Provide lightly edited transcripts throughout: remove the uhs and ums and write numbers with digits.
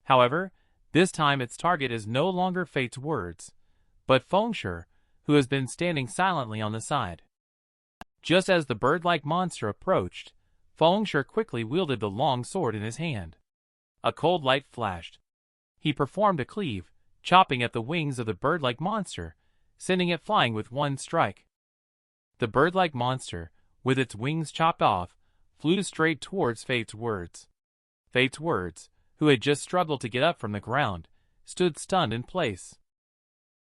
However, this time its target is no longer Fate's words, but Fengshe, who has been standing silently on the side. Just as the bird-like monster approached, Fengshe quickly wielded the long sword in his hand. A cold light flashed. He performed a cleave, chopping at the wings of the bird-like monster, sending it flying with one strike. The bird-like monster, with its wings chopped off, flew straight towards Fate's words. Fate's words, who had just struggled to get up from the ground, stood stunned in place.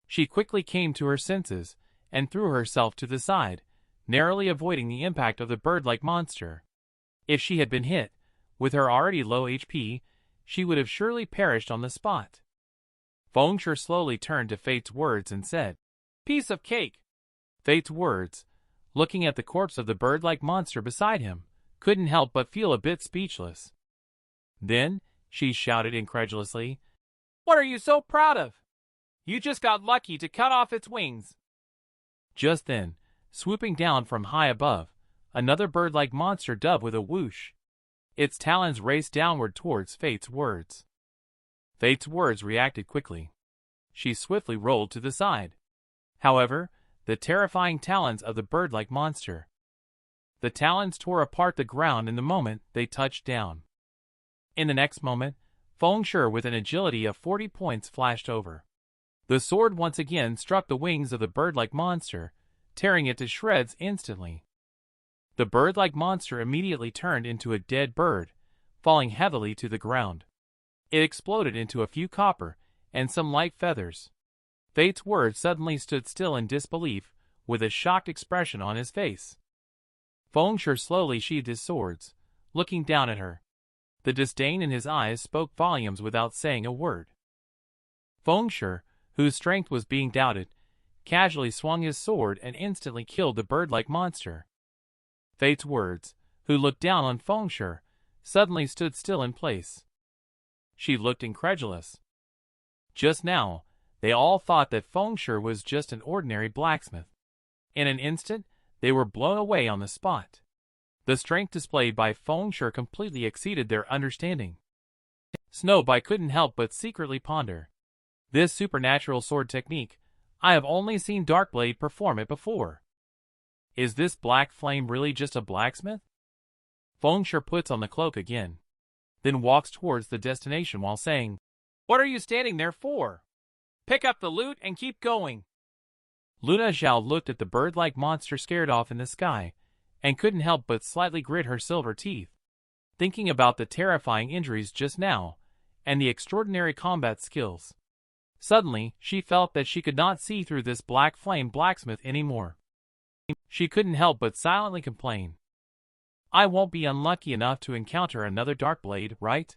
She quickly came to her senses and threw herself to the side, narrowly avoiding the impact of the bird-like monster. If she had been hit, with her already low HP, she would have surely perished on the spot. Fengshe slowly turned to Fate's words and said, "Piece of cake." Fate's words, looking at the corpse of the bird-like monster beside him, couldn't help but feel a bit speechless. Then, she shouted incredulously, "What are you so proud of? You just got lucky to cut off its wings." Just then, swooping down from high above, another bird-like monster dove with a whoosh. Its talons raced downward towards Fate's words. Fate's words reacted quickly. She swiftly rolled to the side. However, the terrifying talons of the bird-like monster. The talons tore apart the ground in the moment they touched down. In the next moment, Fengshe with an agility of 40 points flashed over. The sword once again struck the wings of the bird-like monster, tearing it to shreds instantly. The bird-like monster immediately turned into a dead bird, falling heavily to the ground. It exploded into a few copper and some light feathers. Fate's words suddenly stood still in disbelief, with a shocked expression on his face. Fengshe slowly sheathed his swords, looking down at her. The disdain in his eyes spoke volumes without saying a word. Fengshe, whose strength was being doubted, casually swung his sword and instantly killed the bird-like monster. Fate's words, who looked down on Fengshe, suddenly stood still in place. She looked incredulous. Just now, they all thought that Fengshe was just an ordinary blacksmith. In an instant, they were blown away on the spot. The strength displayed by Fengshe completely exceeded their understanding. Snowbite couldn't help but secretly ponder. This supernatural sword technique, I have only seen Darkblade perform it before. Is this black flame really just a blacksmith? Fengshe puts on the cloak again, then walks towards the destination while saying, "What are you standing there for? Pick up the loot and keep going." Luna Zhao looked at the bird-like monster scared off in the sky, and couldn't help but slightly grit her silver teeth, thinking about the terrifying injuries just now, and the extraordinary combat skills. Suddenly, she felt that she could not see through this black flame blacksmith anymore. She couldn't help but silently complain. "I won't be unlucky enough to encounter another Darkblade, right?"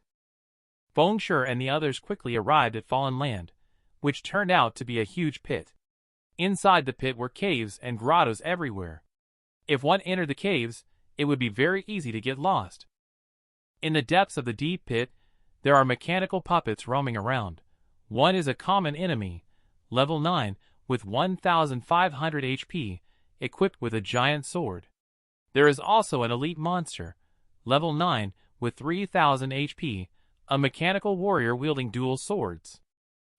Fengshe and the others quickly arrived at Fallen Land, which turned out to be a huge pit. Inside the pit were caves and grottos everywhere. If one entered the caves, it would be very easy to get lost. In the depths of the deep pit, there are mechanical puppets roaming around. One is a common enemy, level 9, with 1,500 HP, equipped with a giant sword. There is also an elite monster, level 9, with 3,000 HP, a mechanical warrior wielding dual swords.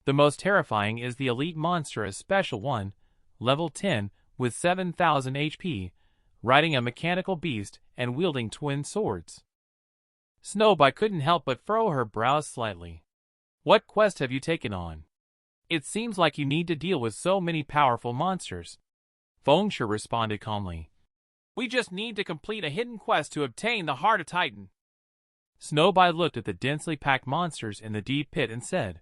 The most terrifying is the elite monster, a special one, level 10, with 7,000 HP, riding a mechanical beast and wielding twin swords. Snowbite couldn't help but furrow her brows slightly. "What quest have you taken on? It seems like you need to deal with so many powerful monsters." Fengshe responded calmly. "We just need to complete a hidden quest to obtain the Heart of Titan." Snowbite looked at the densely packed monsters in the deep pit and said,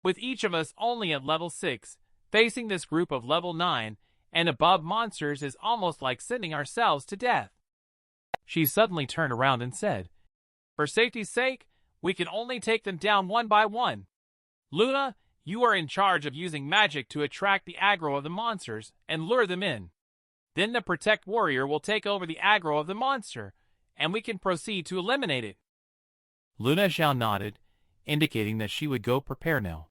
"With each of us only at level 6, facing this group of level 9 and above monsters is almost like sending ourselves to death." She suddenly turned around and said, "For safety's sake, we can only take them down one by one. Luna, you are in charge of using magic to attract the aggro of the monsters and lure them in. Then the Protect Warrior will take over the aggro of the monster, and we can proceed to eliminate it." Luna Zhao nodded, indicating that she would go prepare now.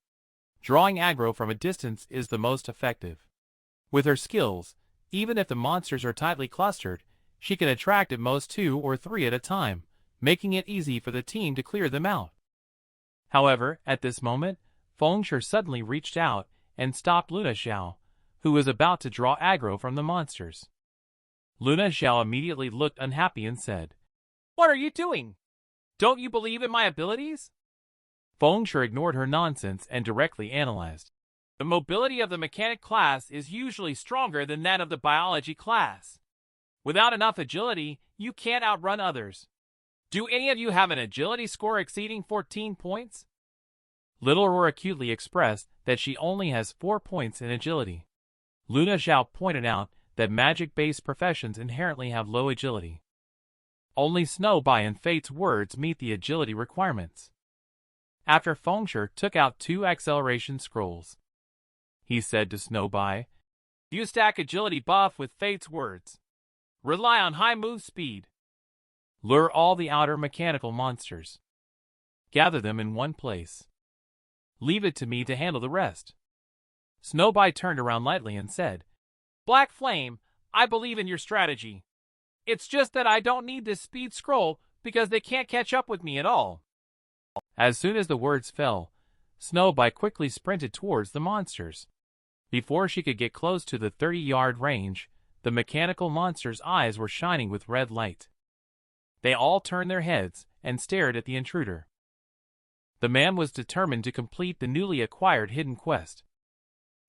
Drawing aggro from a distance is the most effective. With her skills, even if the monsters are tightly clustered, she can attract at most 2 or 3 at a time, making it easy for the team to clear them out. However, at this moment, Fengshe suddenly reached out and stopped Luna Xiao, who was about to draw aggro from the monsters. Luna Xiao immediately looked unhappy and said, "What are you doing? Don't you believe in my abilities?" Fengshe ignored her nonsense and directly analyzed. The mobility of the mechanic class is usually stronger than that of the biology class. Without enough agility, you can't outrun others. Do any of you have an agility score exceeding 14 points? Little Aurora acutely expressed that she only has 4 points in agility. Luna Xiao pointed out that magic-based professions inherently have low agility. Only Snow Bai and Fate's words meet the agility requirements. After Fengshe took out 2 acceleration scrolls, he said to Snow Bai, "You stack agility buff with Fate's words. Rely on high move speed. Lure all the outer mechanical monsters. Gather them in one place. Leave it to me to handle the rest." Snow Bai turned around lightly and said, "Black Flame, I believe in your strategy. It's just that I don't need this speed scroll because they can't catch up with me at all." As soon as the words fell, Snow Bai quickly sprinted towards the monsters. Before she could get close to the 30-yard range, the mechanical monsters' eyes were shining with red light. They all turned their heads and stared at the intruder. The man was determined to complete the newly acquired hidden quest.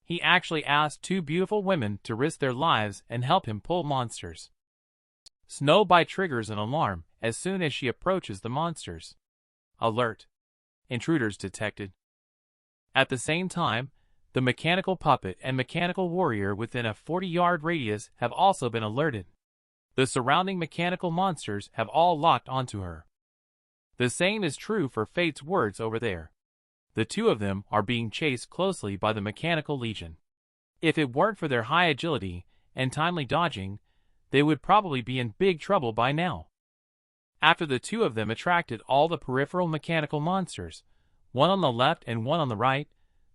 He actually asked 2 beautiful women to risk their lives and help him pull monsters. Snow Bai triggers an alarm as soon as she approaches the monsters. Alert! Intruders detected. At the same time, the mechanical puppet and mechanical warrior within a 40-yard radius have also been alerted. The surrounding mechanical monsters have all locked onto her. The same is true for Fate's words over there. The 2 of them are being chased closely by the mechanical legion. If it weren't for their high agility and timely dodging, they would probably be in big trouble by now. After the 2 of them attracted all the peripheral mechanical monsters, one on the left and one on the right,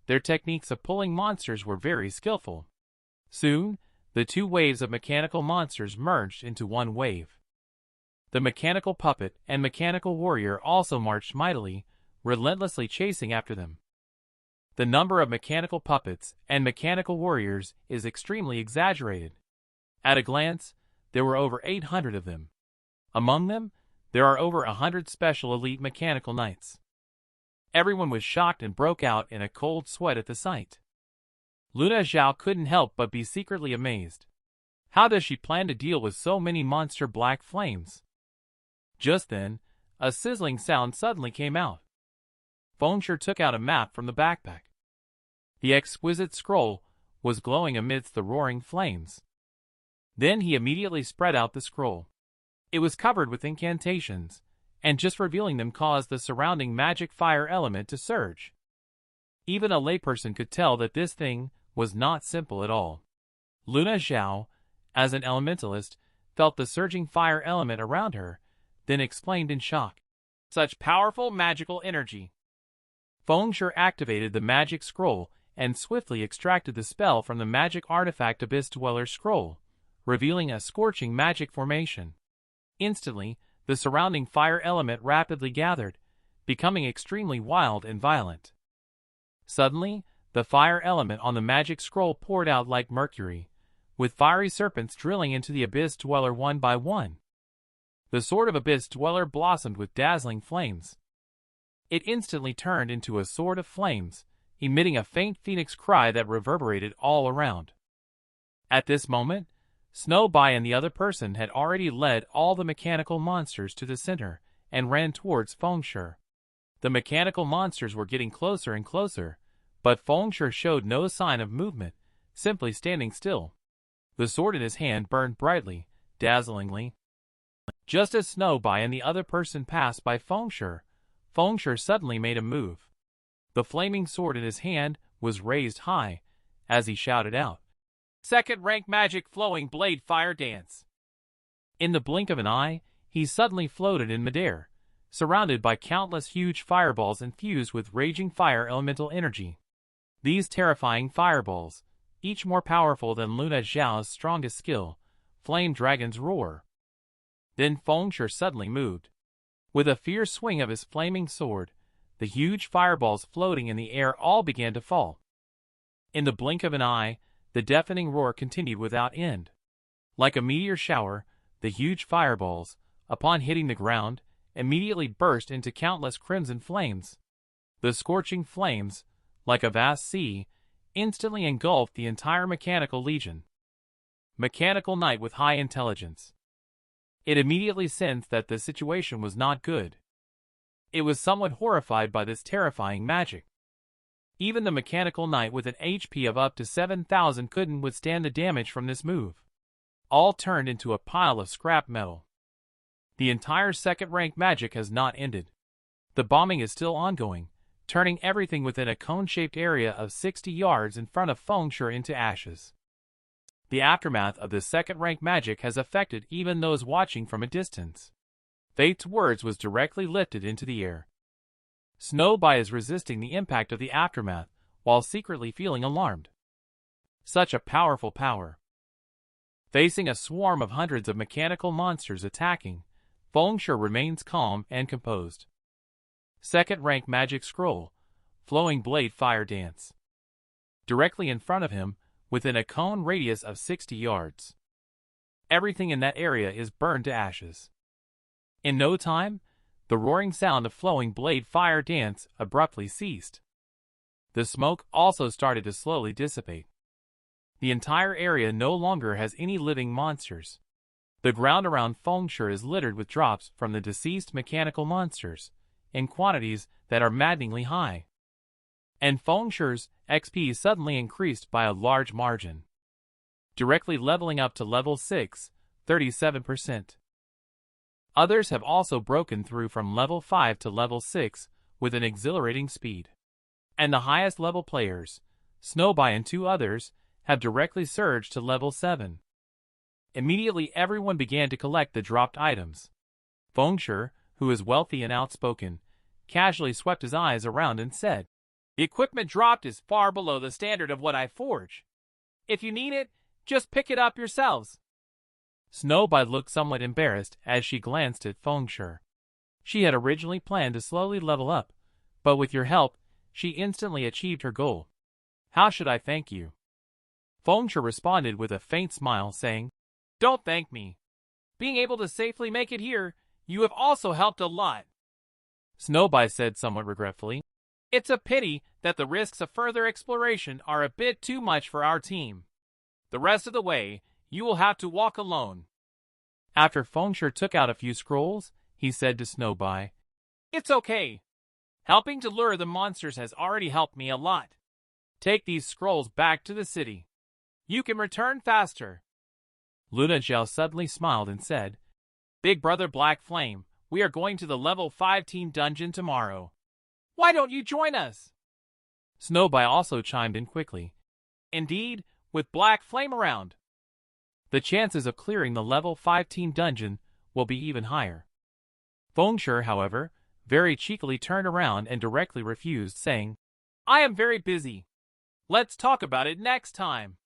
their techniques of pulling monsters were very skillful. Soon, the 2 waves of mechanical monsters merged into one wave. The mechanical puppet and mechanical warrior also marched mightily, relentlessly chasing after them. The number of mechanical puppets and mechanical warriors is extremely exaggerated. At a glance, there were over 800 of them. Among them, there are over 100 special elite mechanical knights. Everyone was shocked and broke out in a cold sweat at the sight. Luna Xiao couldn't help but be secretly amazed. How does she plan to deal with so many monster black flames? Just then, a sizzling sound suddenly came out. Fengshe took out a map from the backpack. The exquisite scroll was glowing amidst the roaring flames. Then he immediately spread out the scroll. It was covered with incantations, and just revealing them caused the surrounding magic fire element to surge. Even a layperson could tell that this thing was not simple at all. Luna Xiao, as an elementalist, felt the surging fire element around her, then exclaimed in shock, "Such powerful magical energy!" Fengshe activated the magic scroll and swiftly extracted the spell from the magic artifact Abyss Dweller scroll, revealing a scorching magic formation. Instantly, the surrounding fire element rapidly gathered, becoming extremely wild and violent. Suddenly, the fire element on the magic scroll poured out like mercury, with fiery serpents drilling into the Abyss Dweller one by one. The sword of Abyss Dweller blossomed with dazzling flames. It instantly turned into a sword of flames, emitting a faint phoenix cry that reverberated all around. At this moment, Snow Bai and the other person had already led all the mechanical monsters to the center and ran towards Fengshe. The mechanical monsters were getting closer and closer, but Fengshe showed no sign of movement, simply standing still. The sword in his hand burned brightly, dazzlingly. Just as Snow Bai and the other person passed by Fengshe suddenly made a move. The flaming sword in his hand was raised high, as he shouted out, "Second-rank magic flowing blade fire dance." In the blink of an eye, he suddenly floated in midair, surrounded by countless huge fireballs infused with raging fire elemental energy. These terrifying fireballs, each more powerful than Luna Xiao's strongest skill, Flame Dragon's roar. Then Fengshe suddenly moved. With a fierce swing of his flaming sword, the huge fireballs floating in the air all began to fall. In the blink of an eye, the deafening roar continued without end. Like a meteor shower, the huge fireballs, upon hitting the ground, immediately burst into countless crimson flames. The scorching flames, like a vast sea, instantly engulfed the entire mechanical legion. Mechanical Knight with high intelligence. It immediately sensed that the situation was not good. It was somewhat horrified by this terrifying magic. Even the Mechanical Knight with an HP of up to 7,000 couldn't withstand the damage from this move. All turned into a pile of scrap metal. The entire second-rank magic has not ended. The bombing is still ongoing, turning everything within a cone-shaped area of 60 yards in front of Feng Shi into ashes. The aftermath of this second-rank magic has affected even those watching from a distance. Fate's words was directly lifted into the air. Snowbye is resisting the impact of the aftermath, while secretly feeling alarmed. Such a powerful power. Facing a swarm of hundreds of mechanical monsters attacking, Feng Shi remains calm and composed. Second-rank magic scroll, flowing blade fire dance. Directly in front of him, within a cone radius of 60 yards. Everything in that area is burned to ashes. In no time, the roaring sound of flowing blade fire dance abruptly ceased. The smoke also started to slowly dissipate. The entire area no longer has any living monsters. The ground around Feng Shi is littered with drops from the deceased mechanical monsters, in quantities that are maddeningly high. And Feng Shi's XP suddenly increased by a large margin, directly leveling up to level 6, 37%. Others have also broken through from level 5 to level 6 with an exhilarating speed. And the highest level players, Snowbye and 2 others, have directly surged to level 7. Immediately everyone began to collect the dropped items. Feng Shi, who is wealthy and outspoken, casually swept his eyes around and said, "The equipment dropped is far below the standard of what I forge. If you need it, just pick it up yourselves." Snowbye looked somewhat embarrassed as she glanced at Feng Shi. She had originally planned to slowly level up, but with your help, she instantly achieved her goal. "How should I thank you?" Feng Shi responded with a faint smile, saying, "Don't thank me. Being able to safely make it here, you have also helped a lot." Snowbye said somewhat regretfully, "It's a pity that the risks of further exploration are a bit too much for our team. The rest of the way, you will have to walk alone." After Feng Shi took out a few scrolls, he said to Snowbye, "It's okay. Helping to lure the monsters has already helped me a lot. Take these scrolls back to the city. You can return faster." Luna Zhao suddenly smiled and said, "Big brother Black Flame, we are going to the level 5 team dungeon tomorrow. Why don't you join us?" Snowbye also chimed in quickly. "Indeed, with Black Flame around, the chances of clearing the level 5 team dungeon will be even higher." Feng Shi, however, very cheekily turned around and directly refused, saying, "I am very busy. Let's talk about it next time."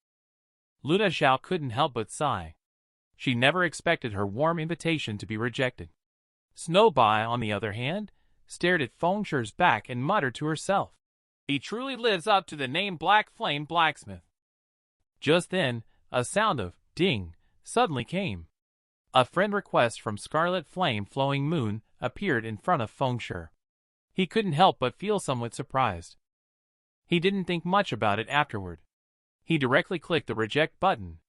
Luna Zhao couldn't help but sigh. She never expected her warm invitation to be rejected. Snowbye, on the other hand, stared at Feng Shi's back and muttered to herself, "He truly lives up to the name Black Flame Blacksmith." Just then, a sound of ding suddenly came. A friend request from Scarlet Flame Flowing Moon appeared in front of Feng Shi. He couldn't help but feel somewhat surprised. He didn't think much about it afterward. He directly clicked the reject button.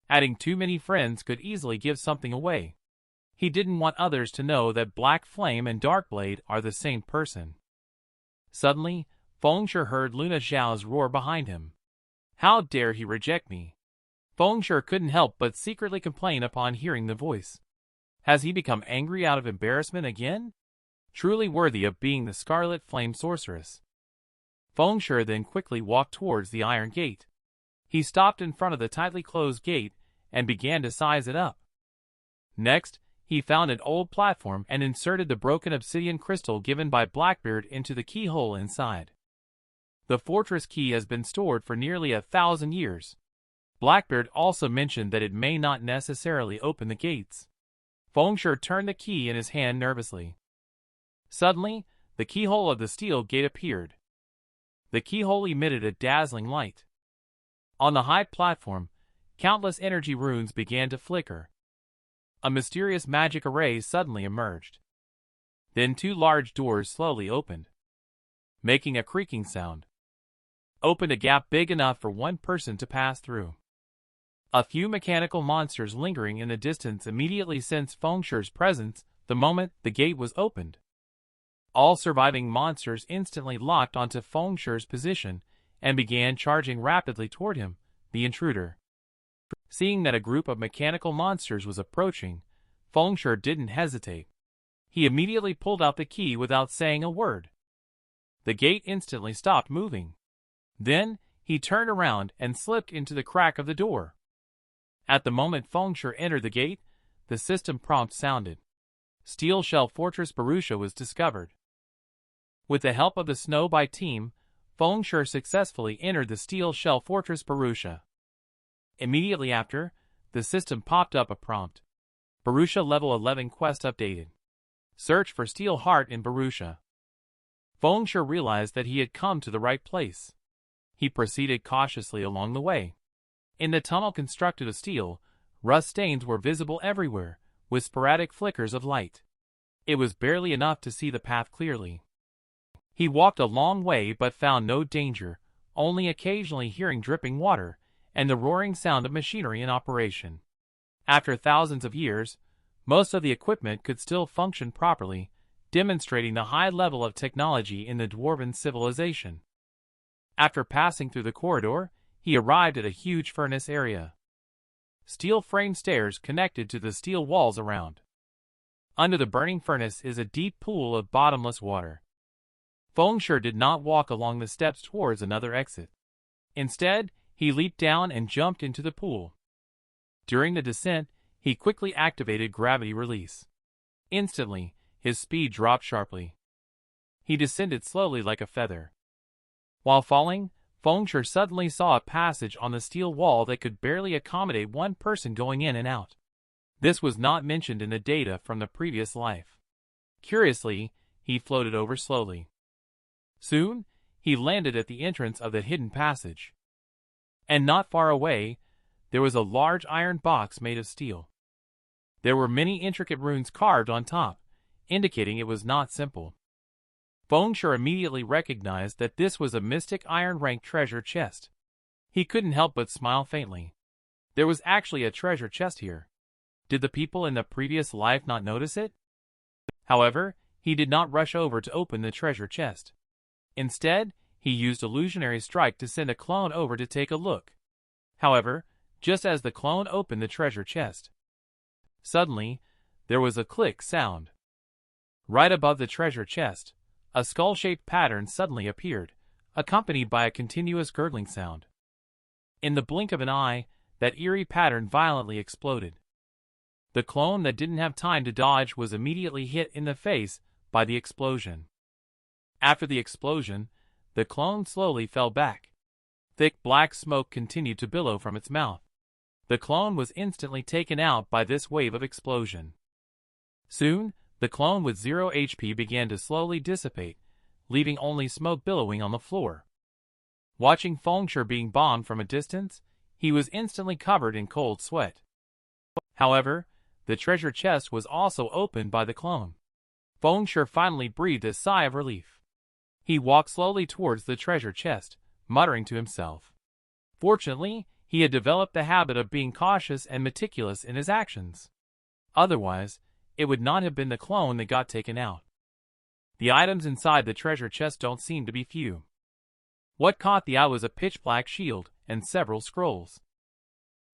Adding too many friends could easily give something away. He didn't want others to know that Black Flame and Darkblade are the same person. Suddenly, Feng Shi heard Luna Zhao's roar behind him. How dare he reject me? Feng Shi couldn't help but secretly complain upon hearing the voice. Has he become angry out of embarrassment again? Truly worthy of being the Scarlet Flame Sorceress. Feng Shi then quickly walked towards the iron gate. He stopped in front of the tightly closed gate and began to size it up. Next, he found an old platform and inserted the broken obsidian crystal given by Blackbeard into the keyhole inside. The fortress key has been stored for nearly 1,000 years. Blackbeard also mentioned that it may not necessarily open the gates. Feng Shi turned the key in his hand nervously. Suddenly, the keyhole of the steel gate appeared. The keyhole emitted a dazzling light. On the high platform, countless energy runes began to flicker. A mysterious magic array suddenly emerged. Then two large doors slowly opened, making a creaking sound. Opened a gap big enough for one person to pass through. A few mechanical monsters lingering in the distance immediately sensed Fengshi's presence the moment the gate was opened. All surviving monsters instantly locked onto Fengshi's position and began charging rapidly toward him, the intruder. Seeing that a group of mechanical monsters was approaching, Fengshi didn't hesitate. He immediately pulled out the key without saying a word. The gate instantly stopped moving. Then, he turned around and slipped into the crack of the door. At the moment Fengshi entered the gate, the system prompt sounded. Steel Shell Fortress Borussia was discovered. With the help of the Snow By team, Fengshi successfully entered the Steel Shell Fortress Borussia. Immediately after, the system popped up a prompt. Borussia Level 11 Quest updated. Search for Steel Heart in Borussia. Fengshi realized that he had come to the right place. He proceeded cautiously along the way. In the tunnel constructed of steel, rust stains were visible everywhere, with sporadic flickers of light. It was barely enough to see the path clearly. He walked a long way but found no danger, only occasionally hearing dripping water and the roaring sound of machinery in operation. After thousands of years, most of the equipment could still function properly, demonstrating the high level of technology in the dwarven civilization. After passing through the corridor, he arrived at a huge furnace area. Steel frame stairs connected to the steel walls around. Under the burning furnace is a deep pool of bottomless water. Fengshi did not walk along the steps towards another exit. Instead, he leaped down and jumped into the pool. During the descent, he quickly activated gravity release. Instantly, his speed dropped sharply. He descended slowly like a feather. While falling, Fengshi suddenly saw a passage on the steel wall that could barely accommodate one person going in and out. This was not mentioned in the data from the previous life. Curiously, he floated over slowly. Soon, he landed at the entrance of the hidden passage. And not far away, there was a large iron box made of steel. There were many intricate runes carved on top, indicating it was not simple. Fengshi immediately recognized that this was a mystic iron rank treasure chest. He couldn't help but smile faintly. There was actually a treasure chest here. Did the people in the previous life not notice it? However, he did not rush over to open the treasure chest. Instead, he used illusionary strike to send a clone over to take a look. However, just as the clone opened the treasure chest, suddenly, there was a click sound. Right above the treasure chest, a skull-shaped pattern suddenly appeared, accompanied by a continuous gurgling sound. In the blink of an eye, that eerie pattern violently exploded. The clone that didn't have time to dodge was immediately hit in the face by the explosion. After the explosion, the clone slowly fell back. Thick black smoke continued to billow from its mouth. The clone was instantly taken out by this wave of explosion. Soon, the clone with 0 HP began to slowly dissipate, leaving only smoke billowing on the floor. Watching Fengshi being bombed from a distance, he was instantly covered in cold sweat. However, the treasure chest was also opened by the clone. Fengshi finally breathed a sigh of relief. He walked slowly towards the treasure chest, muttering to himself. Fortunately, he had developed the habit of being cautious and meticulous in his actions. Otherwise, it would not have been the clone that got taken out. The items inside the treasure chest don't seem to be few. What caught the eye was a pitch-black shield and several scrolls.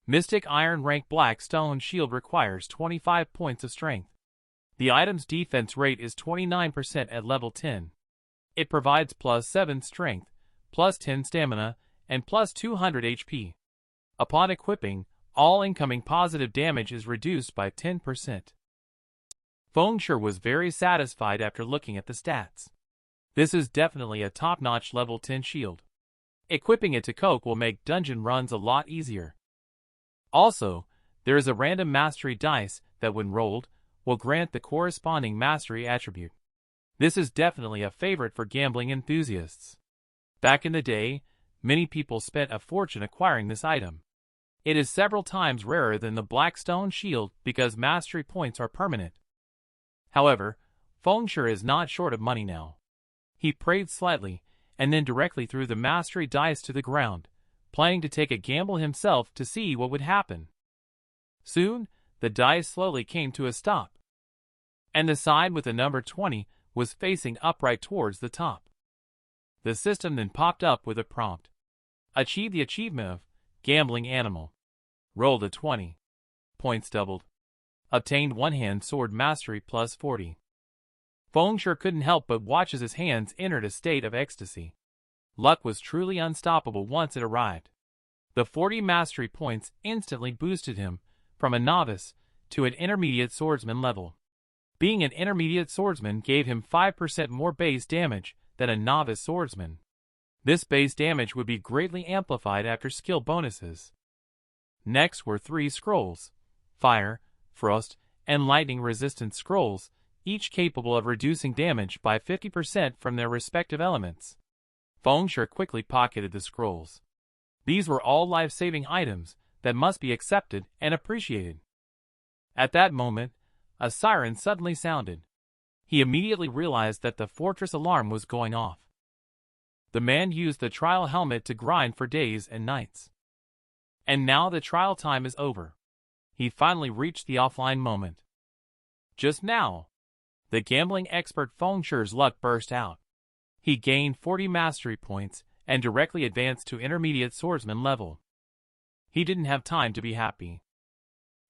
Mystic Iron Rank Black Stone Shield requires 25 points of strength. The item's defense rate is 29% at level 10. It provides plus 7 strength, plus 10 stamina, and plus 200 HP. Upon equipping, all incoming positive damage is reduced by 10%. Fengshi was very satisfied after looking at the stats. This is definitely a top-notch level 10 shield. Equipping it to Coke will make dungeon runs a lot easier. Also, there is a random mastery dice that when rolled, will grant the corresponding mastery attribute. This is definitely a favorite for gambling enthusiasts. Back in the day, many people spent a fortune acquiring this item. It is several times rarer than the Blackstone Shield because mastery points are permanent. However, Fengshe is not short of money now. He prayed slightly, and then directly threw the mastery dice to the ground, planning to take a gamble himself to see what would happen. Soon, the dice slowly came to a stop, and the side with the number 20 was facing upright towards the top. The system then popped up with a prompt. Achieve the achievement of Gambling Animal. Rolled a 20. Points doubled. Obtained one-hand sword mastery plus 40. Fengshe couldn't help but watch as his hands entered a state of ecstasy. Luck was truly unstoppable once it arrived. The 40 mastery points instantly boosted him from a novice to an intermediate swordsman level. Being an intermediate swordsman gave him 5% more base damage than a novice swordsman. This base damage would be greatly amplified after skill bonuses. Next were 3 scrolls: Fire, Frost, and Lightning resistant scrolls, each capable of reducing damage by 50% from their respective elements. Fengshe quickly pocketed the scrolls. These were all life-saving items that must be accepted and appreciated. At that moment, a siren suddenly sounded. He immediately realized that the fortress alarm was going off. The man used the trial helmet to grind for days and nights. And now the trial time is over. He finally reached the offline moment. Just now, the gambling expert Fengshe's luck burst out. He gained 40 mastery points and directly advanced to intermediate swordsman level. He didn't have time to be happy.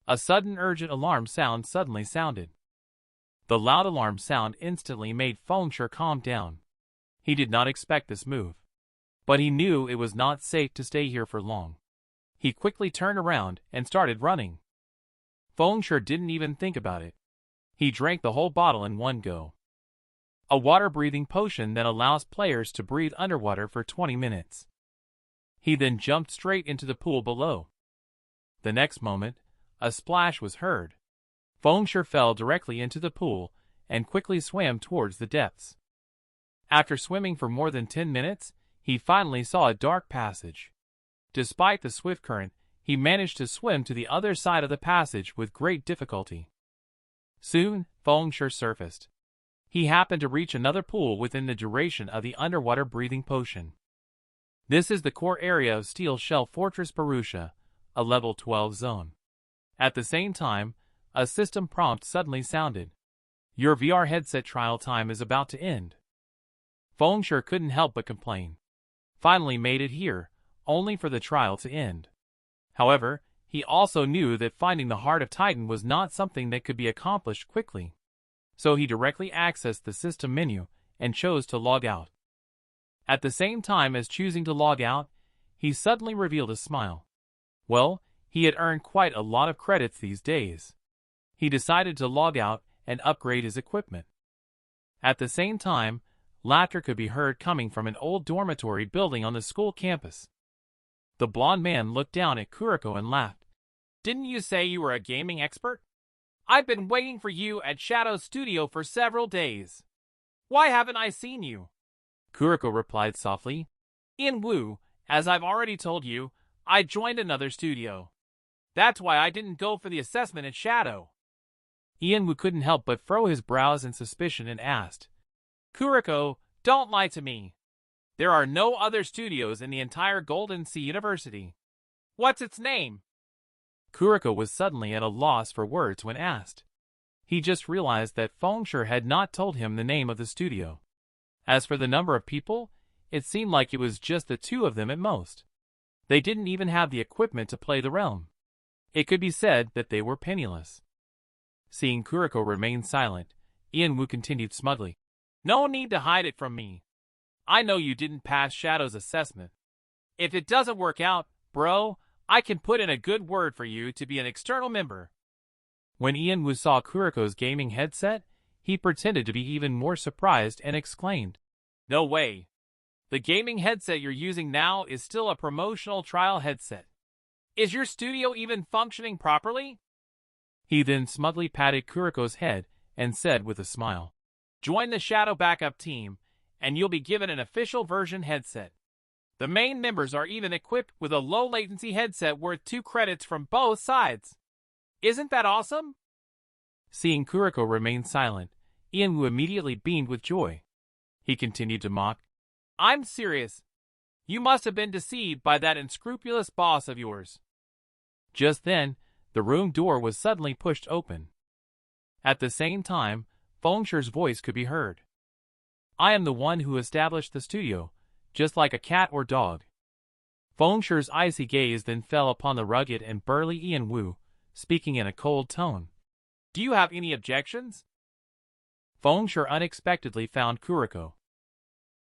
A sudden urgent alarm sound suddenly sounded. The loud alarm sound instantly made Fengshe calm down. He did not expect this move, but he knew it was not safe to stay here for long. He quickly turned around and started running. Fengshe didn't even think about it. He drank the whole bottle in one go. A water-breathing potion that allows players to breathe underwater for 20 minutes. He then jumped straight into the pool below. The next moment, a splash was heard. Fengshe fell directly into the pool and quickly swam towards the depths. After swimming for more than 10 minutes, he finally saw a dark passage. Despite the swift current, he managed to swim to the other side of the passage with great difficulty. Soon, Fengshe surfaced. He happened to reach another pool within the duration of the underwater breathing potion. This is the core area of Steel Shell Fortress Barusha, a level 12 zone. At the same time, a system prompt suddenly sounded. Your VR headset trial time is about to end. Fengshe couldn't help but complain. Finally made it here, only for the trial to end. However, he also knew that finding the Heart of Titan was not something that could be accomplished quickly. So he directly accessed the system menu and chose to log out. At the same time as choosing to log out, he suddenly revealed a smile. Well, he had earned quite a lot of credits these days. He decided to log out and upgrade his equipment. At the same time, laughter could be heard coming from an old dormitory building on the school campus. The blonde man looked down at Kuriko and laughed. Didn't you say you were a gaming expert? I've been waiting for you at Shadow's studio for several days. Why haven't I seen you? Kuriko replied softly. In Wu, as I've already told you, I joined another studio. That's why I didn't go for the assessment at Shadow. Ianwu couldn't help but furrow his brows in suspicion and asked, Kuriko, don't lie to me. There are no other studios in the entire Golden Sea University. What's its name? Kuriko was suddenly at a loss for words when asked. He just realized that Fengshe had not told him the name of the studio. As for the number of people, it seemed like it was just the 2 of them at most. They didn't even have the equipment to play the realm. It could be said that they were penniless. Seeing Kuriko remain silent, Ianwu continued smugly. No need to hide it from me. I know you didn't pass Shadow's assessment. If it doesn't work out, bro, I can put in a good word for you to be an external member. When Ianwu saw Kuriko's gaming headset, he pretended to be even more surprised and exclaimed, No way. The gaming headset you're using now is still a promotional trial headset. Is your studio even functioning properly? He then smugly patted Kuriko's head and said with a smile, Join the Shadow Backup team, and you'll be given an official version headset. The main members are even equipped with a low-latency headset worth 2 credits from both sides. Isn't that awesome? Seeing Kuriko remain silent, Ian-Woo immediately beamed with joy. He continued to mock. I'm serious. You must have been deceived by that unscrupulous boss of yours. Just then, the room door was suddenly pushed open. At the same time, Fengsher's voice could be heard. I am the one who established the studio, just like a cat or dog. Fengsher's icy gaze then fell upon the rugged and burly Ian-Woo, speaking in a cold tone. Do you have any objections? Fengsher unexpectedly found Kuriko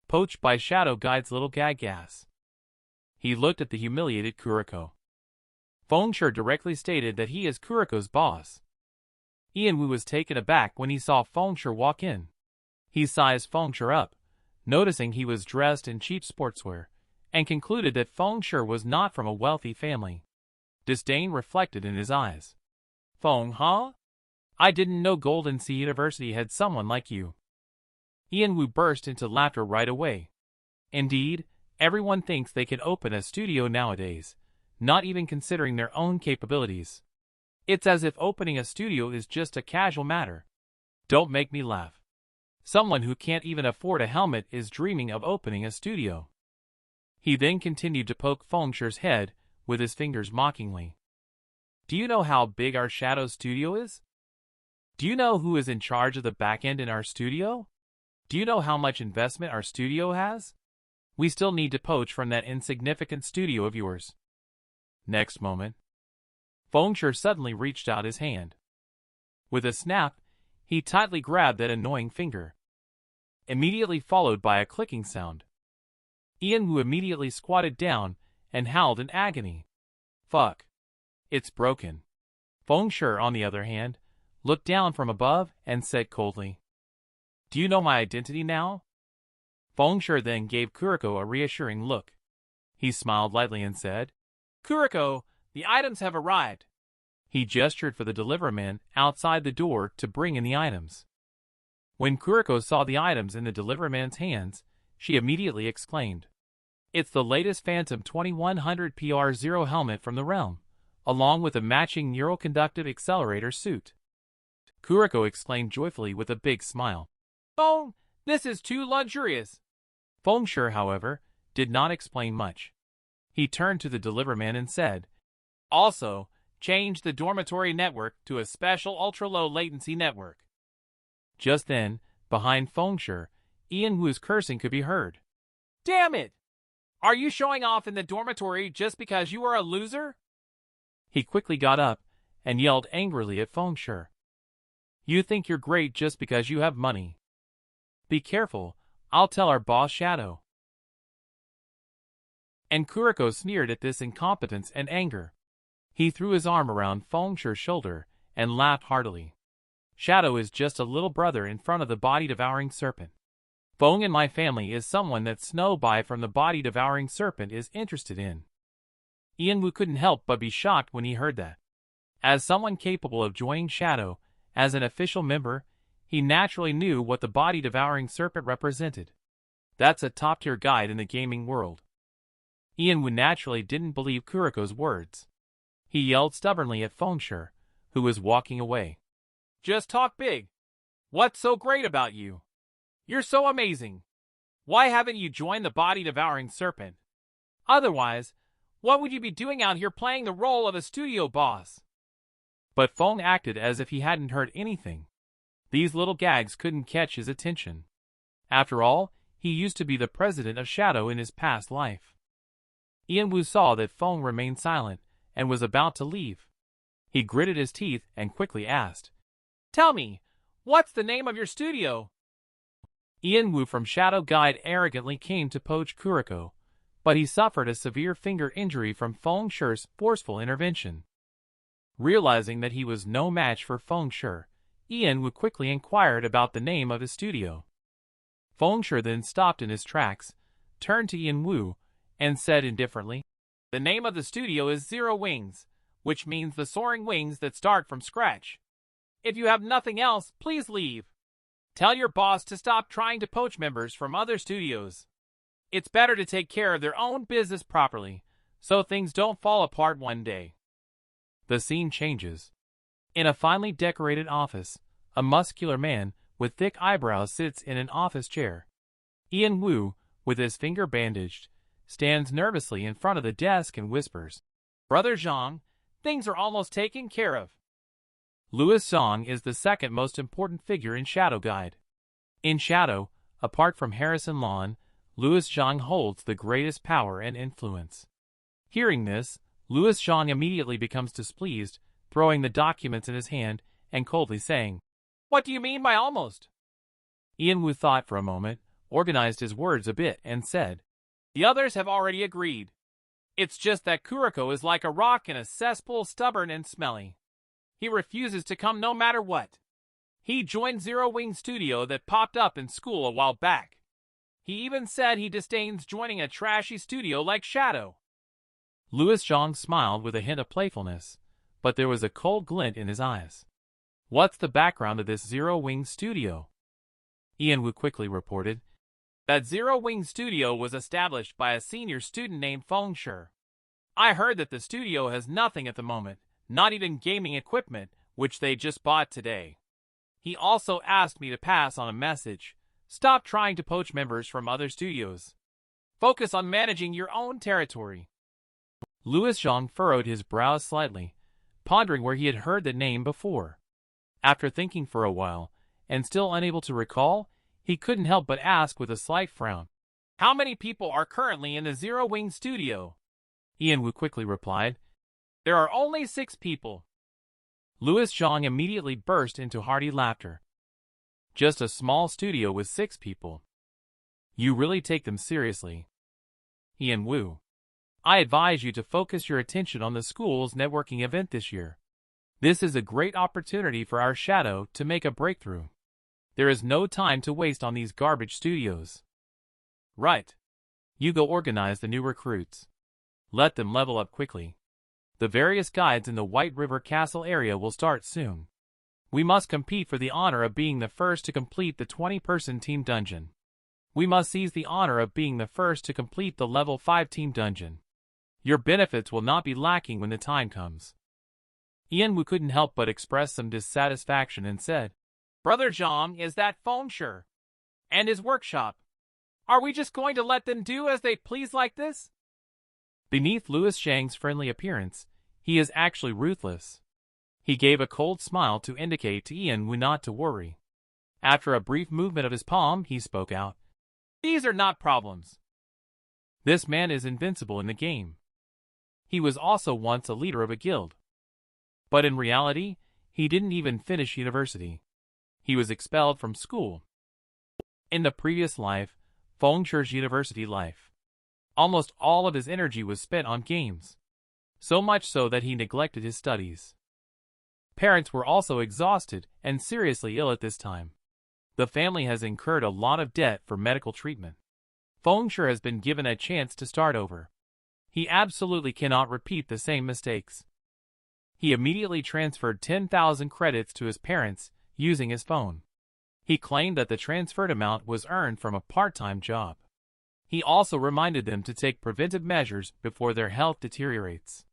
poached by Shadow Guide's little gag-gas. He looked at the humiliated Kuriko. Fengsher directly stated that he is Kuriko's boss. Ian-Woo was taken aback when he saw Fengsher walk in. He sized Fengsher up, noticing he was dressed in cheap sportswear, and concluded that Fengsher was not from a wealthy family. Disdain reflected in his eyes. Feng, huh? I didn't know Golden Sea University had someone like you. Ian-Woo burst into laughter right away. Indeed, everyone thinks they can open a studio nowadays, not even considering their own capabilities. It's as if opening a studio is just a casual matter. Don't make me laugh. Someone who can't even afford a helmet is dreaming of opening a studio. He then continued to poke Fengsher's head with his fingers mockingly. Do you know how big our Shadow studio is? Do you know who is in charge of the back end in our studio? Do you know how much investment our studio has? We still need to poach from that insignificant studio of yours. Next moment, Fengsher suddenly reached out his hand. With a snap, he tightly grabbed that annoying finger, immediately followed by a clicking sound. Ian-Woo immediately squatted down and howled in agony. Fuck. It's broken. Fengsher, on the other hand, looked down from above and said coldly, Do you know my identity now? Fengsher then gave Kuriko a reassuring look. He smiled lightly and said, Kuriko, the items have arrived. He gestured for the deliverman outside the door to bring in the items. When Kuriko saw the items in the deliverman's hands, she immediately exclaimed, It's the latest Phantom 2100 PR0 helmet from the realm, along with a matching neuroconductive accelerator suit. Kuriko exclaimed joyfully with a big smile. Oh, this is too luxurious. Fengsher, however, did not explain much. He turned to the deliverman and said, Also, change the dormitory network to a special ultra-low latency network. Just then, behind Fengsher, Ian-Woo's cursing could be heard. Damn it! Are you showing off in the dormitory just because you are a loser? He quickly got up and yelled angrily at Fengsher. You think you're great just because you have money. Be careful, I'll tell our boss Shadow. And Kuriko sneered at this incompetence and anger. He threw his arm around Fengsher's shoulder and laughed heartily. Shadow is just a little brother in front of the body-devouring serpent. Feng in my family is someone that Snowbye from the body-devouring serpent is interested in. Ian-Woo couldn't help but be shocked when he heard that. As someone capable of joining Shadow as an official member, he naturally knew what the body-devouring serpent represented. That's a top-tier guide in the gaming world. Ian-Woo naturally didn't believe Kuriko's words. He yelled stubbornly at Fengsher, who was walking away. Just talk big. What's so great about you? You're so amazing. Why haven't you joined the body-devouring serpent? Otherwise, what would you be doing out here playing the role of a studio boss? But Feng acted as if he hadn't heard anything. These little gags couldn't catch his attention. After all, he used to be the president of Shadow in his past life. Ian-Woo saw that Feng remained silent and was about to leave. He gritted his teeth and quickly asked, Tell me, what's the name of your studio? Ian-Woo from Shadow Guide arrogantly came to poach Kuriko, but he suffered a severe finger injury from Fengsher's forceful intervention. Realizing that he was no match for Fengsher, Ian-Woo quickly inquired about the name of his studio. Fengsher then stopped in his tracks, turned to Ian-Woo, and said indifferently, The name of the studio is Zero Wings, which means the soaring wings that start from scratch. If you have nothing else, please leave. Tell your boss to stop trying to poach members from other studios. It's better to take care of their own business properly, so things don't fall apart one day. The scene changes. In a finely decorated office, a muscular man with thick eyebrows sits in an office chair. Ian Wu, with his finger bandaged, stands nervously in front of the desk and whispers, "Brother Zhang, things are almost taken care of." Louis Zhang is the second most important figure in Shadow Guide. In Shadow, apart from Harrison Lon, Louis Zhang holds the greatest power and influence. Hearing this, Louis Zhang immediately becomes displeased, throwing the documents in his hand and coldly saying, "What do you mean by almost?" Ian Wu thought for a moment, organized his words a bit, and said, "The others have already agreed. It's just that Kuriko is like a rock in a cesspool, stubborn and smelly. He refuses to come no matter what. He joined Zero Wing Studio that popped up in school a while back. He even said he disdains joining a trashy studio like Shadow." Louis Zhang smiled with a hint of playfulness, but there was a cold glint in his eyes. "What's the background of this Zero Wing Studio?" Ian Wu quickly reported that Zero Wing Studio was established by a senior student named Feng Shi. "I heard that the studio has nothing at the moment, not even gaming equipment, which they just bought today. He also asked me to pass on a message. Stop trying to poach members from other studios. Focus on managing your own territory." Louis Zhang furrowed his brows slightly, pondering where he had heard the name before. After thinking for a while, and still unable to recall, he couldn't help but ask with a slight frown, "How many people are currently in the Zero Wing Studio?" Ian Wu quickly replied, "There are only 6 people." Louis Zhang immediately burst into hearty laughter. "Just a small studio with 6 people. You really take them seriously." Ian Wu, "I advise you to focus your attention on the school's networking event this year. This is a great opportunity for our Shadow to make a breakthrough. There is no time to waste on these garbage studios." "Right. You go organize the new recruits. Let them level up quickly. The various guides in the White River Castle area will start soon. We must compete for the honor of being the first to complete the 20-person team dungeon. We must seize the honor of being the first to complete the level 5 team dungeon. Your benefits will not be lacking when the time comes." Ian Wu couldn't help but express some dissatisfaction and said, "Brother Zhang, is that Feng Shi and his workshop? Are we just going to let them do as they please like this?" Beneath Louis Zhang's friendly appearance, he is actually ruthless. He gave a cold smile to indicate to Ian Wu not to worry. After a brief movement of his palm, he spoke out, "These are not problems. This man is invincible in the game. He was also once a leader of a guild. But in reality, he didn't even finish university. He was expelled from school. In the previous life, Feng Shi's university life, almost all of his energy was spent on games, so much so that he neglected his studies. Parents were also exhausted and seriously ill at this time. The family has incurred a lot of debt for medical treatment. Feng Shi has been given a chance to start over. He absolutely cannot repeat the same mistakes." He immediately transferred 10,000 credits to his parents using his phone. He claimed that the transferred amount was earned from a part-time job. He also reminded them to take preventive measures before their health deteriorates.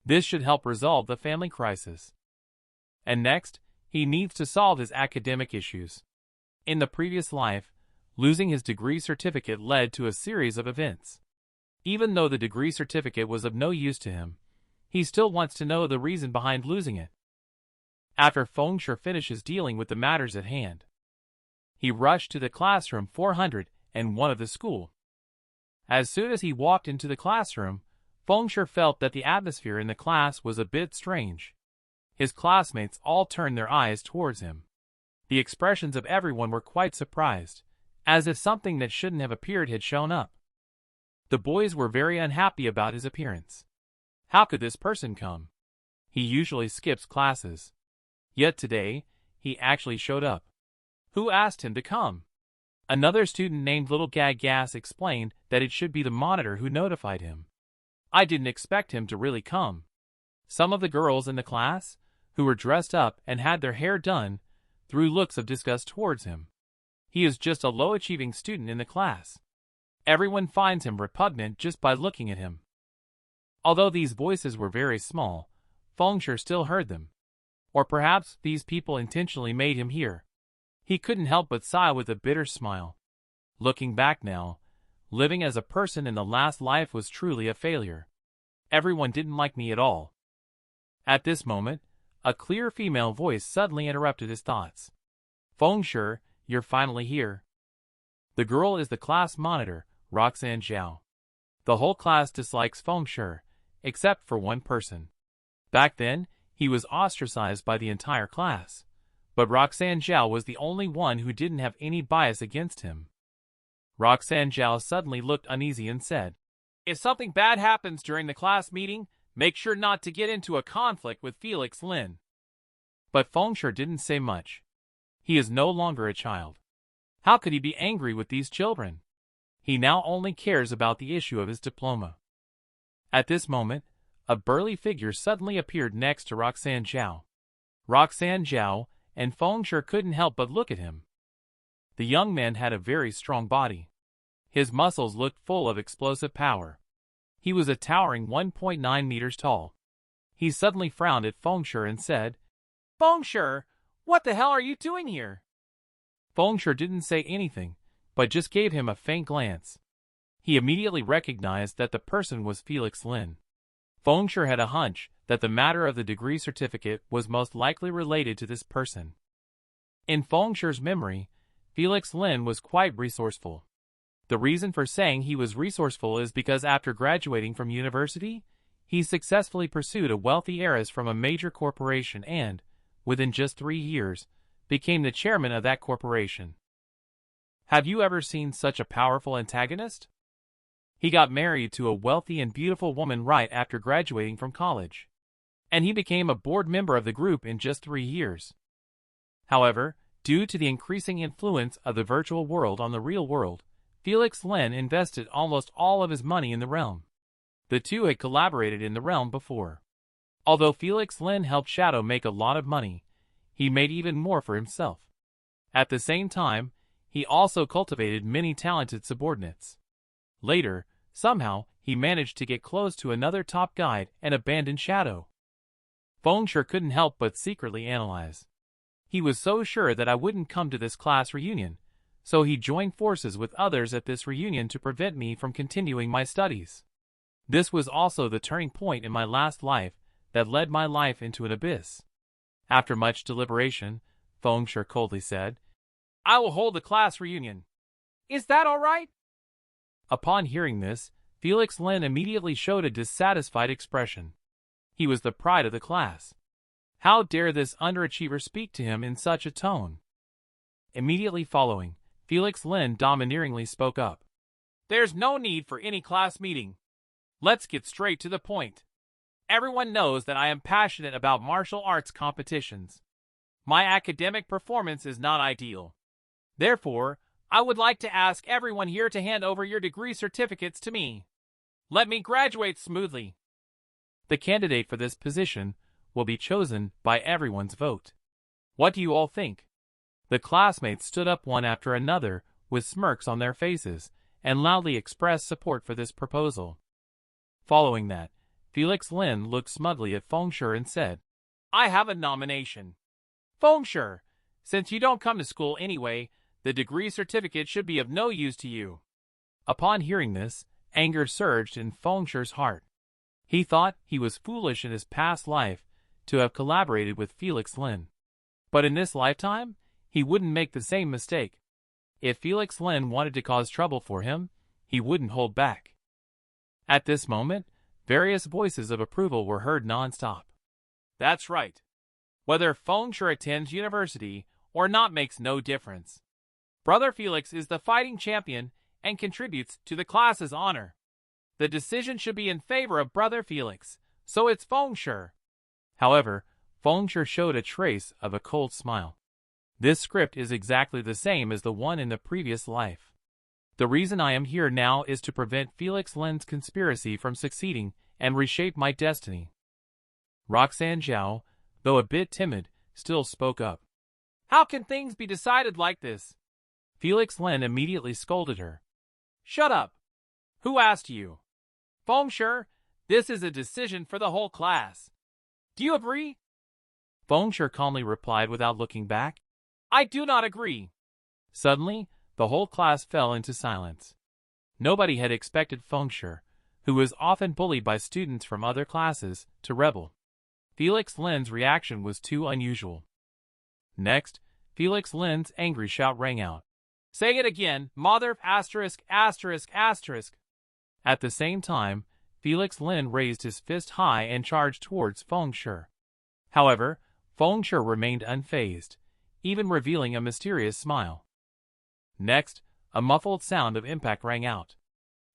This should help resolve the family crisis. And next, he needs to solve his academic issues. In the previous life, losing his degree certificate led to a series of events. Even though the degree certificate was of no use to him, he still wants to know the reason behind losing it. After Feng Shi finishes dealing with the matters at hand, he rushed to the classroom 401 of the school. As soon as he walked into the classroom, Feng Shi felt that the atmosphere in the class was a bit strange. His classmates all turned their eyes towards him. The expressions of everyone were quite surprised, as if something that shouldn't have appeared had shown up. The boys were very unhappy about his appearance. How could this person come? He usually skips classes. Yet today, he actually showed up. Who asked him to come? Another student named Little Gas explained that it should be the monitor who notified him. I didn't expect him to really come. Some of the girls in the class, who were dressed up and had their hair done, threw looks of disgust towards him. He is just a low-achieving student in the class. Everyone finds him repugnant just by looking at him. Although these voices were very small, Fengshe still heard them. Or perhaps these people intentionally made him hear. He couldn't help but sigh with a bitter smile. Looking back now, living as a person in the last life was truly a failure. Everyone didn't like me at all. At this moment, a clear female voice suddenly interrupted his thoughts. Fengshe, you're finally here. The girl is the class monitor, Roxanne Zhao. The whole class dislikes Fengshe, except for one person. Back then, he was ostracized by the entire class, but Roxanne Zhao was the only one who didn't have any bias against him. Roxanne Zhao suddenly looked uneasy and said, "If something bad happens during the class meeting, make sure not to get into a conflict with Felix Lin." But Fengshe didn't say much. He is no longer a child. How could he be angry with these children? He now only cares about the issue of his diploma. At this moment, a burly figure suddenly appeared next to Roxanne Zhao. Roxanne Zhao and Fengshe couldn't help but look at him. The young man had a very strong body. His muscles looked full of explosive power. He was a towering 1.9 meters tall. He suddenly frowned at Fengshe and said, "Fengshe, what the hell are you doing here?" Fengshe didn't say anything, but just gave him a faint glance. He immediately recognized that the person was Felix Lin. Fengshe had a hunch that the matter of the degree certificate was most likely related to this person. In Fengshe's memory, Felix Lin was quite resourceful. The reason for saying he was resourceful is because after graduating from university, he successfully pursued a wealthy heiress from a major corporation and, within just 3 years, became the chairman of that corporation. Have you ever seen such a powerful antagonist? He got married to a wealthy and beautiful woman right after graduating from college. And he became a board member of the group in just 3 years. However, due to the increasing influence of the virtual world on the real world, Felix Lin invested almost all of his money in the realm. The two had collaborated in the realm before. Although Felix Lin helped Shadow make a lot of money, he made even more for himself. At the same time, he also cultivated many talented subordinates. Later, somehow, he managed to get close to another top guide and abandon Shadow. Fengshe couldn't help but secretly analyze. He was so sure that I wouldn't come to this class reunion, so he joined forces with others at this reunion to prevent me from continuing my studies. This was also the turning point in my last life that led my life into an abyss. After much deliberation, Fengshe coldly said, "I will hold the class reunion. Is that all right?" Upon hearing this, Felix Lin immediately showed a dissatisfied expression. He was the pride of the class. How dare this underachiever speak to him in such a tone? Immediately following, Felix Lin domineeringly spoke up. "There's no need for any class meeting. Let's get straight to the point. Everyone knows that I am passionate about martial arts competitions. My academic performance is not ideal. Therefore, I would like to ask everyone here to hand over your degree certificates to me. Let me graduate smoothly." The candidate for this position will be chosen by everyone's vote. What do you all think? The classmates stood up one after another with smirks on their faces and loudly expressed support for this proposal. Following that, Felix Lin looked smugly at Fengshe and said, "I have a nomination. Fengshe, since you don't come to school anyway, the degree certificate should be of no use to you." Upon hearing this, anger surged in Fengshe's heart. He thought he was foolish in his past life to have collaborated with Felix Lin. But in this lifetime, he wouldn't make the same mistake. If Felix Lin wanted to cause trouble for him, he wouldn't hold back. At this moment, various voices of approval were heard non-stop. "That's right. Whether Fengshe attends university or not makes no difference. Brother Felix is the fighting champion and contributes to the class's honor. The decision should be in favor of Brother Felix, so it's Fengshe." However, Fengshe showed a trace of a cold smile. This script is exactly the same as the one in the previous life. The reason I am here now is to prevent Felix Lin's conspiracy from succeeding and reshape my destiny. Roxanne Zhao, though a bit timid, still spoke up. "How can things be decided like this? Felix Lin immediately scolded her. "Shut up! Who asked you? Fengshe, this is a decision for the whole class. Do you agree?" Fengshe calmly replied without looking back. "I do not agree." Suddenly, the whole class fell into silence. Nobody had expected Fengshe, who was often bullied by students from other classes, to rebel. Felix Lin's reaction was too unusual. Next, Felix Lin's angry shout rang out. "Say it again, mother asterisk asterisk asterisk." At the same time, Felix Lin raised his fist high and charged towards Fengshe. However, Fengshe remained unfazed, even revealing a mysterious smile. Next, a muffled sound of impact rang out.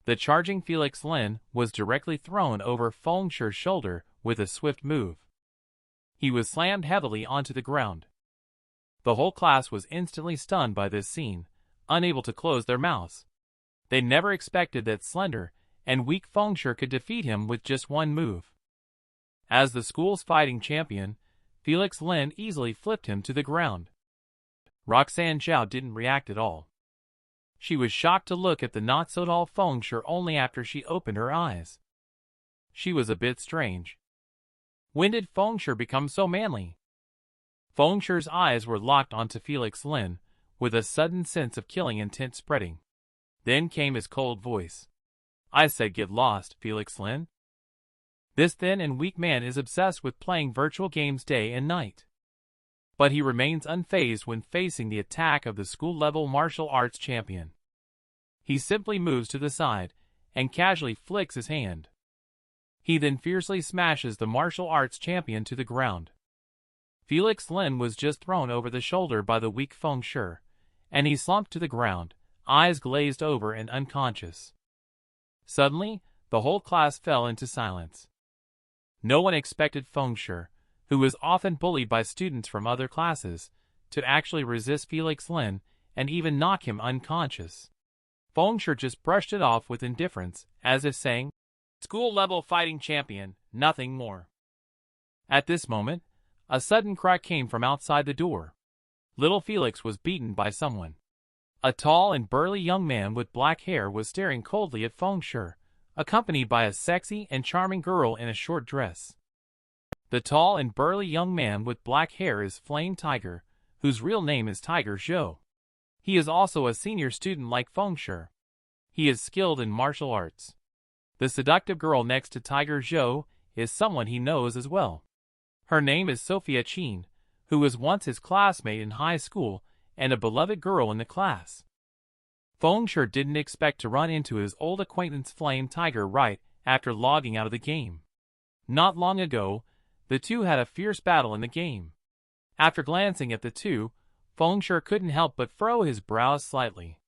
The charging Felix Lin was directly thrown over Fengshe's shoulder with a swift move. He was slammed heavily onto the ground. The whole class was instantly stunned by this scene, unable to close their mouths. They never expected that slender and weak Fengshe could defeat him with just one move. As the school's fighting champion, Felix Lin easily flipped him to the ground. Roxanne Zhao didn't react at all. She was shocked to look at the not-so-tall Fengshe only after she opened her eyes. She was a bit strange. When did Fengshe become so manly? Fengshe's eyes were locked onto Felix Lin, with a sudden sense of killing intent spreading. Then came his cold voice. "I said get lost, Felix Lin." This thin and weak man is obsessed with playing virtual games day and night. But he remains unfazed when facing the attack of the school-level martial arts champion. He simply moves to the side and casually flicks his hand. He then fiercely smashes the martial arts champion to the ground. Felix Lin was just thrown over the shoulder by the weak Fengshe, and he slumped to the ground, eyes glazed over and unconscious. Suddenly, the whole class fell into silence. No one expected Fengshe, who was often bullied by students from other classes, to actually resist Felix Lin and even knock him unconscious. Fengshe just brushed it off with indifference, as if saying, "School-level fighting champion, nothing more." At this moment, a sudden cry came from outside the door. Little Felix was beaten by someone. A tall and burly young man with black hair was staring coldly at Fengshe, accompanied by a sexy and charming girl in a short dress. The tall and burly young man with black hair is Flame Tiger, whose real name is Tiger Zhou. He is also a senior student like Fengshe. He is skilled in martial arts. The seductive girl next to Tiger Zhou is someone he knows as well. Her name is Sophia Qin, who was once his classmate in high school and a beloved girl in the class. Fengshe didn't expect to run into his old acquaintance Flame Tiger right after logging out of the game. Not long ago, the two had a fierce battle in the game. After glancing at the two, Fengshe couldn't help but furrow his brows slightly.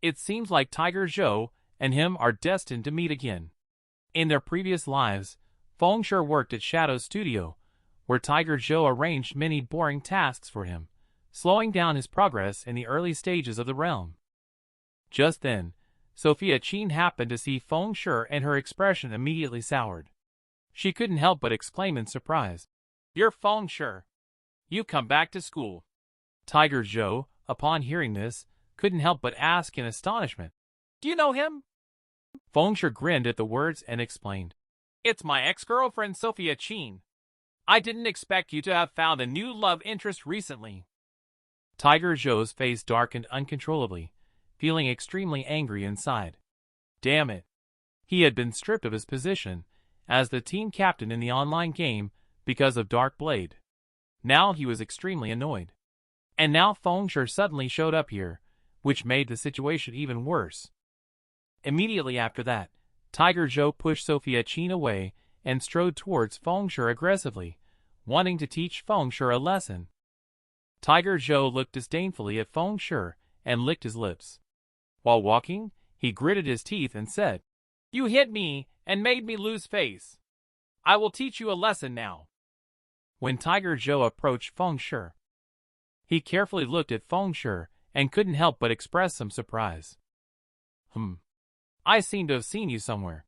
It seems like Tiger Zhou and him are destined to meet again. In their previous lives, Fengshe worked at Shadow's studio, where Tiger Zhou arranged many boring tasks for him, slowing down his progress in the early stages of the realm. Just then, Sophia Qin happened to see Fengshe and her expression immediately soured. She couldn't help but exclaim in surprise, "You're Fengshe! You come back to school!" Tiger Zhou, upon hearing this, couldn't help but ask in astonishment, "Do you know him?" Fengshe grinned at the words and explained, "It's my ex-girlfriend Sophia Qin. I didn't expect you to have found a new love interest recently." Tiger Zhou's face darkened uncontrollably, feeling extremely angry inside. Damn it! He had been stripped of his position as the team captain in the online game because of Dark Blade. Now he was extremely annoyed. And now Fengshe suddenly showed up here, which made the situation even worse. Immediately after that, Tiger Zhou pushed Sophia Qin away and strode towards Fengshe aggressively, wanting to teach Fengshe a lesson. Tiger Zhou looked disdainfully at Fengshe and licked his lips. While walking, he gritted his teeth and said, "You hit me and made me lose face. I will teach you a lesson now." When Tiger Zhou approached Fengshe, he carefully looked at Fengshe and couldn't help but express some surprise. I seem to have seen you somewhere."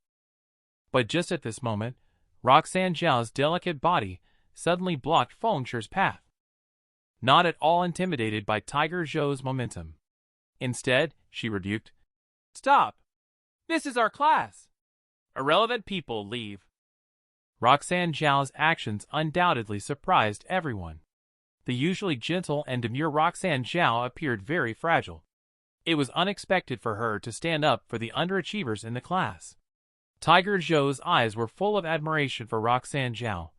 But just at this moment, Roxanne Zhao's delicate body suddenly blocked Fengshe's path. Not at all intimidated by Tiger Zhou's momentum, Instead, she rebuked, "Stop! This is our class. Irrelevant people, leave." Roxanne Zhao's actions undoubtedly surprised everyone. The usually gentle and demure Roxanne Zhao appeared very fragile. It was unexpected for her to stand up for the underachievers in the class. Tiger Zhou's eyes were full of admiration for Roxanne Zhao,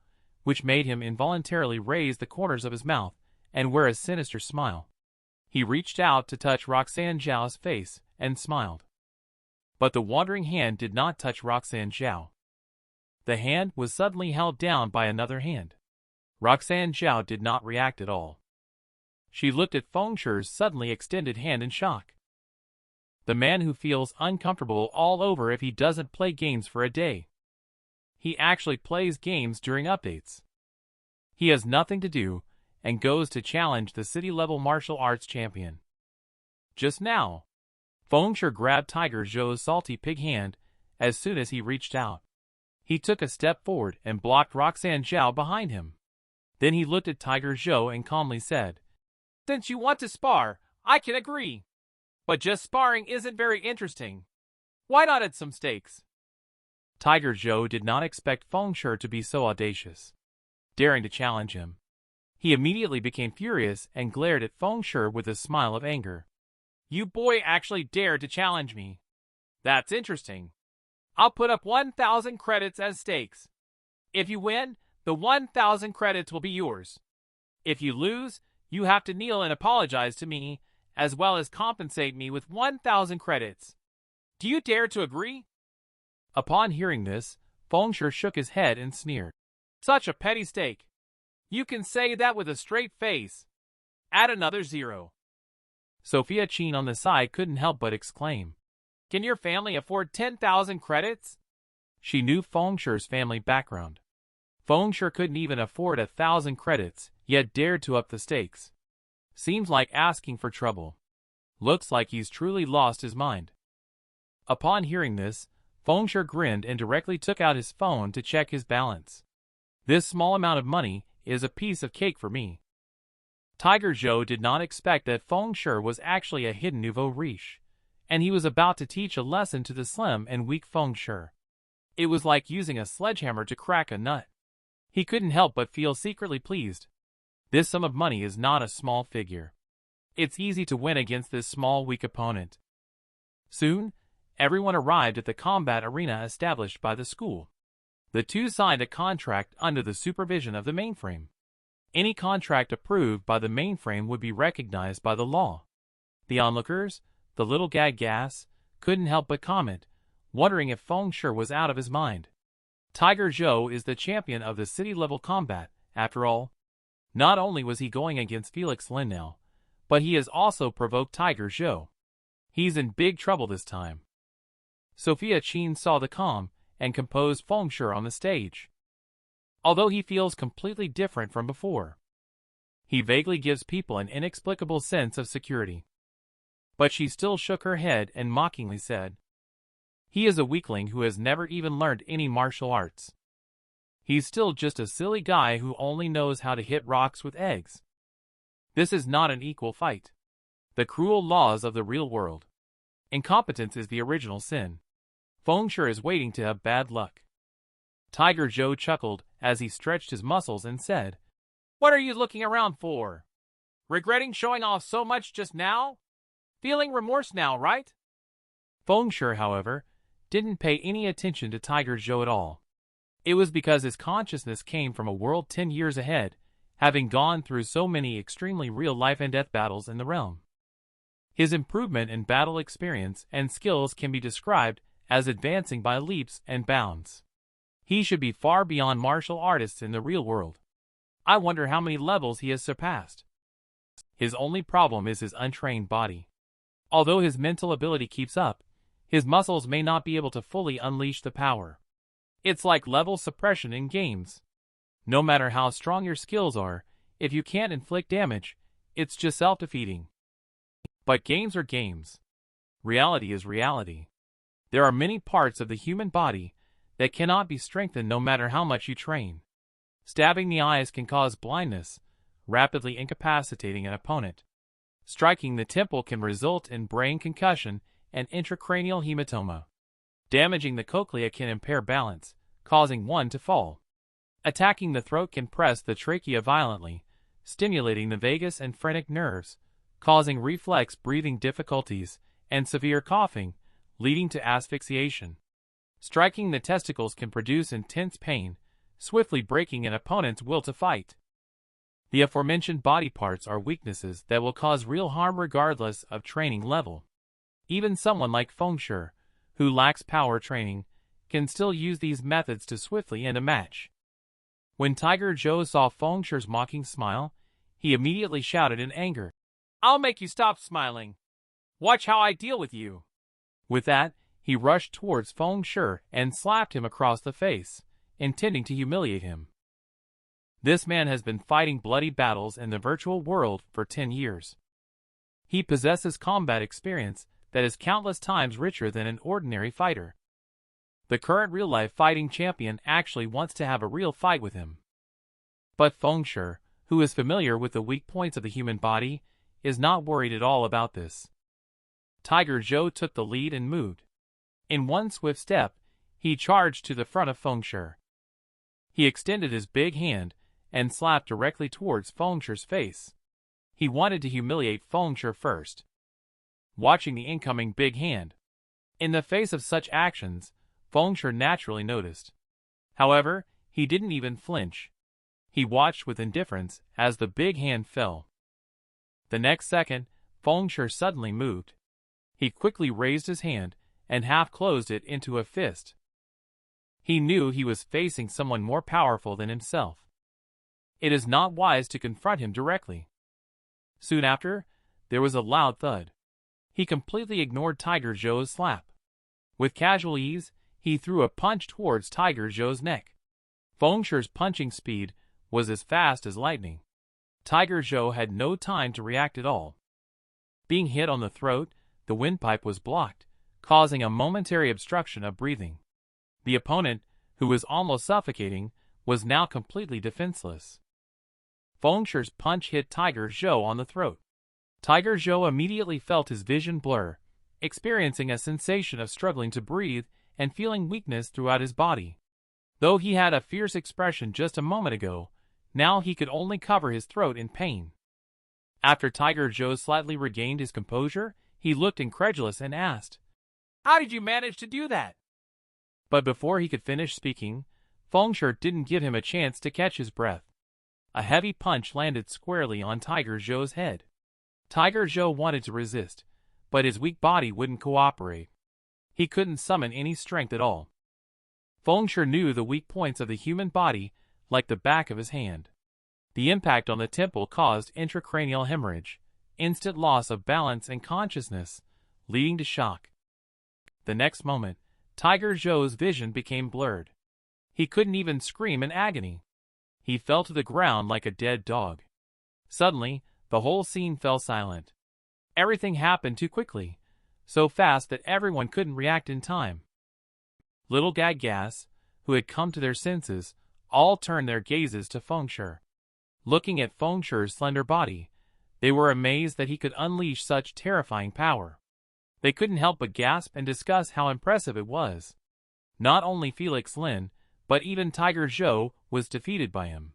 which made him involuntarily raise the corners of his mouth and wear a sinister smile. He reached out to touch Roxanne Zhao's face and smiled. But the wandering hand did not touch Roxanne Zhao. The hand was suddenly held down by another hand. Roxanne Zhao did not react at all. She looked at Feng Shi's suddenly extended hand in shock. The man who feels uncomfortable all over if he doesn't play games for a day. He actually plays games during updates. He has nothing to do and goes to challenge the city-level martial arts champion. Just now, Feng Shi grabbed Tiger Zhou's salty pig hand as soon as he reached out. He took a step forward and blocked Roxanne Zhao behind him. Then he looked at Tiger Zhou and calmly said, "Since you want to spar, I can agree. But just sparring isn't very interesting. Why not add some stakes?" Tiger Zhou did not expect Feng Shi to be so audacious, daring to challenge him. He immediately became furious and glared at Feng Shi with a smile of anger. "You boy actually dared to challenge me. That's interesting. I'll put up 1,000 credits as stakes. If you win, the 1,000 credits will be yours. If you lose, you have to kneel and apologize to me, as well as compensate me with 1,000 credits. Do you dare to agree?" Upon hearing this, Feng Shi shook his head and sneered. "Such a petty stake. You can say that with a straight face. Add another 0. Sophia Qin on the side couldn't help but exclaim, "Can your family afford 10,000 credits?" She knew Feng Shi's family background. Feng Shi couldn't even afford 1,000 credits, yet dared to up the stakes. Seems like asking for trouble. Looks like he's truly lost his mind. Upon hearing this, Feng Shi grinned and directly took out his phone to check his balance. "This small amount of money is a piece of cake for me." Tiger Zhou did not expect that Feng Shi was actually a hidden nouveau riche, and he was about to teach a lesson to the slim and weak Feng Shi. It was like using a sledgehammer to crack a nut. He couldn't help but feel secretly pleased. This sum of money is not a small figure. It's easy to win against this small, weak opponent. Soon, everyone arrived at the combat arena established by the school. The two signed a contract under the supervision of the mainframe. Any contract approved by the mainframe would be recognized by the law. The onlookers, the little gas, couldn't help but comment, wondering if Feng Shi was out of his mind. Tiger Zhou is the champion of the city-level combat, after all. Not only was he going against Felix Lin now, but he has also provoked Tiger Zhou. He's in big trouble this time. Sophia Qin saw the calm and composed Feng Shi on the stage. Although he feels completely different from before, he vaguely gives people an inexplicable sense of security. But she still shook her head and mockingly said, "He is a weakling who has never even learned any martial arts. He's still just a silly guy who only knows how to hit rocks with eggs. This is not an equal fight. The cruel laws of the real world. Incompetence is the original sin. Feng Shi is waiting to have bad luck." Tiger Zhou chuckled as he stretched his muscles and said, "What are you looking around for? Regretting showing off so much just now? Feeling remorse now, right?" Feng Shi, however, didn't pay any attention to Tiger Zhou at all. It was because his consciousness came from a world 10 years ahead, having gone through so many extremely real life and death battles in the realm. His improvement in battle experience and skills can be described as advancing by leaps and bounds. He should be far beyond martial artists in the real world. I wonder how many levels he has surpassed. His only problem is his untrained body. Although his mental ability keeps up, his muscles may not be able to fully unleash the power. It's like level suppression in games. No matter how strong your skills are, if you can't inflict damage, it's just self-defeating. But games are games. Reality is reality. There are many parts of the human body that cannot be strengthened no matter how much you train. Stabbing the eyes can cause blindness, rapidly incapacitating an opponent. Striking the temple can result in brain concussion and intracranial hematoma. Damaging the cochlea can impair balance, causing one to fall. Attacking the throat can press the trachea violently, stimulating the vagus and phrenic nerves, causing reflex breathing difficulties and severe coughing, leading to asphyxiation. Striking the testicles can produce intense pain, swiftly breaking an opponent's will to fight. The aforementioned body parts are weaknesses that will cause real harm regardless of training level. Even someone like Feng Shi, who lacks power training, can still use these methods to swiftly end a match. When Tiger Joe saw Feng Shi's mocking smile, he immediately shouted in anger, "I'll make you stop smiling. Watch how I deal with you." With that, he rushed towards Feng Shi and slapped him across the face, intending to humiliate him. This man has been fighting bloody battles in the virtual world for 10 years. He possesses combat experience that is countless times richer than an ordinary fighter. The current real-life fighting champion actually wants to have a real fight with him. But Feng Shi, who is familiar with the weak points of the human body, is not worried at all about this. Tiger Joe took the lead and moved. In one swift step, he charged to the front of Feng Shi. He extended his big hand and slapped directly towards Feng Shi's face. He wanted to humiliate Feng Shi first. Watching the incoming big hand, in the face of such actions, Feng Shi naturally noticed. However, he didn't even flinch. He watched with indifference as the big hand fell. The next second, Feng Shi suddenly moved. He quickly raised his hand and half closed it into a fist. He knew he was facing someone more powerful than himself. It is not wise to confront him directly. Soon after, there was a loud thud. He completely ignored Tiger Joe's slap. With casual ease, he threw a punch towards Tiger Joe's neck. Feng Shi's punching speed was as fast as lightning. Tiger Joe had no time to react at all. Being hit on the throat, the windpipe was blocked, causing a momentary obstruction of breathing. The opponent, who was almost suffocating, was now completely defenseless. Feng Shi's punch hit Tiger Joe on the throat. Tiger Joe immediately felt his vision blur, experiencing a sensation of struggling to breathe and feeling weakness throughout his body. Though he had a fierce expression just a moment ago, now he could only cover his throat in pain. After Tiger Joe slightly regained his composure, he looked incredulous and asked, "How did you manage to do that?" But before he could finish speaking, Feng Shi didn't give him a chance to catch his breath. A heavy punch landed squarely on Tiger Joe's head. Tiger Joe wanted to resist, but his weak body wouldn't cooperate. He couldn't summon any strength at all. Feng Shi knew the weak points of the human body like the back of his hand. The impact on the temple caused intracranial hemorrhage, instant loss of balance and consciousness, leading to shock. The next moment, Tiger Joe's vision became blurred. He couldn't even scream in agony. He fell to the ground like a dead dog. Suddenly, the whole scene fell silent. Everything happened too quickly, so fast that everyone couldn't react in time. Little Gag-Gas, who had come to their senses, all turned their gazes to Feng Shi. Looking at Feng Shi's slender body, they were amazed that he could unleash such terrifying power. They couldn't help but gasp and discuss how impressive it was. Not only Felix Lin, but even Tiger Joe was defeated by him.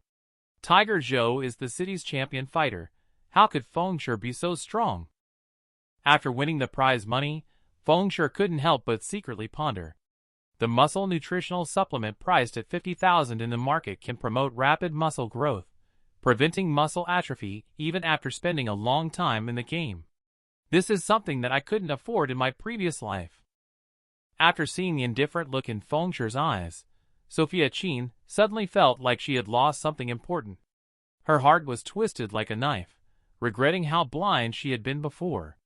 Tiger Joe is the city's champion fighter. How could Feng Shi be so strong? After winning the prize money, Feng Shi couldn't help but secretly ponder. The muscle nutritional supplement priced at 50,000 in the market can promote rapid muscle growth, preventing muscle atrophy even after spending a long time in the game. This is something that I couldn't afford in my previous life. After seeing the indifferent look in Feng Shi's eyes, Sophia Qin suddenly felt like she had lost something important. Her heart was twisted like a knife, regretting how blind she had been before.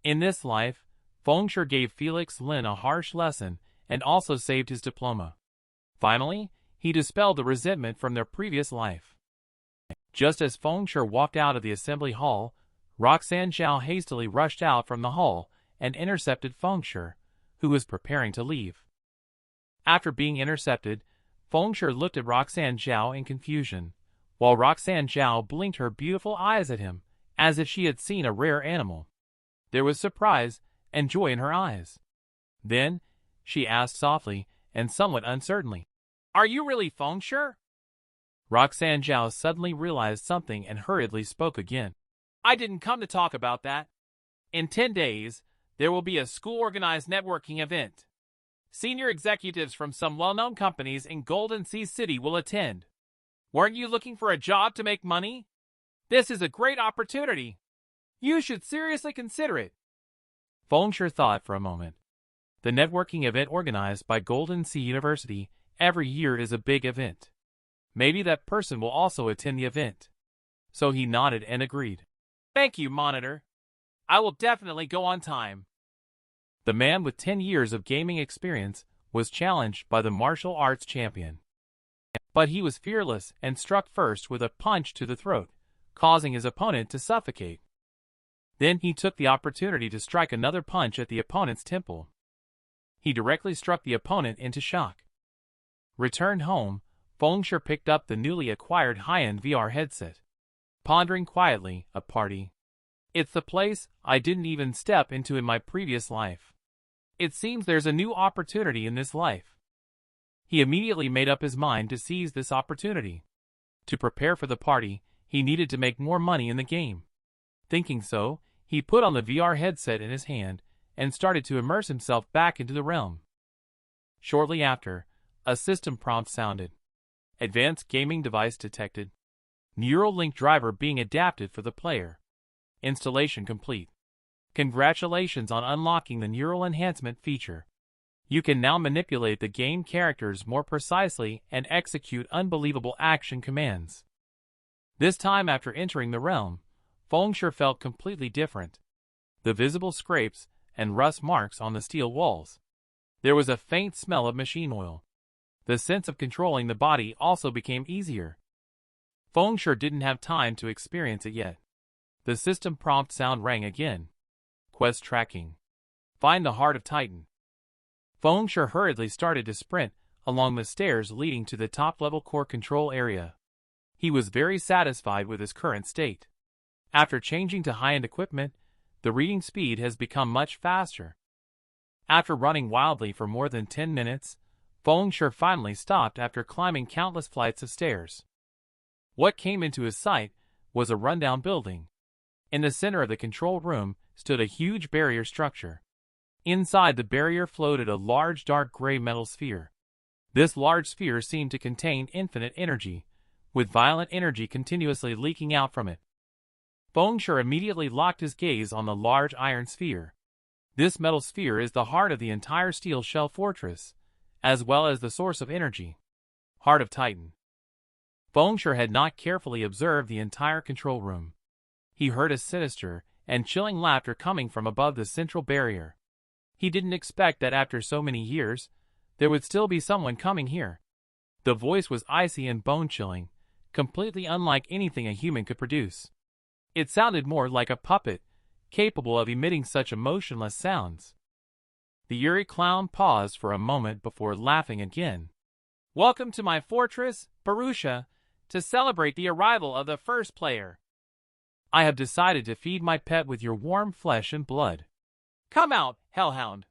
In this life, Feng Shi gave Felix Lin a harsh lesson and also saved his diploma. Finally, he dispelled the resentment from their previous life. Just as Feng Shi walked out of the assembly hall, Roxanne Zhao hastily rushed out from the hall and intercepted Feng Shi, who was preparing to leave. After being intercepted, Feng Shi looked at Roxanne Zhao in confusion, while Roxanne Zhao blinked her beautiful eyes at him, as if she had seen a rare animal. There was surprise and joy in her eyes. Then, she asked softly and somewhat uncertainly, "Are you really Feng Shi?" Roxanne Zhao suddenly realized something and hurriedly spoke again. "I didn't come to talk about that. In 10 days, there will be a school-organized networking event. Senior executives from some well-known companies in Golden Sea City will attend. Weren't you looking for a job to make money? This is a great opportunity. You should seriously consider it." Feng Shi thought for a moment. The networking event organized by Golden Sea University every year is a big event. Maybe that person will also attend the event. So he nodded and agreed. "Thank you, Monitor. I will definitely go on time." The man with 10 years of gaming experience was challenged by the martial arts champion. But he was fearless and struck first with a punch to the throat, causing his opponent to suffocate. Then he took the opportunity to strike another punch at the opponent's temple. He directly struck the opponent into shock. Returned home, Feng Shi picked up the newly acquired high-end VR headset. Pondering quietly, a party. It's the place I didn't even step into in my previous life. It seems there's a new opportunity in this life. He immediately made up his mind to seize this opportunity. To prepare for the party, he needed to make more money in the game. Thinking so, he put on the VR headset in his hand and started to immerse himself back into the realm. Shortly after, a system prompt sounded. Advanced gaming device detected. Neural link driver being adapted for the player. Installation complete. Congratulations on unlocking the neural enhancement feature. You can now manipulate the game characters more precisely and execute unbelievable action commands. This time after entering the realm, Feng Shi felt completely different. The visible scrapes and rust marks on the steel walls. There was a faint smell of machine oil. The sense of controlling the body also became easier. Feng Shi didn't have time to experience it yet. The system prompt sound rang again. Quest tracking. Find the heart of Titan. Feng Shi hurriedly started to sprint along the stairs leading to the top-level core control area. He was very satisfied with his current state. After changing to high-end equipment, the reading speed has become much faster. After running wildly for more than 10 minutes, Feng Shi finally stopped after climbing countless flights of stairs. What came into his sight was a rundown building. In the center of the control room stood a huge barrier structure. Inside the barrier floated a large dark gray metal sphere. This large sphere seemed to contain infinite energy, with violent energy continuously leaking out from it. Feng Shi immediately locked his gaze on the large iron sphere. This metal sphere is the heart of the entire steel shell fortress, as well as the source of energy. Heart of Titan. Feng Shi had not carefully observed the entire control room. He heard a sinister and chilling laughter coming from above the central barrier. He didn't expect that after so many years, there would still be someone coming here. The voice was icy and bone-chilling, completely unlike anything a human could produce. It sounded more like a puppet, capable of emitting such emotionless sounds. The eerie clown paused for a moment before laughing again. "Welcome to my fortress, Barusha, to celebrate the arrival of the first player. I have decided to feed my pet with your warm flesh and blood. Come out, hellhound."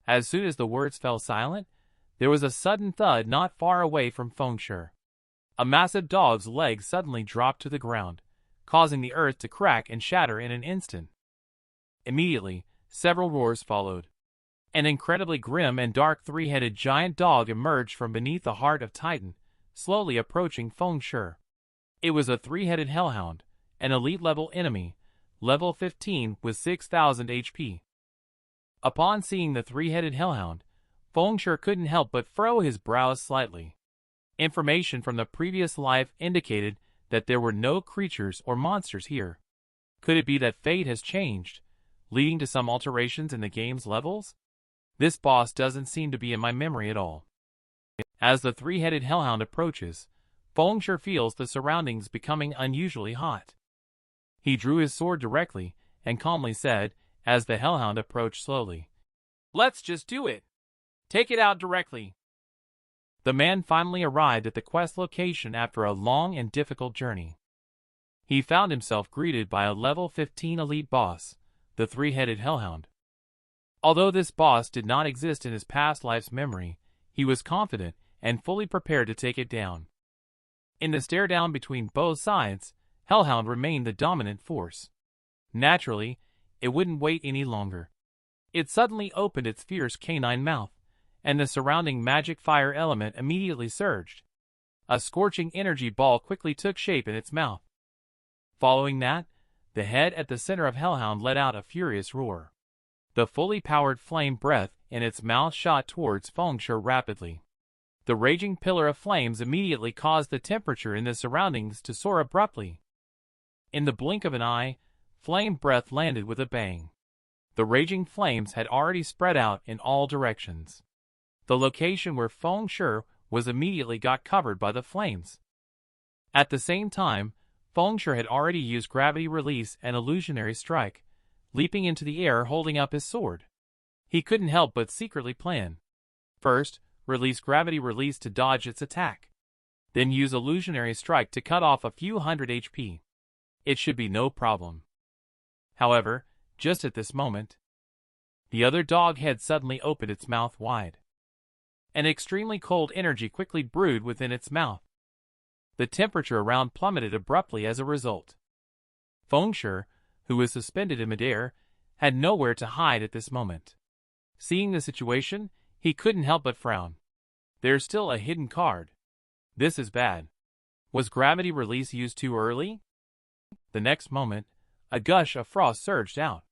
As soon as the words fell silent, there was a sudden thud not far away from Feng Shi. A massive dog's leg suddenly dropped to the ground, causing the earth to crack and shatter in an instant. Immediately, several roars followed. An incredibly grim and dark three-headed giant dog emerged from beneath the heart of Titan, slowly approaching Feng Shi. It was a three-headed hellhound, an elite-level enemy, level 15 with 6,000 HP. Upon seeing the three-headed hellhound, Feng Shi couldn't help but furrow his brows slightly. Information from the previous life indicated that there were no creatures or monsters here. Could it be that fate has changed, leading to some alterations in the game's levels? This boss doesn't seem to be in my memory at all. As the three-headed hellhound approaches, Feng Shi feels the surroundings becoming unusually hot. He drew his sword directly and calmly said, as the hellhound approached slowly, "Let's just do it. Take it out directly." The man finally arrived at the quest location after a long and difficult journey. he found himself greeted by a level 15 elite boss, the three-headed hellhound. Although this boss did not exist in his past life's memory, he was confident and fully prepared to take it down. In the stare-down between both sides, Hellhound remained the dominant force. Naturally, it wouldn't wait any longer. It suddenly opened its fierce canine mouth, and the surrounding magic fire element immediately surged. A scorching energy ball quickly took shape in its mouth. Following that, the head at the center of Hellhound let out a furious roar. The fully powered flame breath in its mouth shot towards Fengshe rapidly. The raging pillar of flames immediately caused the temperature in the surroundings to soar abruptly. In the blink of an eye, flame breath landed with a bang. The raging flames had already spread out in all directions. The location where Fengshe was immediately got covered by the flames. At the same time, Fengshe had already used gravity release and illusionary strike, leaping into the air holding up his sword. He couldn't help but secretly plan. First, release gravity release to dodge its attack. Then use illusionary strike to cut off a few hundred HP. It should be no problem. However, just at this moment, the other dog head suddenly opened its mouth wide. An extremely cold energy quickly brewed within its mouth. The temperature around plummeted abruptly as a result. Fengshe, who was suspended in midair, had nowhere to hide at this moment. Seeing the situation, he couldn't help but frown. There's still a hidden card. This is bad. Was gravity release used too early? The next moment, a gush of frost surged out.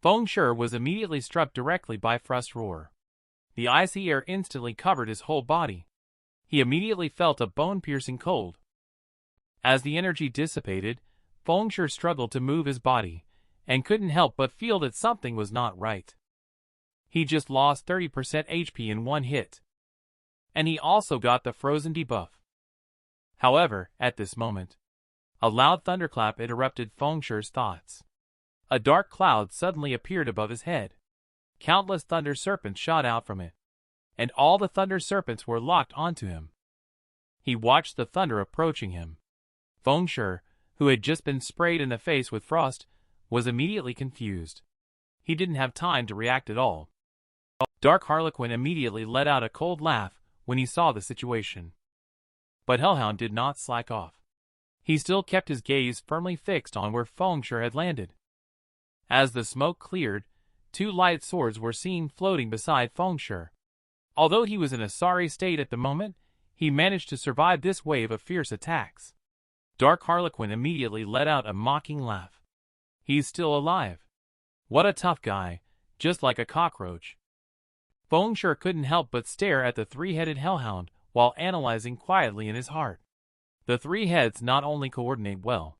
Fengshe was immediately struck directly by frost roar. The icy air instantly covered his whole body. He immediately felt a bone-piercing cold. As the energy dissipated, Fengshe struggled to move his body, and couldn't help but feel that something was not right. He just lost 30% HP in one hit. And he also got the frozen debuff. However, at this moment, a loud thunderclap interrupted Fengshe's thoughts. A dark cloud suddenly appeared above his head. Countless thunder serpents shot out from it, and all the thunder serpents were locked onto him. He watched the thunder approaching him. Fengshe, who had just been sprayed in the face with frost, was immediately confused. He didn't have time to react at all. Dark Harlequin immediately let out a cold laugh when he saw the situation. But Hellhound did not slack off. He still kept his gaze firmly fixed on where Fengshe had landed. As the smoke cleared, two light swords were seen floating beside Fengshe. Although he was in a sorry state at the moment, he managed to survive this wave of fierce attacks. Dark Harlequin immediately let out a mocking laugh. He's still alive. What a tough guy, just like a cockroach. Fengshe couldn't help but stare at the three-headed hellhound while analyzing quietly in his heart. The three heads not only coordinate well,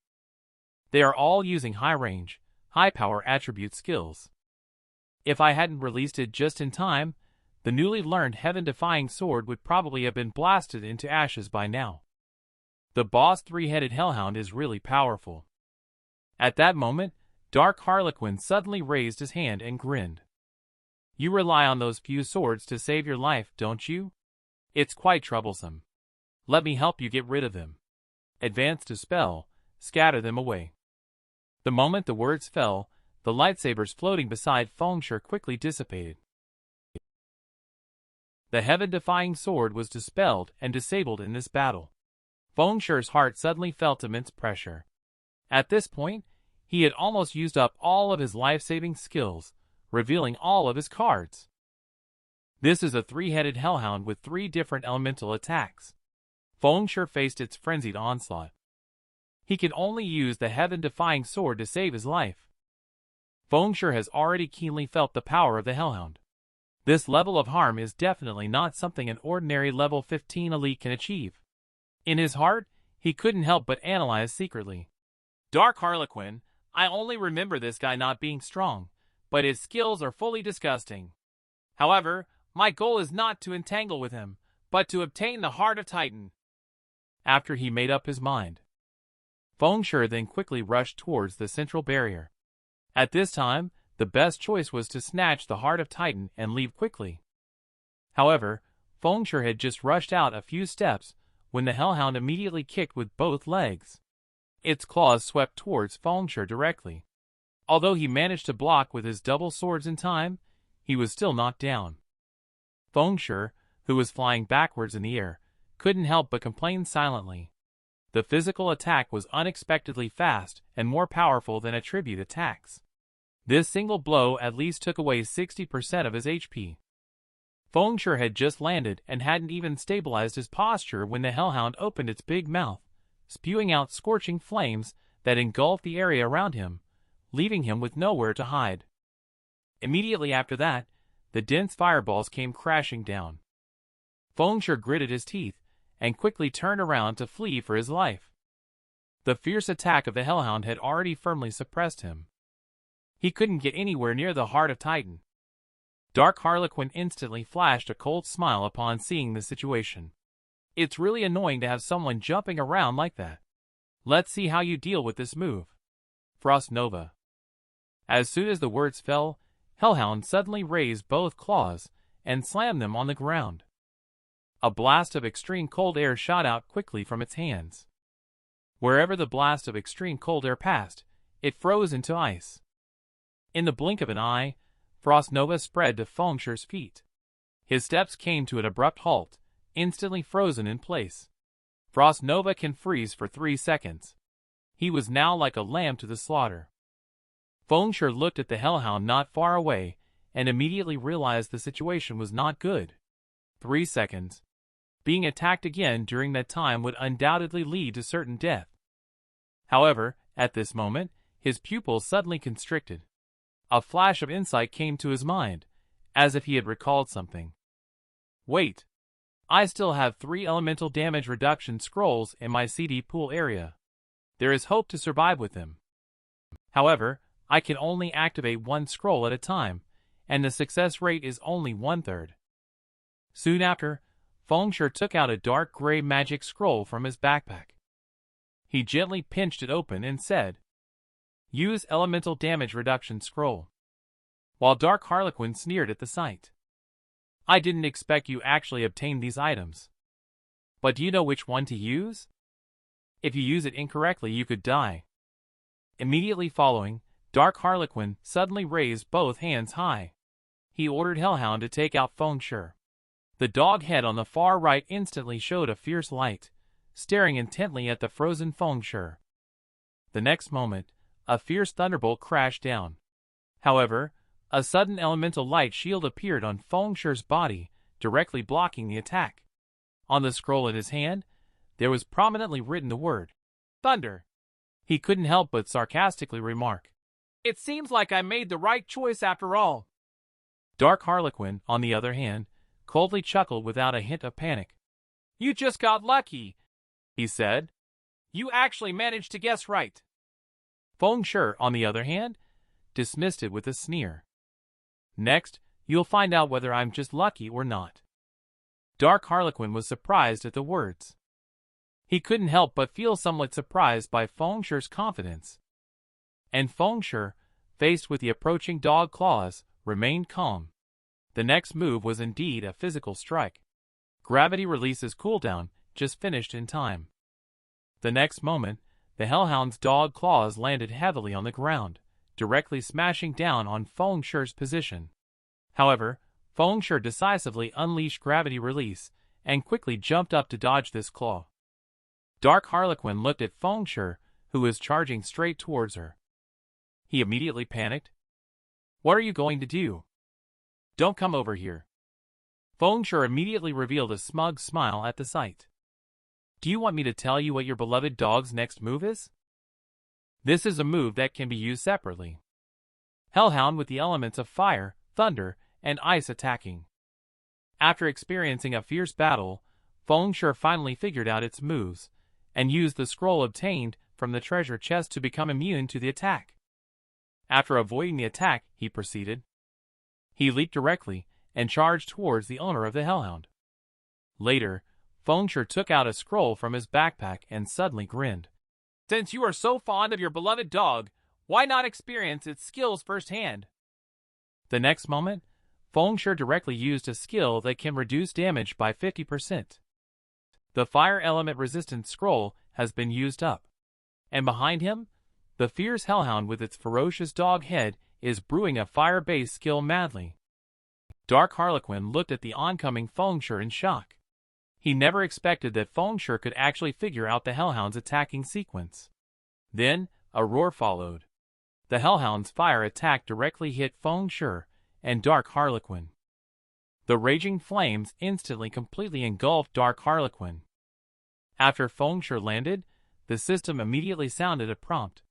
they are all using high-range, high-power attribute skills. If I hadn't released it just in time, the newly learned heaven-defying sword would probably have been blasted into ashes by now. The boss three-headed hellhound is really powerful. At that moment, Dark Harlequin suddenly raised his hand and grinned. You rely on those few swords to save your life, don't you? It's quite troublesome. Let me help you get rid of them. Advance to spell, scatter them away. The moment the words fell, the lightsabers floating beside Fengshe quickly dissipated. The heaven-defying sword was dispelled and disabled in this battle. Fengshe's heart suddenly felt immense pressure. At this point, he had almost used up all of his life-saving skills, revealing all of his cards. This is a three-headed hellhound with three different elemental attacks. Fengshe faced its frenzied onslaught. He could only use the heaven-defying sword to save his life. Fengshe has already keenly felt the power of the hellhound. This level of harm is definitely not something an ordinary level 15 elite can achieve. In his heart, he couldn't help but analyze secretly. Dark Harlequin, I only remember this guy not being strong, but his skills are fully disgusting. However, my goal is not to entangle with him, but to obtain the Heart of Titan. After he made up his mind, Fengshe then quickly rushed towards the central barrier. At this time, the best choice was to snatch the Heart of Titan and leave quickly. However, Fengshe had just rushed out a few steps when the hellhound immediately kicked with both legs. Its claws swept towards Fengshe directly. Although he managed to block with his double swords in time, he was still knocked down. Fengshe, who was flying backwards in the air, couldn't help but complain silently. The physical attack was unexpectedly fast and more powerful than attribute attacks. This single blow at least took away 60% of his HP. Fengshe had just landed and hadn't even stabilized his posture when the hellhound opened its big mouth, spewing out scorching flames that engulfed the area around him, leaving him with nowhere to hide. Immediately after that, the dense fireballs came crashing down. Fengshe gritted his teeth and quickly turned around to flee for his life. The fierce attack of the hellhound had already firmly suppressed him. He couldn't get anywhere near the heart of Titan. Dark Harlequin instantly flashed a cold smile upon seeing the situation. It's really annoying to have someone jumping around like that. Let's see how you deal with this move. Frost Nova. As soon as the words fell, Hellhound suddenly raised both claws and slammed them on the ground. A blast of extreme cold air shot out quickly from its hands. Wherever the blast of extreme cold air passed, it froze into ice. In the blink of an eye, Frost Nova spread to Fengshe's feet. His steps came to an abrupt halt, instantly frozen in place. Frost Nova can freeze for 3 seconds. He was now like a lamb to the slaughter. Fengshe looked at the hellhound not far away and immediately realized the situation was not good. 3 seconds. Being attacked again during that time would undoubtedly lead to certain death. However, at this moment, his pupils suddenly constricted. A flash of insight came to his mind, as if he had recalled something. Wait. I still have 3 elemental damage reduction scrolls in my CD pool area. There is hope to survive with them. However, I can only activate 1 scroll at a time, and the success rate is only 1/3. Soon after, Fengshe took out a dark gray magic scroll from his backpack. He gently pinched it open and said, "Use elemental damage reduction scroll." While Dark Harlequin sneered at the sight. "I didn't expect you actually obtained these items. But do you know which one to use? If you use it incorrectly, you could die." Immediately following, Dark Harlequin suddenly raised both hands high. He ordered Hellhound to take out Fengshe. The dog head on the far right instantly showed a fierce light, staring intently at the frozen Fengshe. The next moment, a fierce thunderbolt crashed down. However, a sudden elemental light shield appeared on Fengshe's body, directly blocking the attack. On the scroll in his hand, there was prominently written the word, "Thunder." He couldn't help but sarcastically remark, "It seems like I made the right choice after all." Dark Harlequin, on the other hand, coldly chuckled without a hint of panic. "You just got lucky," he said. "You actually managed to guess right." Fengshe, on the other hand, dismissed it with a sneer. "Next, you'll find out whether I'm just lucky or not." Dark Harlequin was surprised at the words. He couldn't help but feel somewhat surprised by Fengshe's confidence. And Fengshe, faced with the approaching dog claws, remained calm. The next move was indeed a physical strike. Gravity Release's cooldown just finished in time. The next moment, the Hellhound's dog claws landed heavily on the ground, directly smashing down on Fengshe's position. However, Fengshe decisively unleashed Gravity Release and quickly jumped up to dodge this claw. Dark Harlequin looked at Fengshe, who was charging straight towards her. He immediately panicked. "What are you going to do? Don't come over here." Fengshe immediately revealed a smug smile at the sight. "Do you want me to tell you what your beloved dog's next move is? This is a move that can be used separately. Hellhound with the elements of fire, thunder, and ice attacking." After experiencing a fierce battle, Fengshe finally figured out its moves, and used the scroll obtained from the treasure chest to become immune to the attack. After avoiding the attack, he proceeded. He leaped directly and charged towards the owner of the Hellhound. Later, Fengshe took out a scroll from his backpack and suddenly grinned. "Since you are so fond of your beloved dog, why not experience its skills firsthand?" The next moment, Fengshe directly used a skill that can reduce damage by 50%. The fire element resistance scroll has been used up. And behind him, the fierce hellhound with its ferocious dog head is brewing a fire-based skill madly. Dark Harlequin looked at the oncoming Fengshe in shock. He never expected that Fengshe could actually figure out the hellhound's attacking sequence. Then, a roar followed. The hellhound's fire attack directly hit Fengshe and Dark Harlequin. The raging flames instantly completely engulfed Dark Harlequin. After Fengshe landed, the system immediately sounded a prompt.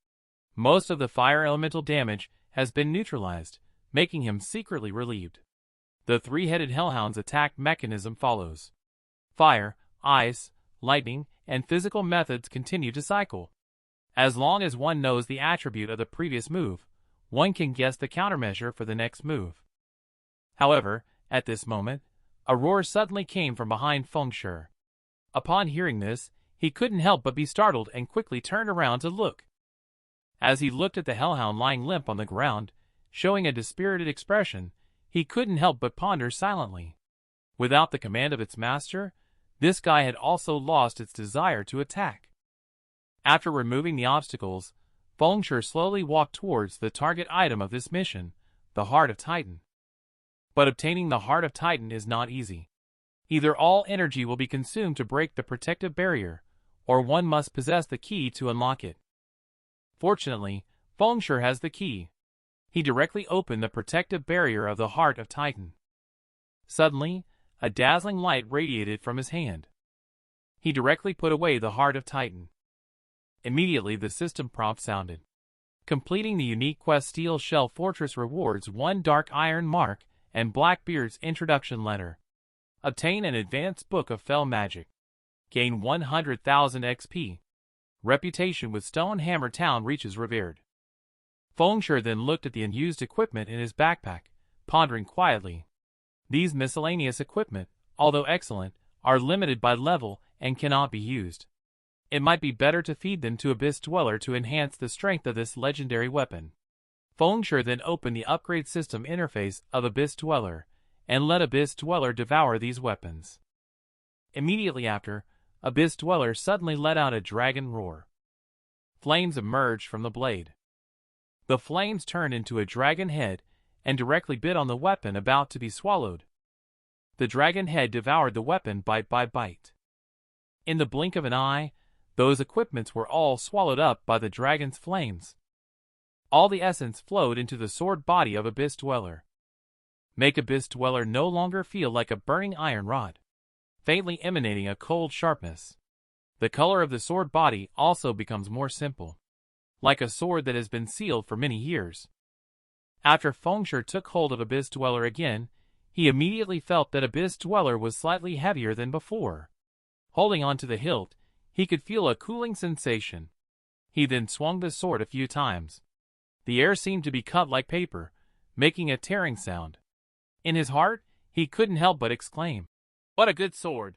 Most of the fire elemental damage has been neutralized, making him secretly relieved. The three-headed hellhound's attack mechanism follows. Fire, ice, lightning, and physical methods continue to cycle. As long as one knows the attribute of the previous move, one can guess the countermeasure for the next move. However, at this moment, a roar suddenly came from behind Fengshe. Upon hearing this, he couldn't help but be startled and quickly turned around to look. As he looked at the hellhound lying limp on the ground, showing a dispirited expression, he couldn't help but ponder silently. Without the command of its master, this guy had also lost its desire to attack. After removing the obstacles, Fengshe slowly walked towards the target item of this mission, the Heart of Titan. But obtaining the Heart of Titan is not easy. Either all energy will be consumed to break the protective barrier, or one must possess the key to unlock it. Fortunately, Fengshe has the key. He directly opened the protective barrier of the Heart of Titan. Suddenly, a dazzling light radiated from his hand. He directly put away the Heart of Titan. Immediately the system prompt sounded. Completing the unique quest Steel Shell Fortress rewards 1 Dark Iron Mark and Blackbeard's introduction letter. Obtain an advanced book of Fell Magic. Gain 100,000 XP. Reputation with Stonehammer Town reaches revered. Fengshe then looked at the unused equipment in his backpack, pondering quietly. These miscellaneous equipment, although excellent, are limited by level and cannot be used. It might be better to feed them to Abyss Dweller to enhance the strength of this legendary weapon. Fengshe then opened the upgrade system interface of Abyss Dweller, and let Abyss Dweller devour these weapons. Immediately after, Abyss Dweller suddenly let out a dragon roar. Flames emerged from the blade. The flames turned into a dragon head and directly bit on the weapon about to be swallowed. The dragon head devoured the weapon bite by bite. In the blink of an eye, those equipments were all swallowed up by the dragon's flames. All the essence flowed into the sword body of Abyss Dweller. Make Abyss Dweller no longer feel like a burning iron rod, faintly emanating a cold sharpness. The color of the sword body also becomes more simple, like a sword that has been sealed for many years. After Fengshe took hold of Abyss Dweller again, he immediately felt that Abyss Dweller was slightly heavier than before. Holding on to the hilt, he could feel a cooling sensation. He then swung the sword a few times. The air seemed to be cut like paper, making a tearing sound. In his heart, he couldn't help but exclaim, "What a good sword!"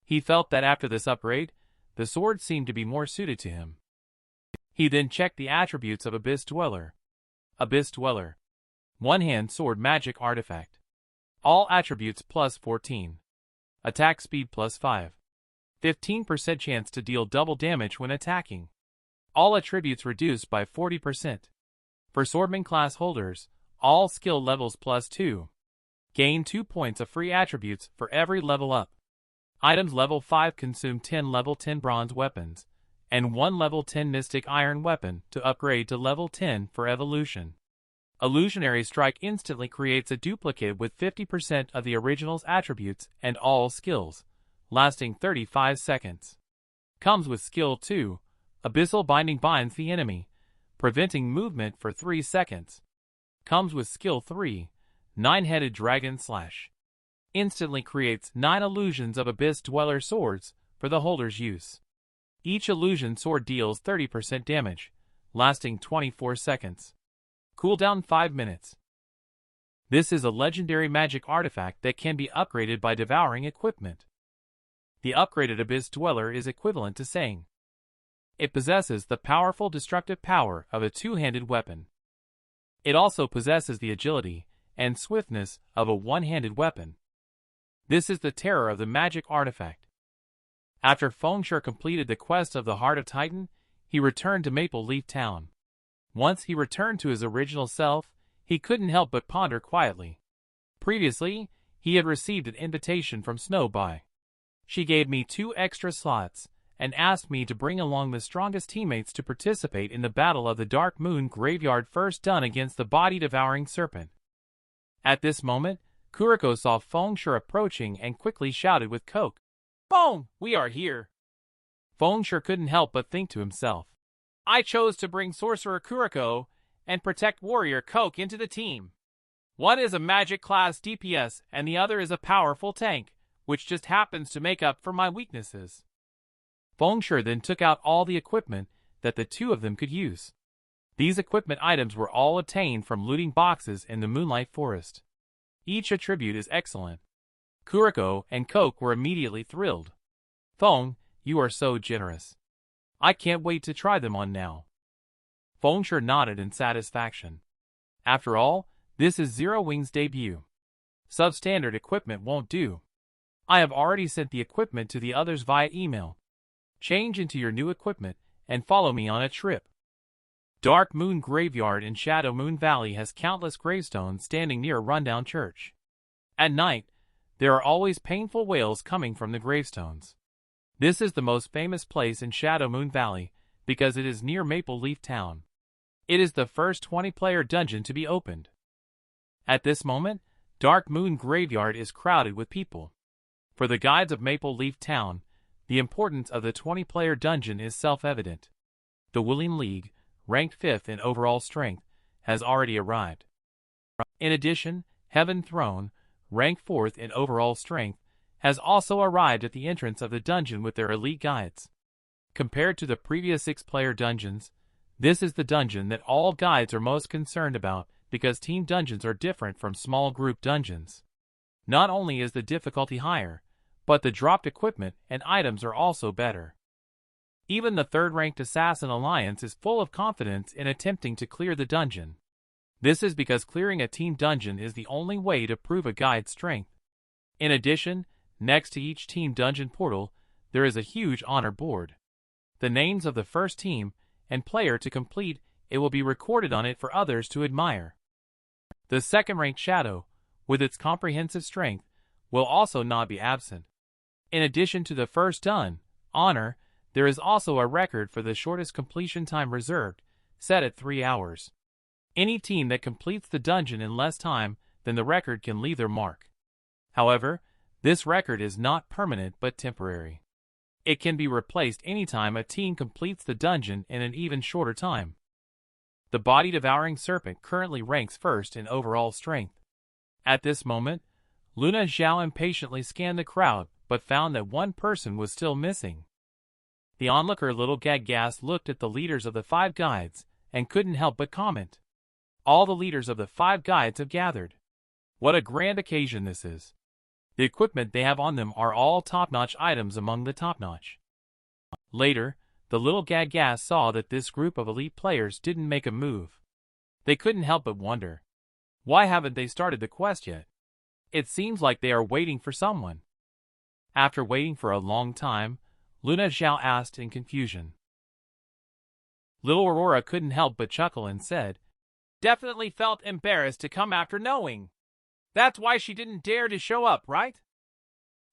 He felt that after this upgrade, the sword seemed to be more suited to him. He then checked the attributes of Abyss Dweller. Abyss Dweller. One-hand sword magic artifact. All attributes plus 14. Attack speed plus 5. 15% chance to deal double damage when attacking. All attributes reduced by 40%. For swordman class holders, all skill levels plus 2. Gain 2 points of free attributes for every level up. Items level 5 consume 10 level 10 bronze weapons, and 1 level 10 mystic iron weapon to upgrade to level 10 for evolution. Illusionary Strike instantly creates a duplicate with 50% of the original's attributes and all skills, lasting 35 seconds. Comes with skill 2, Abyssal Binding binds the enemy, preventing movement for 3 seconds. Comes with skill 3, Nine-Headed Dragon Slash. Instantly creates 9 illusions of Abyss Dweller swords for the holder's use. Each illusion sword deals 30% damage, lasting 24 seconds. Cooldown 5 minutes. This is a legendary magic artifact that can be upgraded by devouring equipment. The upgraded Abyss Dweller is equivalent to saying, it possesses the powerful destructive power of a two-handed weapon. It also possesses the agility and swiftness of a one-handed weapon. This is the terror of the magic artifact. After Fengshe completed the quest of the Heart of Titan, he returned to Maple Leaf Town. Once he returned to his original self, he couldn't help but ponder quietly. Previously, he had received an invitation from Snow Bai. She gave me 2 extra slots and asked me to bring along the strongest teammates to participate in the Battle of the Dark Moon Graveyard first done against the body-devouring serpent. At this moment, Kuriko saw Fengshe approaching and quickly shouted with Coke, "Feng, we are here!" Fengshe couldn't help but think to himself, "I chose to bring Sorcerer Kuriko and Protect Warrior Coke into the team. One is a magic class DPS and the other is a powerful tank, which just happens to make up for my weaknesses." Fengshe then took out all the equipment that the two of them could use. These equipment items were all obtained from looting boxes in the Moonlight Forest. Each attribute is excellent. Kuriko and Coke were immediately thrilled. "Feng, you are so generous. I can't wait to try them on now." Fengshe nodded in satisfaction. After all, this is Zero Wing's debut. Substandard equipment won't do. I have already sent the equipment to the others via email. Change into your new equipment and follow me on a trip. Dark Moon Graveyard in Shadow Moon Valley has countless gravestones standing near a rundown church. At night, there are always painful wails coming from the gravestones. This is the most famous place in Shadow Moon Valley because it is near Maple Leaf Town. It is the first 20-player dungeon to be opened. At this moment, Dark Moon Graveyard is crowded with people. For the guides of Maple Leaf Town, the importance of the 20-player dungeon is self-evident. The Willing League, ranked 5th in overall strength, has already arrived. In addition, Heaven Throne, ranked 4th in overall strength, has also arrived at the entrance of the dungeon with their elite guides. Compared to the previous 6-player dungeons, this is the dungeon that all guides are most concerned about because team dungeons are different from small group dungeons. Not only is the difficulty higher, but the dropped equipment and items are also better. Even the 3rd-ranked Assassin Alliance is full of confidence in attempting to clear the dungeon. This is because clearing a team dungeon is the only way to prove a guide's strength. In addition, next to each team dungeon portal, there is a huge honor board. The names of the first team and player to complete it will be recorded on it for others to admire. The 2nd-ranked Shadow, with its comprehensive strength, will also not be absent. In addition to the first done, honor, there is also a record for the shortest completion time reserved, set at 3 hours. Any team that completes the dungeon in less time than the record can leave their mark. However, this record is not permanent but temporary. It can be replaced anytime a team completes the dungeon in an even shorter time. The body-devouring serpent currently ranks 1st in overall strength. At this moment, Luna Zhao impatiently scanned the crowd but found that one person was still missing. The onlooker Little Gaggas looked at the leaders of the 5 guides and couldn't help but comment. All the leaders of the 5 guides have gathered. What a grand occasion this is. The equipment they have on them are all top-notch items among the top-notch. Later, the Little Gaggas saw that this group of elite players didn't make a move. They couldn't help but wonder, why haven't they started the quest yet? It seems like they are waiting for someone. After waiting for a long time, Luna Zhao asked in confusion. Little Aurora couldn't help but chuckle and said, "Definitely felt embarrassed to come after knowing. That's why she didn't dare to show up, right?"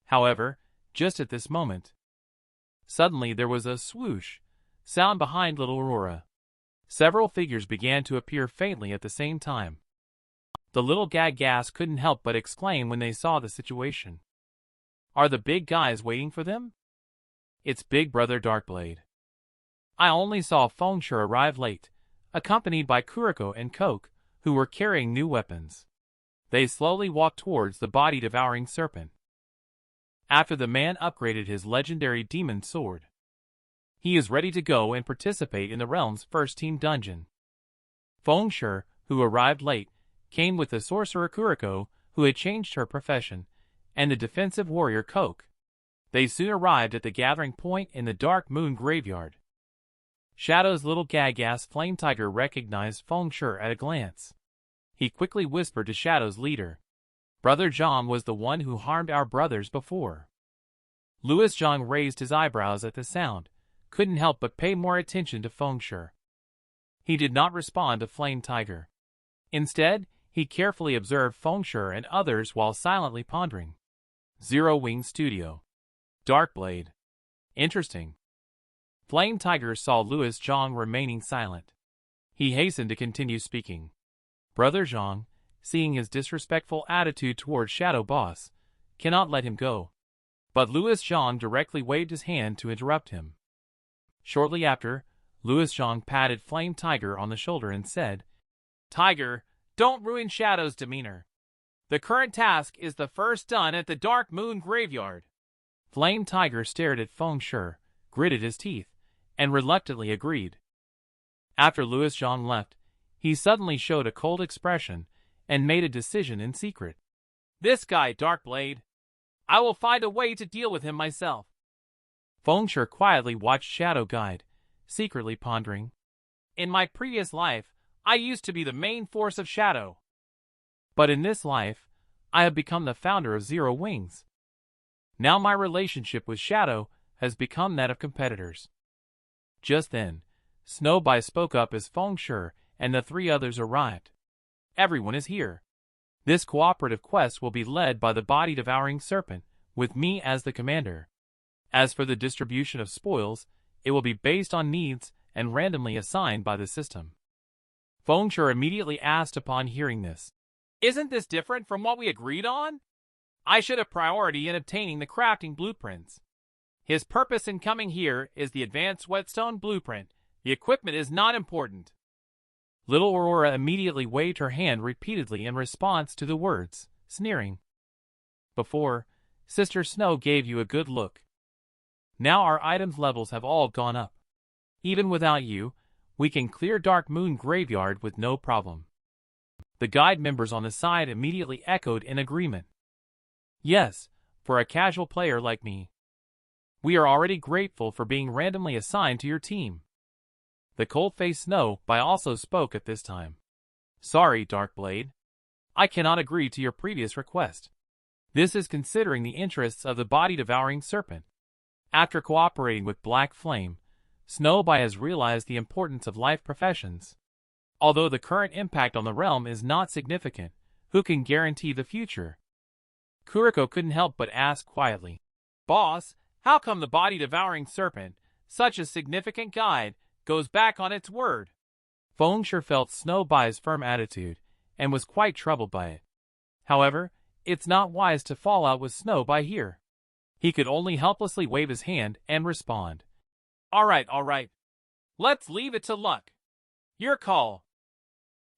However, just at this moment, suddenly there was a swoosh sound behind Little Aurora. Several figures began to appear faintly at the same time. The Little Gaggas couldn't help but exclaim when they saw the situation. Are the big guys waiting for them? It's Big Brother Darkblade. I only saw Fengshe arrive late, accompanied by Kuriko and Coke, who were carrying new weapons. They slowly walked towards the body-devouring serpent. After the man upgraded his legendary demon sword, he is ready to go and participate in the realm's first team dungeon. Fengshe, who arrived late, came with the sorcerer Kuriko, who had changed her profession, and the defensive warrior Coke. They soon arrived at the gathering point in the Dark Moon Graveyard. Shadow's Little Gaggas Flame Tiger recognized Fengshe at a glance. He quickly whispered to Shadow's leader, "Brother Zhang was the one who harmed our brothers before." Louis Zhang raised his eyebrows at the sound, couldn't help but pay more attention to Feng Shi. He did not respond to Flame Tiger. Instead, he carefully observed Feng Shi and others while silently pondering. Zero Wing Studio. Dark Blade. Interesting. Flame Tiger saw Louis Zhang remaining silent. He hastened to continue speaking. Brother Zhang, seeing his disrespectful attitude toward Shadow Boss, cannot let him go. But Louis Zhang directly waved his hand to interrupt him. Shortly after, Louis Zhang patted Flame Tiger on the shoulder and said, Tiger, don't ruin Shadow's demeanor. The current task is the first done at the Dark Moon Graveyard. Flame Tiger stared at Feng Shi, gritted his teeth, and reluctantly agreed. After Louis Zhang left, he suddenly showed a cold expression and made a decision in secret. This guy, Dark Blade. I will find a way to deal with him myself. Feng Shi quietly watched Shadow Guide, secretly pondering. In my previous life, I used to be the main force of Shadow. But in this life, I have become the founder of Zero Wings. Now my relationship with Shadow has become that of competitors. Just then, Snowbai spoke up as Feng Shi and the three others arrived. Everyone is here. This cooperative quest will be led by the body-devouring serpent, with me as the commander. As for the distribution of spoils, it will be based on needs and randomly assigned by the system. Feng Shi immediately asked upon hearing this. Isn't this different from what we agreed on? I should have priority in obtaining the crafting blueprints. His purpose in coming here is the advanced whetstone blueprint. The equipment is not important. Little Aurora immediately waved her hand repeatedly in response to the words, sneering. Before, Sister Snow gave you a good look. Now our items levels have all gone up. Even without you, we can clear Dark Moon Graveyard with no problem. The guide members on the side immediately echoed in agreement. Yes, for a casual player like me. We are already grateful for being randomly assigned to your team. The cold-faced Snowbai also spoke at this time. Sorry, Dark Blade. I cannot agree to your previous request. This is considering the interests of the body-devouring serpent. After cooperating with Black Flame, Snowbai has realized the importance of life professions. Although the current impact on the realm is not significant, who can guarantee the future? Kuriko couldn't help but ask quietly. Boss, how come the body-devouring serpent, such a significant guide, goes back on its word? Feng Shi felt Snowbai's firm attitude, and was quite troubled by it. However, it's not wise to fall out with Snowbai here. He could only helplessly wave his hand and respond. All right. Let's leave it to luck. Your call.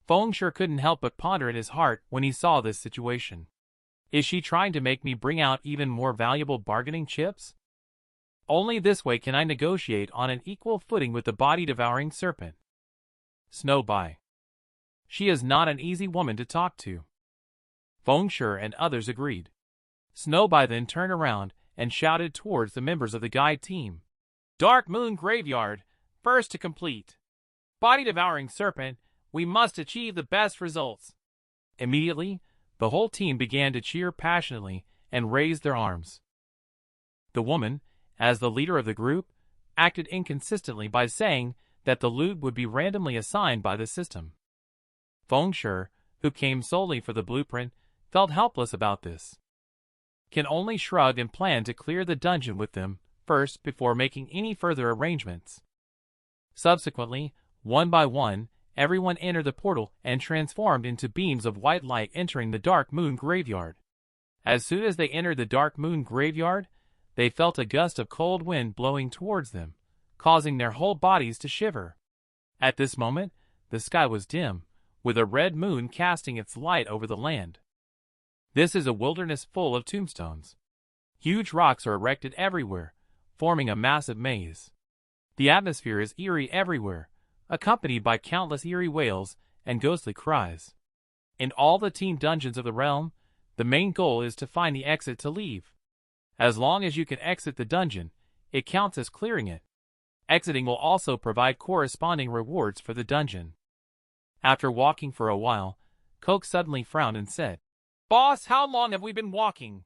Feng Shi couldn't help but ponder in his heart when he saw this situation. Is she trying to make me bring out even more valuable bargaining chips? Only this way can I negotiate on an equal footing with the body-devouring serpent. Snowbai. She is not an easy woman to talk to. Feng Shi and others agreed. Snowbai then turned around and shouted towards the members of the guide team. Dark Moon Graveyard, first to complete. Body-devouring serpent, we must achieve the best results. Immediately, the whole team began to cheer passionately and raise their arms. The woman, as the leader of the group, acted inconsistently by saying that the loot would be randomly assigned by the system. Feng Shi, who came solely for the blueprint, felt helpless about this. Can only shrug and plan to clear the dungeon with them first before making any further arrangements. Subsequently, one by one, everyone entered the portal and transformed into beams of white light entering the Dark Moon Graveyard. As soon as they entered the Dark Moon Graveyard, they felt a gust of cold wind blowing towards them, causing their whole bodies to shiver. At this moment, the sky was dim, with a red moon casting its light over the land. This is a wilderness full of tombstones. Huge rocks are erected everywhere, forming a massive maze. The atmosphere is eerie everywhere, accompanied by countless eerie wails and ghostly cries. In all the team dungeons of the realm, the main goal is to find the exit to leave. As long as you can exit the dungeon, it counts as clearing it. Exiting will also provide corresponding rewards for the dungeon. After walking for a while, Coke suddenly frowned and said, Boss, how long have we been walking?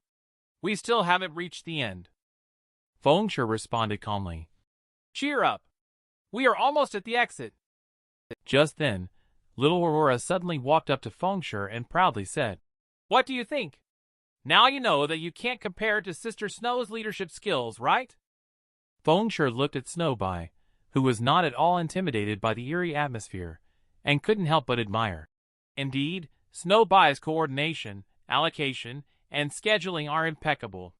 We still haven't reached the end. Feng Shi responded calmly. Cheer up! We are almost at the exit. Just then, little Aurora suddenly walked up to Fengshe and proudly said, "What do you think? Now you know that you can't compare to Sister Snow's leadership skills, right?" Fengshe looked at Snowby, who was not at all intimidated by the eerie atmosphere, and couldn't help but admire. Indeed, Snowby's coordination, allocation, and scheduling are impeccable.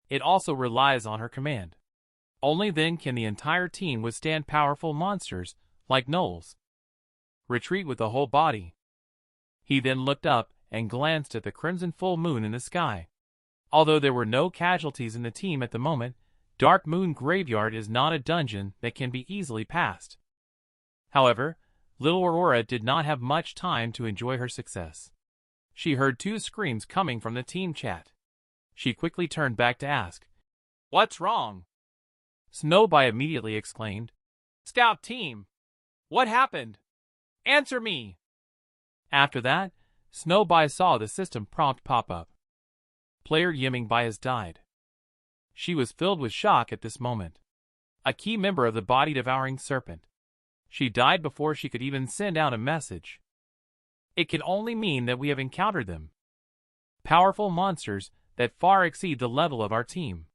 It also relies on her command. Only then can the entire team withstand powerful monsters like Knowles. Retreat with the whole body. He then looked up and glanced at the crimson full moon in the sky. Although there were no casualties in the team at the moment, Dark Moon Graveyard is not a dungeon that can be easily passed. However, little Aurora did not have much time to enjoy her success. She heard 2 screams coming from the team chat. She quickly turned back to ask, "What's wrong?" Snowby immediately exclaimed, "Scout team! What happened? Answer me!" After that, Snowby saw the system prompt pop up. Player Yimming Bai has died. She was filled with shock at this moment. A key member of the body-devouring serpent. She died before she could even send out a message. It can only mean that we have encountered them. Powerful monsters that far exceed the level of our team.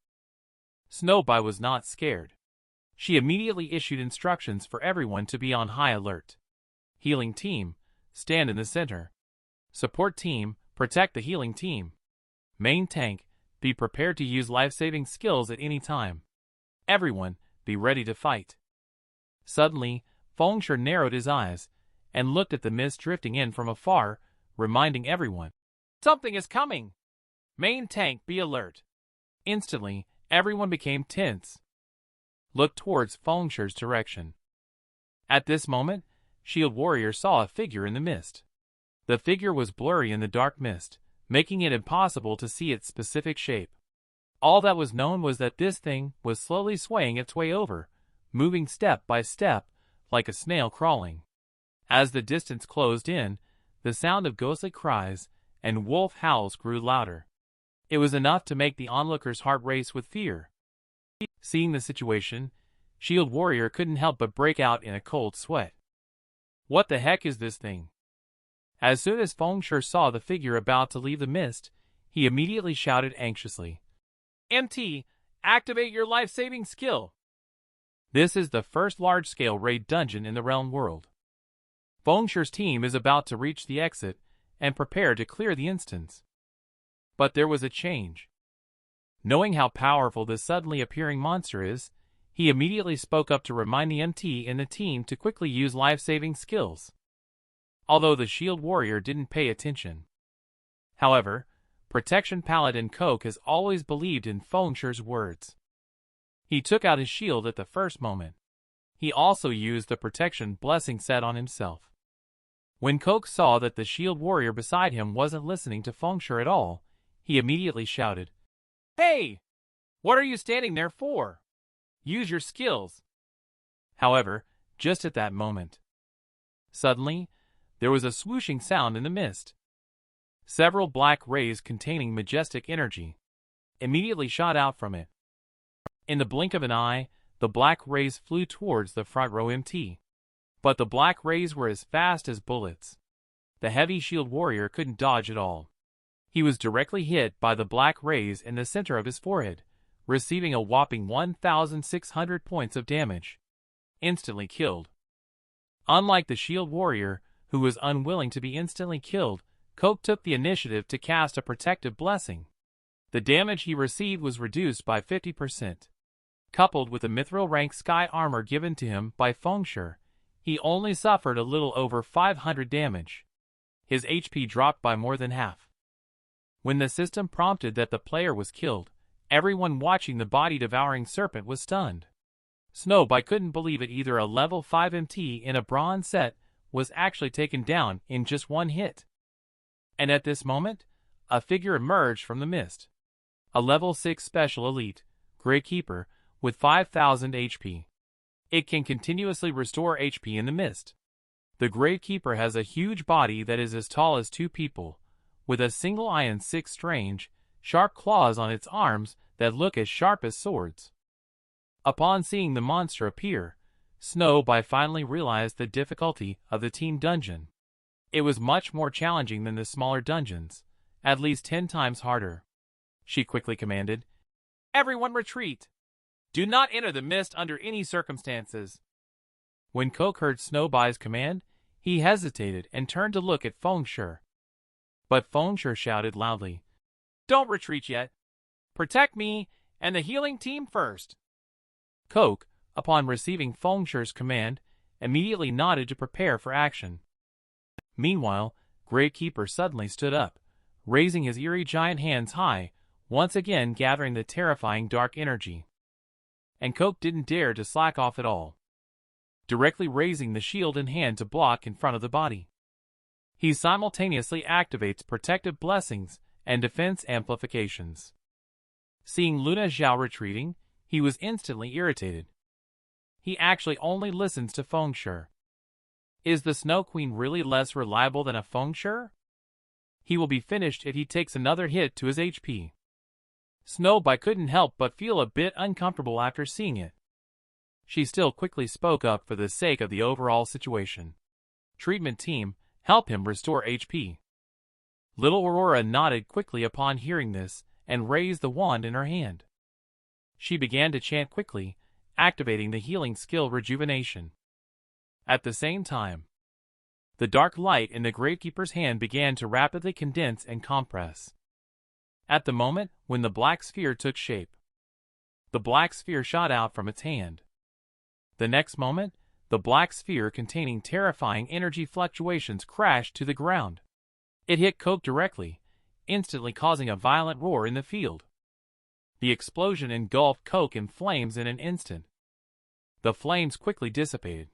Snowby was not scared. She immediately issued instructions for everyone to be on high alert. Healing team, stand in the center. Support team, protect the healing team. Main tank, be prepared to use life-saving skills at any time. Everyone, be ready to fight. Suddenly, Fengshe narrowed his eyes and looked at the mist drifting in from afar, reminding everyone, "Something is coming! Main tank, be alert!" Instantly, everyone became tense. Looked towards Fengshe's direction. At this moment, Shield Warrior saw a figure in the mist. The figure was blurry in the dark mist, making it impossible to see its specific shape. All that was known was that this thing was slowly swaying its way over, moving step by step, like a snail crawling. As the distance closed in, the sound of ghostly cries and wolf howls grew louder. It was enough to make the onlooker's heart race with fear. Seeing the situation, Shield Warrior couldn't help but break out in a cold sweat. What the heck is this thing? As soon as Fengshe saw the figure about to leave the mist, he immediately shouted anxiously, "MT, activate your life-saving skill!" This is the first large-scale raid dungeon in the realm world. Fengshe's team is about to reach the exit and prepare to clear the instance. But there was a change. Knowing how powerful this suddenly appearing monster is, he immediately spoke up to remind the MT in the team to quickly use life-saving skills. Although the Shield Warrior didn't pay attention. However, Protection Paladin Coke has always believed in Fengshe's words. He took out his shield at the first moment. He also used the Protection Blessing set on himself. When Coke saw that the Shield Warrior beside him wasn't listening to Fengshe at all, he immediately shouted, "Hey! What are you standing there for? Use your skills!" However, just at that moment, suddenly, there was a swooshing sound in the mist. Several black rays containing majestic energy immediately shot out from it. In the blink of an eye, the black rays flew towards the front row MT. But the black rays were as fast as bullets. The heavy Shield Warrior couldn't dodge at all. He was directly hit by the black rays in the center of his forehead, receiving a whopping 1,600 points of damage. Instantly killed. Unlike the Shield Warrior, who was unwilling to be instantly killed, Coke took the initiative to cast a protective blessing. The damage he received was reduced by 50%. Coupled with the mithril rank sky armor given to him by Fengshe, he only suffered a little over 500 damage. His HP dropped by more than half. When the system prompted that the player was killed, everyone watching the body-devouring serpent was stunned. Snowby couldn't believe it either. A level 5 MT in a bronze set was actually taken down in just one hit. And at this moment, a figure emerged from the mist. A level 6 special elite, Grey Keeper, with 5,000 HP. It can continuously restore HP in the mist. The Grey Keeper has a huge body that is as tall as 2 people, with a single eye and 6 strange, sharp claws on its arms that look as sharp as swords. Upon seeing the monster appear, Snow finally realized the difficulty of the team dungeon. It was much more challenging than the smaller dungeons, at least 10 times harder. She quickly commanded, "Everyone retreat! Do not enter the mist under any circumstances." When Coke heard Snowbai's command, he hesitated and turned to look at Fengshe. But Fengshe shouted loudly, "Don't retreat yet. Protect me and the healing team first." Coke, upon receiving Fengshe's command, immediately nodded to prepare for action. Meanwhile, Gravekeeper suddenly stood up, raising his eerie giant hands high, once again gathering the terrifying dark energy. And Coke didn't dare to slack off at all, directly raising the shield in hand to block in front of the body. He simultaneously activates protective blessings and defense amplifications. Seeing Luna Zhao retreating, he was instantly irritated. He actually only listens to Fengshe. Is the Snow Queen really less reliable than a Fengshe? He will be finished if he takes another hit to his HP. Snowbai couldn't help but feel a bit uncomfortable after seeing it. She still quickly spoke up for the sake of the overall situation. "Treatment team, help him restore HP." Little Aurora nodded quickly upon hearing this and raised the wand in her hand. She began to chant quickly, activating the healing skill Rejuvenation. At the same time, the dark light in the Gravekeeper's hand began to rapidly condense and compress. At the moment when the black sphere took shape, the black sphere shot out from its hand. The next moment, the black sphere containing terrifying energy fluctuations crashed to the ground. It hit Coke directly, instantly causing a violent roar in the field. The explosion engulfed Coke in flames in an instant. The flames quickly dissipated.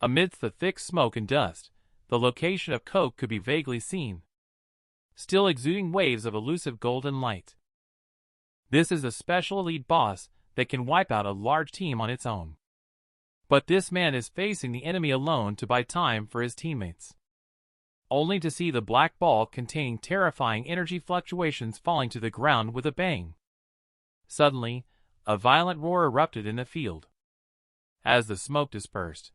Amidst the thick smoke and dust, the location of Coke could be vaguely seen, still exuding waves of elusive golden light. This is a special elite boss that can wipe out a large team on its own. But this man is facing the enemy alone to buy time for his teammates, only to see the black ball containing terrifying energy fluctuations falling to the ground with a bang. Suddenly, a violent roar erupted in the field as the smoke dispersed.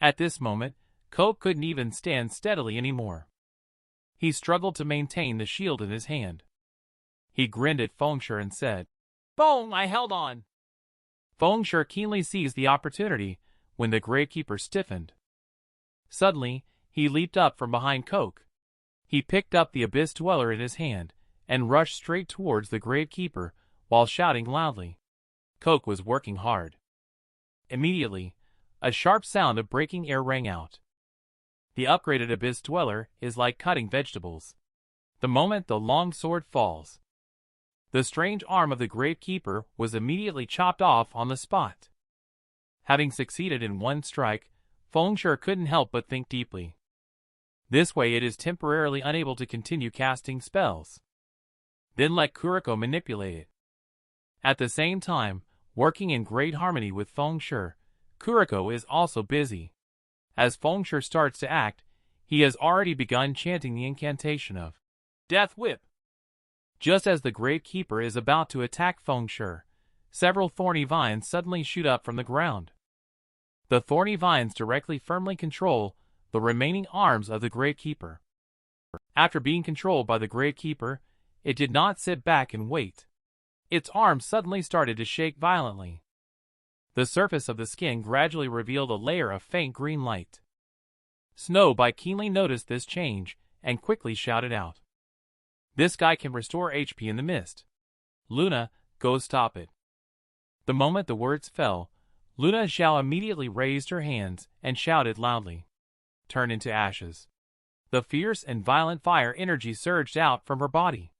At this moment, Coke couldn't even stand steadily anymore. He struggled to maintain the shield in his hand. He grinned at Fengshe and said, "Bong, I held on." Fengshe keenly seized the opportunity when the Gravekeeper stiffened. Suddenly, he leaped up from behind Coke. He picked up the Abyss Dweller in his hand and rushed straight towards the Gravekeeper while shouting loudly. Coke was working hard. Immediately, a sharp sound of breaking air rang out. The upgraded Abyss Dweller is like cutting vegetables. The moment the long sword falls, the strange arm of the Gravekeeper was immediately chopped off on the spot. Having succeeded in one strike, Fengshe couldn't help but think deeply. This way it is temporarily unable to continue casting spells. Then let Kuriko manipulate it. At the same time, working in great harmony with Fengshe, Kuriko is also busy. As Fengshe starts to act, he has already begun chanting the incantation of Death Whip. Just as the Gravekeeper is about to attack Fengshe, several thorny vines suddenly shoot up from the ground. The thorny vines directly firmly control the remaining arms of the Gravekeeper. After being controlled by the Gravekeeper, it did not sit back and wait. Its arms suddenly started to shake violently. The surface of the skin gradually revealed a layer of faint green light. Snowbai keenly noticed this change and quickly shouted out, "This guy can restore HP in the mist. Luna, go stop it." The moment the words fell, Luna Zhao immediately raised her hands and shouted loudly, "Turn into ashes." The fierce and violent fire energy surged out from her body.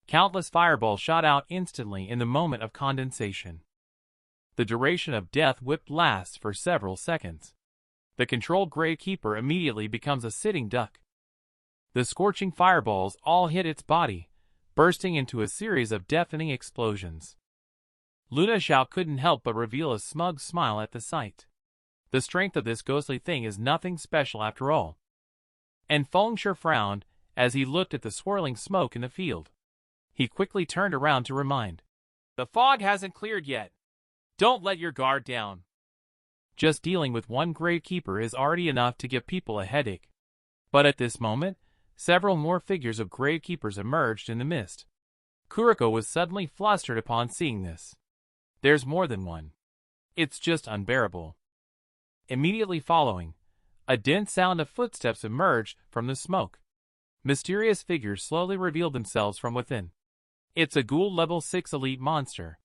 Countless fireballs shot out instantly in the moment of condensation. The duration of Death Whip lasts for several seconds. The controlled Gravekeeper immediately becomes a sitting duck. The scorching fireballs all hit its body, bursting into a series of deafening explosions. Luna Zhao couldn't help but reveal a smug smile at the sight. The strength of this ghostly thing is nothing special after all. And Fengshe frowned as he looked at the swirling smoke in the field. He quickly turned around to remind, "The fog hasn't cleared yet. Don't let your guard down. Just dealing with one gravekeeper is already enough to give people a headache. But at this moment, several more figures of gravekeepers emerged in the mist. Kuriko was suddenly flustered upon seeing this. There's more than one. It's just unbearable. Immediately following, a dense sound of footsteps emerged from the smoke. Mysterious figures slowly revealed themselves from within. It's a ghoul level 6 elite monster.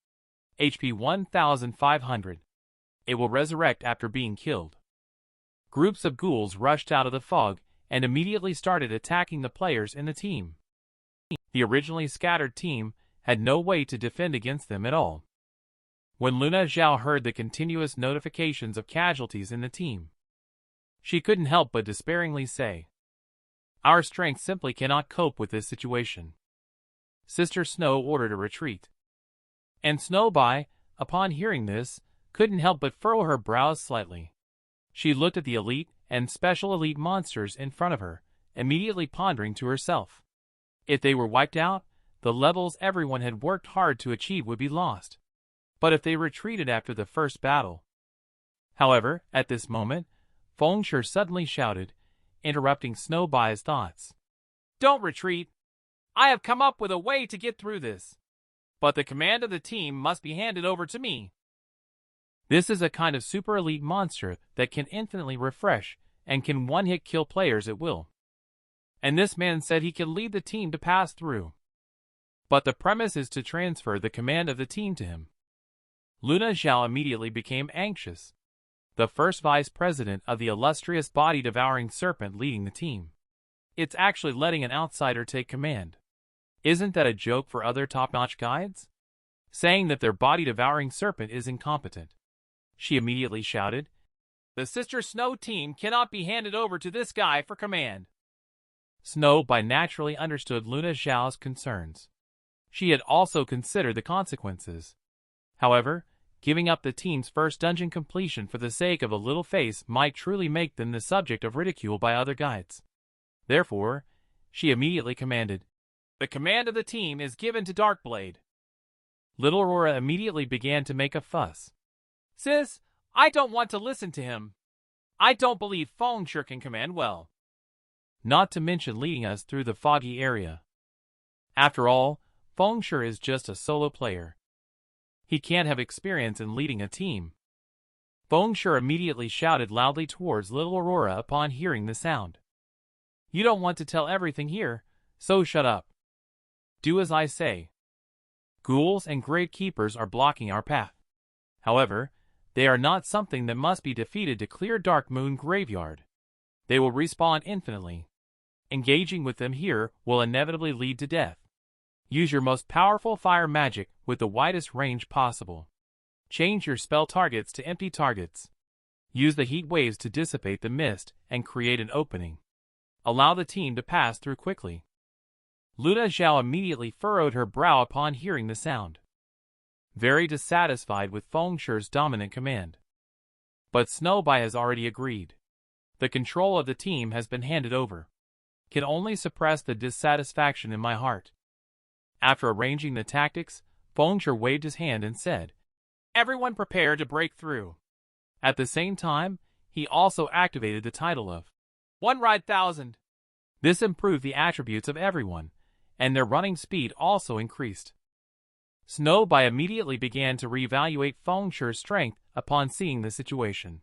HP 1500. It will resurrect after being killed. Groups of ghouls rushed out of the fog and immediately started attacking the players in the team. The originally scattered team had no way to defend against them at all. When Luna Zhao heard the continuous notifications of casualties in the team, she couldn't help but despairingly say, "Our strength simply cannot cope with this situation." Sister Snow ordered a retreat. And Snowbye, upon hearing this, couldn't help but furrow her brows slightly. She looked at the elite and special elite monsters in front of her, immediately pondering to herself. If they were wiped out, the levels everyone had worked hard to achieve would be lost. But if they retreated after the first battle... However, at this moment, Fengshe suddenly shouted, interrupting Snowbye's thoughts. "Don't retreat! I have come up with a way to get through this. But the command of the team must be handed over to me." This is a kind of super elite monster that can infinitely refresh and can one-hit kill players at will. And this man said he can lead the team to pass through. But the premise is to transfer the command of the team to him. Luna Zhao immediately became anxious. The first vice president of the illustrious body-devouring serpent leading the team. It's actually letting an outsider take command. Isn't that a joke for other top-notch guides? Saying that their body-devouring serpent is incompetent. She immediately shouted, "The Sister Snow team cannot be handed over to this guy for command." Snowbye naturally understood Luna Zhao's concerns. She had also considered the consequences. However, giving up the team's first dungeon completion for the sake of a little face might truly make them the subject of ridicule by other guides. Therefore, she immediately commanded, "The command of the team is given to Darkblade." Little Aurora immediately began to make a fuss. "Sis, I don't want to listen to him. I don't believe Fengshe can command well. Not to mention leading us through the foggy area. After all, Fengshe is just a solo player. He can't have experience in leading a team." Fengshe immediately shouted loudly towards Little Aurora upon hearing the sound. "You don't want to tell everything here, so shut up. Do as I say. Ghouls and gravekeepers are blocking our path. However, they are not something that must be defeated to clear Dark Moon Graveyard. They will respawn infinitely. Engaging with them here will inevitably lead to death. Use your most powerful fire magic with the widest range possible. Change your spell targets to empty targets. Use the heat waves to dissipate the mist and create an opening. Allow the team to pass through quickly." Luna Zhao immediately furrowed her brow upon hearing the sound, very dissatisfied with Fengshe's dominant command. But Snowbye has already agreed. The control of the team has been handed over. Can only suppress the dissatisfaction in my heart. After arranging the tactics, Fengshe waved his hand and said, "Everyone prepare to break through." At the same time, he also activated the title of One Ride 1000. This improved the attributes of everyone, and their running speed also increased. Snowbye immediately began to reevaluate Fengshe's strength upon seeing the situation.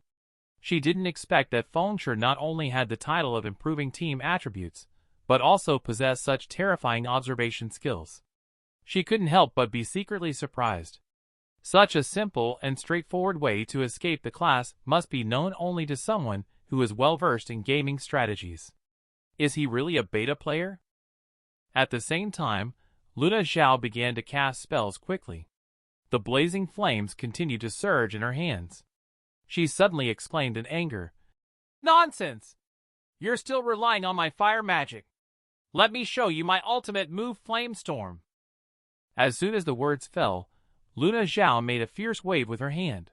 She didn't expect that Fengshe not only had the title of improving team attributes, but also possessed such terrifying observation skills. She couldn't help but be secretly surprised. Such a simple and straightforward way to escape the class must be known only to someone who is well-versed in gaming strategies. Is he really a beta player? At the same time, Luna Zhao began to cast spells quickly. The blazing flames continued to surge in her hands. She suddenly exclaimed in anger, "Nonsense! You're still relying on my fire magic. Let me show you my ultimate move, Flame Storm." As soon as the words fell, Luna Zhao made a fierce wave with her hand.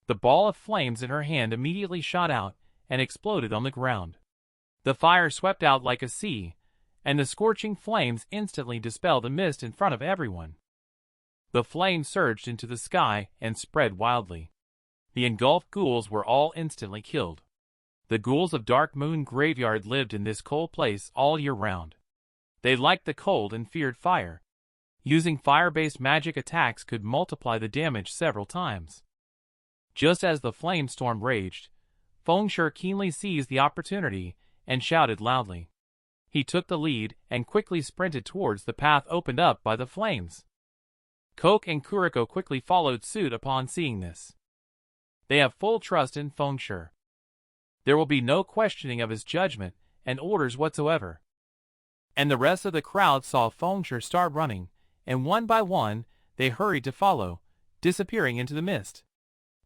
The ball of flames in her hand immediately shot out and exploded on the ground. The fire swept out like a sea, and the scorching flames instantly dispelled the mist in front of everyone. The flame surged into the sky and spread wildly. The engulfed ghouls were all instantly killed. The ghouls of Dark Moon Graveyard lived in this cold place all year round. They liked the cold and feared fire. Using fire-based magic attacks could multiply the damage several times. Just as the flame storm raged, Fengshe keenly seized the opportunity and shouted loudly. He took the lead and quickly sprinted towards the path opened up by the flames. Coke and Kuriko quickly followed suit upon seeing this. They have full trust in Fengshe. There will be no questioning of his judgment and orders whatsoever. And the rest of the crowd saw Fengshe start running, and one by one, they hurried to follow, disappearing into the mist.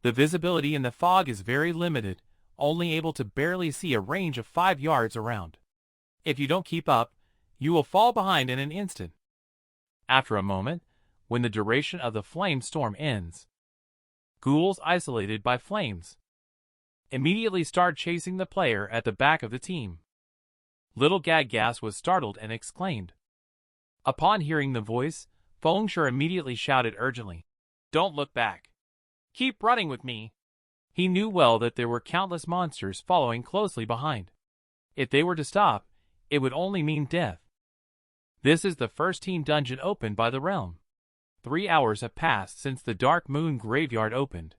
The visibility in the fog is very limited, only able to barely see a range of 5 yards around. If you don't keep up, you will fall behind in an instant. After a moment, when the duration of the flame storm ends, ghouls isolated by flames immediately start chasing the player at the back of the team. Little Gaggas was startled and exclaimed. Upon hearing the voice, Fengshe immediately shouted urgently, "Don't look back. Keep running with me." He knew well that there were countless monsters following closely behind. If they were to stop, it would only mean death. This is the first team dungeon opened by the realm. 3 hours have passed since the Dark Moon Graveyard opened.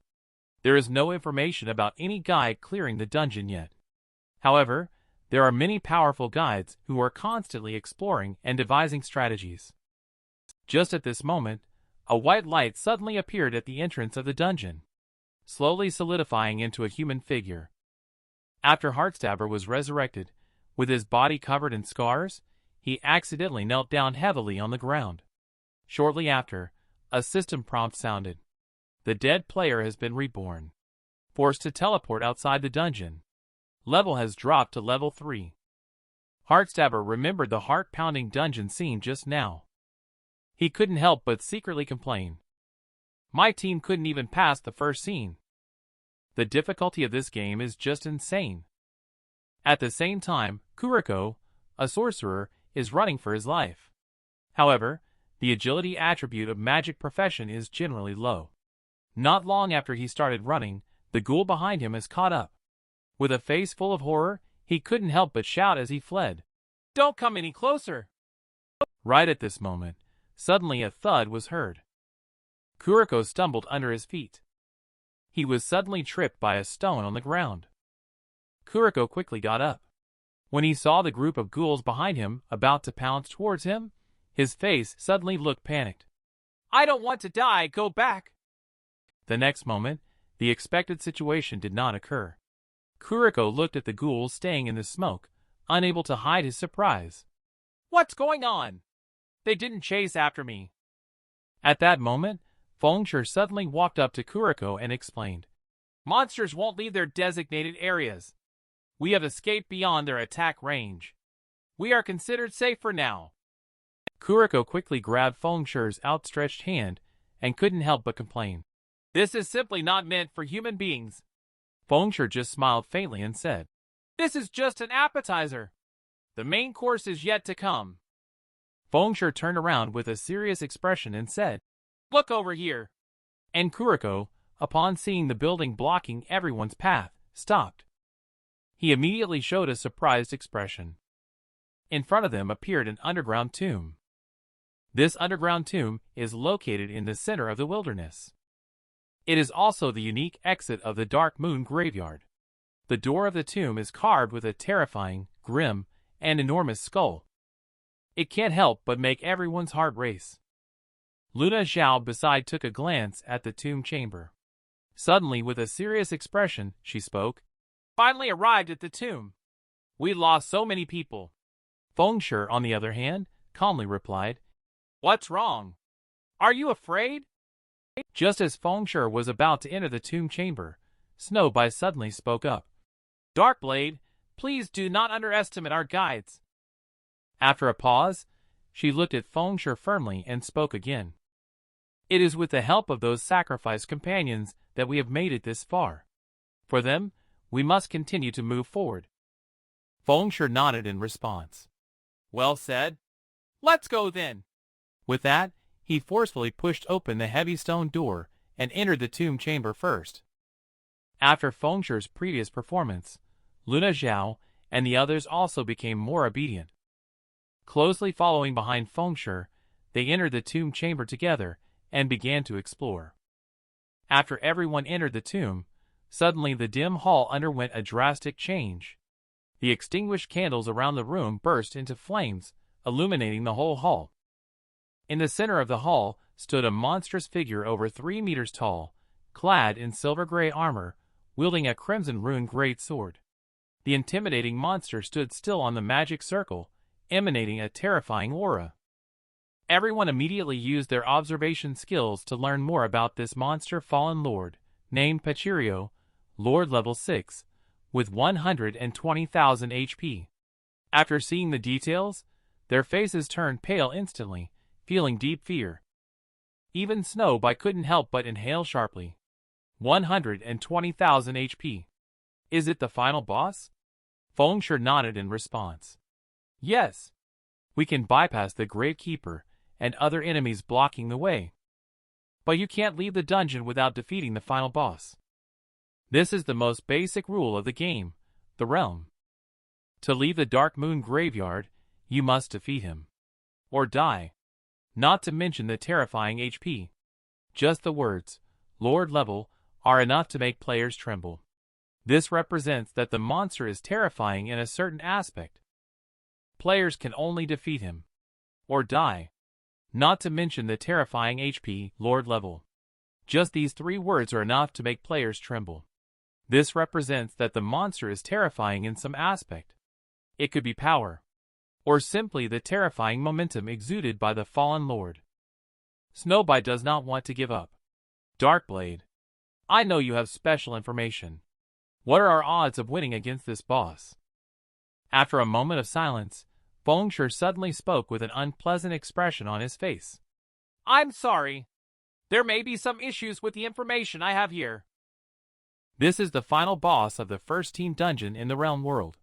There is no information about any guide clearing the dungeon yet. However, there are many powerful guides who are constantly exploring and devising strategies. Just at this moment, a white light suddenly appeared at the entrance of the dungeon, slowly solidifying into a human figure. After Heartstabber was resurrected, with his body covered in scars, he accidentally knelt down heavily on the ground. Shortly after, a system prompt sounded. The dead player has been reborn. Forced to teleport outside the dungeon. Level has dropped to level 3. Heartstabber remembered the heart-pounding dungeon scene just now. He couldn't help but secretly complain. My team couldn't even pass the first scene. The difficulty of this game is just insane. At the same time, Kuriko, a sorcerer, is running for his life. However, the agility attribute of magic profession is generally low. Not long after he started running, the ghoul behind him has caught up. With a face full of horror, he couldn't help but shout as he fled. "Don't come any closer!" Right at this moment, suddenly a thud was heard. Kuriko stumbled under his feet. He was suddenly tripped by a stone on the ground. Kuriko quickly got up. When he saw the group of ghouls behind him about to pounce towards him, his face suddenly looked panicked. "I don't want to die, go back!" The next moment, the expected situation did not occur. Kuriko looked at the ghouls staying in the smoke, unable to hide his surprise. "What's going on? They didn't chase after me." At that moment, Fengshe suddenly walked up to Kuriko and explained, "Monsters won't leave their designated areas. We have escaped beyond their attack range. We are considered safe for now." Kuriko quickly grabbed Fengshe's outstretched hand and couldn't help but complain. "This is simply not meant for human beings." Fengshe just smiled faintly and said, "This is just an appetizer. The main course is yet to come." Fengshe turned around with a serious expression and said, "Look over here." And Kuriko, upon seeing the building blocking everyone's path, stopped. He immediately showed a surprised expression. In front of them appeared an underground tomb. This underground tomb is located in the center of the wilderness. It is also the unique exit of the Dark Moon Graveyard. The door of the tomb is carved with a terrifying, grim, and enormous skull. It can't help but make everyone's heart race. Luna Xiao beside took a glance at the tomb chamber. Suddenly, with a serious expression, she spoke. "Finally arrived at the tomb. We lost so many people." Fengshe, on the other hand, calmly replied, "What's wrong? Are you afraid?" Just as Fengshe was about to enter the tomb chamber, Snowbite suddenly spoke up. "Darkblade, please do not underestimate our guides." After a pause, she looked at Fengshe firmly and spoke again. "It is with the help of those sacrificed companions that we have made it this far. For them, we must continue to move forward." Fengshe nodded in response. "Well said. Let's go then." With that, he forcefully pushed open the heavy stone door and entered the tomb chamber first. After Fengshu's previous performance, Luna Zhao and the others also became more obedient. Closely following behind Fengshu, they entered the tomb chamber together and began to explore. After everyone entered the tomb, suddenly the dim hall underwent a drastic change. The extinguished candles around the room burst into flames, illuminating the whole hall. In the center of the hall stood a monstrous figure over 3 meters tall, clad in silver-gray armor, wielding a crimson-rune great sword. The intimidating monster stood still on the magic circle, emanating a terrifying aura. Everyone immediately used their observation skills to learn more about this monster fallen lord, named Pachirio, Lord level 6, with 120,000 HP. After seeing the details, their faces turned pale instantly, feeling deep fear. Even Snowby couldn't help but inhale sharply. 120,000 HP. Is it the final boss? Fengshu nodded in response. Yes. We can bypass the Gravekeeper and other enemies blocking the way. But you can't leave the dungeon without defeating the final boss. This is the most basic rule of the game, the realm. To leave the Dark Moon Graveyard, you must defeat him. Or die. Not to mention the terrifying HP. Just the words, Lord level, are enough to make players tremble. This represents that the monster is terrifying in a certain aspect. Players can only defeat him. Or die. Not to mention the terrifying HP, Lord level. Just these 3 words are enough to make players tremble. This represents that the monster is terrifying in some aspect. It could be power. Or simply the terrifying momentum exuded by the fallen lord. Snowby does not want to give up. Darkblade. I know you have special information. What are our odds of winning against this boss? After a moment of silence, Fengshu suddenly spoke with an unpleasant expression on his face. I'm sorry. There may be some issues with the information I have here. This is the final boss of the first team dungeon in the Realm world.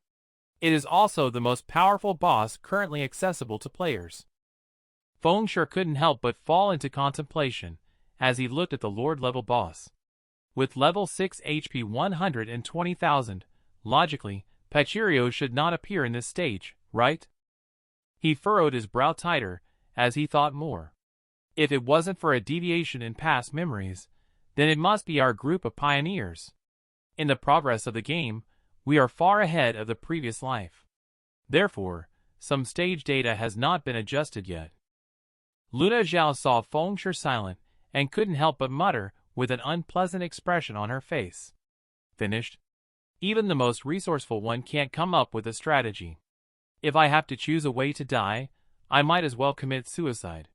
It is also the most powerful boss currently accessible to players. Fengshu couldn't help but fall into contemplation as he looked at the Lord level boss. With level 6 HP 120,000, logically, Pachirio should not appear in this stage, right? He furrowed his brow tighter as he thought more. If it wasn't for a deviation in past memories, then it must be our group of pioneers. In the progress of the game, we are far ahead of the previous life. Therefore, some stage data has not been adjusted yet. Luna Zhao saw Fengshu silent and couldn't help but mutter with an unpleasant expression on her face. Finished? Even the most resourceful one can't come up with a strategy. If I have to choose a way to die, I might as well commit suicide.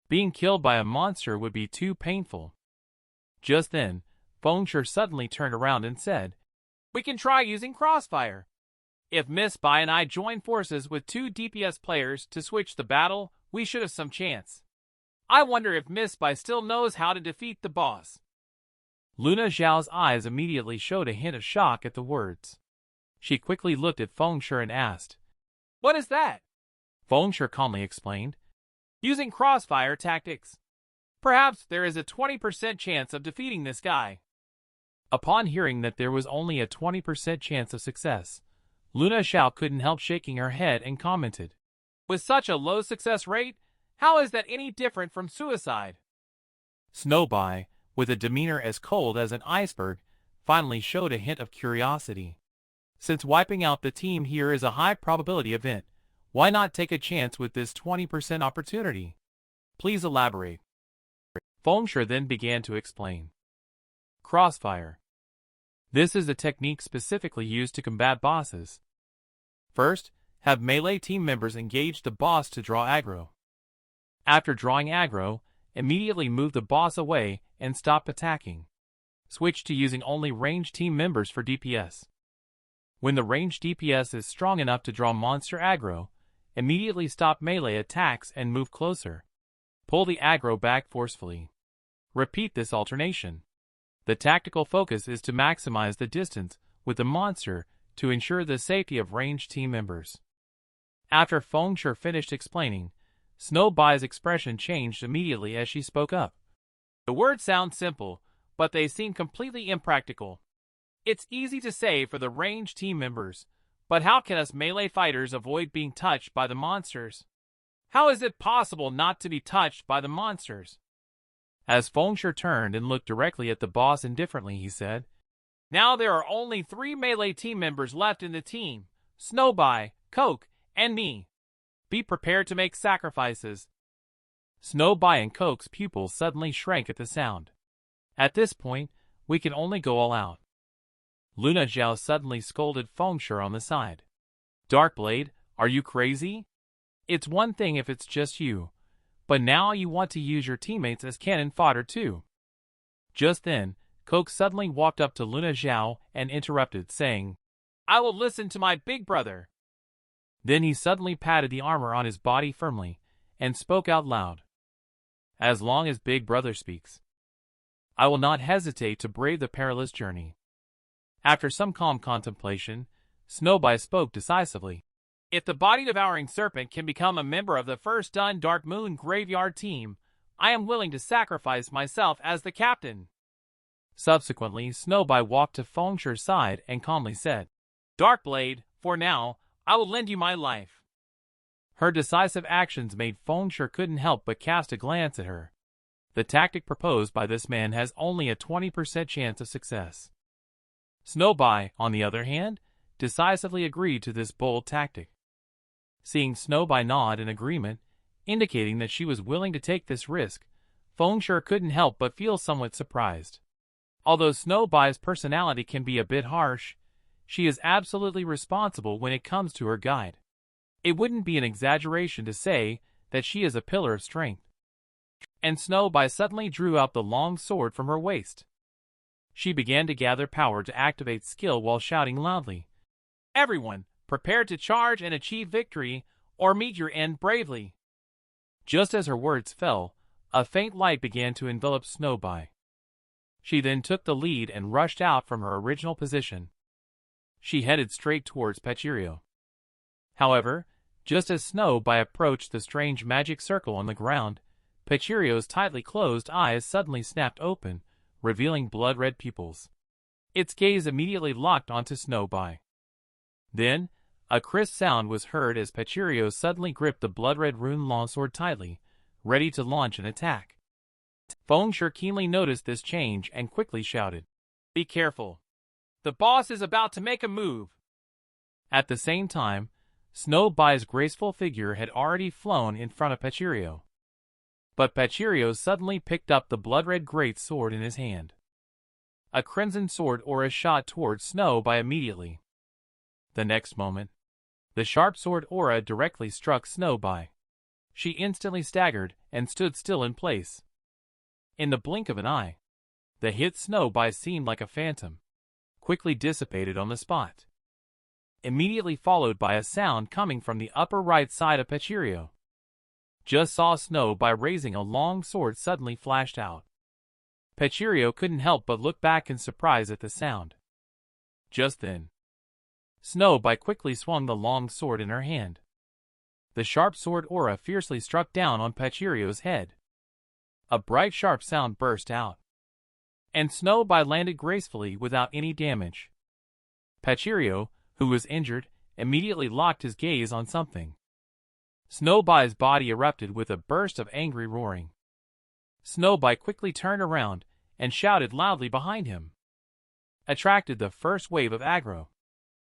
Being killed by a monster would be too painful. Just then, Fengshu suddenly turned around and said, We can try using Crossfire. If Miss Bai and I join forces with 2 DPS players to switch the battle, we should have some chance. I wonder if Miss Bai still knows how to defeat the boss. Luna Zhao's eyes immediately showed a hint of shock at the words. She quickly looked at Fengshu and asked, What is that? Fengshu calmly explained, Using Crossfire tactics. Perhaps there is a 20% chance of defeating this guy. Upon hearing that there was only a 20% chance of success, Luna Zhao couldn't help shaking her head and commented, With such a low success rate, how is that any different from suicide? Snowby, with a demeanor as cold as an iceberg, finally showed a hint of curiosity. Since wiping out the team here is a high probability event, why not take a chance with this 20% opportunity? Please elaborate. Fengshu then began to explain. Crossfire. This is a technique specifically used to combat bosses. First, have melee team members engage the boss to draw aggro. After drawing aggro, immediately move the boss away and stop attacking. Switch to using only ranged team members for DPS. When the ranged DPS is strong enough to draw monster aggro, immediately stop melee attacks and move closer. Pull the aggro back forcefully. Repeat this alternation. The tactical focus is to maximize the distance with the monster to ensure the safety of ranged team members. After Fengshu finished explaining, Snow Bai's expression changed immediately as she spoke up. The words sound simple, but they seem completely impractical. It's easy to say for the ranged team members, but how can us melee fighters avoid being touched by the monsters? How is it possible not to be touched by the monsters? As Fengshe turned and looked directly at the boss indifferently, he said, "Now there are only 3 melee team members left in the team, Snow Bai, Coke, and me. Be prepared to make sacrifices." Snow Bai and Coke's pupils suddenly shrank at the sound. "At this point, we can only go all out." Luna Zhao suddenly scolded Fengshe on the side. "Darkblade, are you crazy? It's one thing if it's just you, but now you want to use your teammates as cannon fodder too." Just then, Coke suddenly walked up to Luna Zhao and interrupted, saying, "I will listen to my big brother." Then he suddenly patted the armor on his body firmly and spoke out loud. "As long as Big Brother speaks, I will not hesitate to brave the perilous journey." After some calm contemplation, Snow Bai spoke decisively. "If the body-devouring serpent can become a member of the first Dun Dark Moon Graveyard team, I am willing to sacrifice myself as the captain." Subsequently, Snow Bai walked to Fengshe's side and calmly said, "Darkblade, for now, I will lend you my life." Her decisive actions made Fengshe couldn't help but cast a glance at her. The tactic proposed by this man has only a 20% chance of success. Snow Bai, on the other hand, decisively agreed to this bold tactic. Seeing Snow Bai nod in agreement, indicating that she was willing to take this risk, Fengshe couldn't help but feel somewhat surprised. Although Snow Bai's personality can be a bit harsh, she is absolutely responsible when it comes to her guide. It wouldn't be an exaggeration to say that she is a pillar of strength. And Snow Bai suddenly drew out the long sword from her waist. She began to gather power to activate skill while shouting loudly, "Everyone, prepare to charge and achieve victory, or meet your end bravely." Just as her words fell, a faint light began to envelop Snow Bai. She then took the lead and rushed out from her original position. She headed straight towards Pachiro. However, just as Snow Bai approached the strange magic circle on the ground, Pachiro's tightly closed eyes suddenly snapped open, revealing blood-red pupils. Its gaze immediately locked onto Snow Bai. Then, a crisp sound was heard as Pachiro suddenly gripped the blood-red rune longsword tightly, ready to launch an attack. Fengshe keenly noticed this change and quickly shouted, "Be careful! The boss is about to make a move!" At the same time, Snow Bai's graceful figure had already flown in front of Pachiro. But Pachiro suddenly picked up the blood-red great sword in his hand. A crimson sword aura shot towards Snow Bai immediately. The next moment, the sharp sword aura directly struck Snow Bai. She instantly staggered and stood still in place. In the blink of an eye, the hit Snow Bai seemed like a phantom, quickly dissipated on the spot. Immediately followed by a sound coming from the upper right side of Pachiro. Just saw Snow Bai raising a long sword suddenly flashed out. Pachiro couldn't help but look back in surprise at the sound. Just then, Snow Bai quickly swung the long sword in her hand. The sharp sword aura fiercely struck down on Pachiro's head. A bright sharp sound burst out, and Snow Bai landed gracefully without any damage. Pachiro, who was injured, immediately locked his gaze on something. Snow Bai's body erupted with a burst of angry roaring. Snow Bai quickly turned around and shouted loudly behind him. Attracted the first wave of aggro.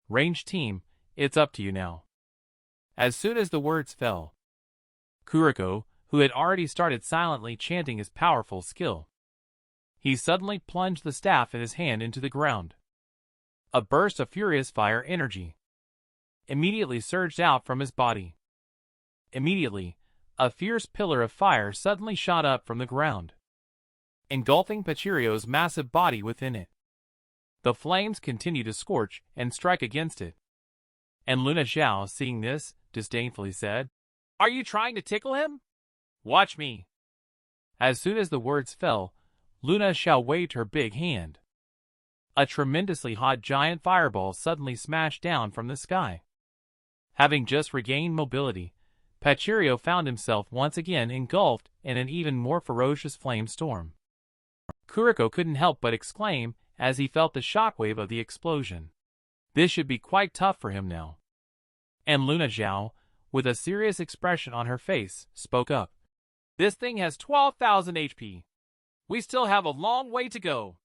"Ranged team, it's up to you now." As soon as the words fell, Kuriko, who had already started silently chanting his powerful skill, he suddenly plunged the staff in his hand into the ground. A burst of furious fire energy immediately surged out from his body. Immediately, a fierce pillar of fire suddenly shot up from the ground, engulfing Pachiro's massive body within it. The flames continued to scorch and strike against it. And Luna Zhao, seeing this, disdainfully said, "Are you trying to tickle him? Watch me." As soon as the words fell, Luna Zhao waved her big hand. A tremendously hot giant fireball suddenly smashed down from the sky. Having just regained mobility, Pachiro found himself once again engulfed in an even more ferocious flame storm. Kuriko couldn't help but exclaim as he felt the shockwave of the explosion. This should be quite tough for him now. And Luna Zhao, with a serious expression on her face, spoke up. This thing has 12,000 HP. We still have a long way to go.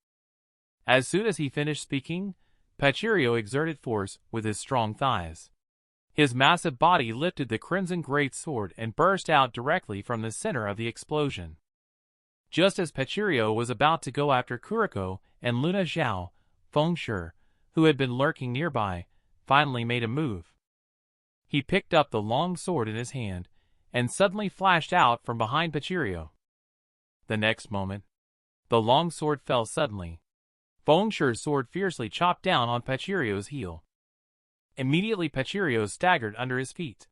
As soon as he finished speaking, Pachiro exerted force with his strong thighs. His massive body lifted the crimson great sword and burst out directly from the center of the explosion. Just as Pachiro was about to go after Kuriko and Luna Zhao, Feng Shi, who had been lurking nearby, finally made a move. He picked up the long sword in his hand and suddenly flashed out from behind Pachiro. The next moment, the long sword fell suddenly. Feng Shi's sword fiercely chopped down on Pachiro's heel. Immediately Pachiro staggered under his feet.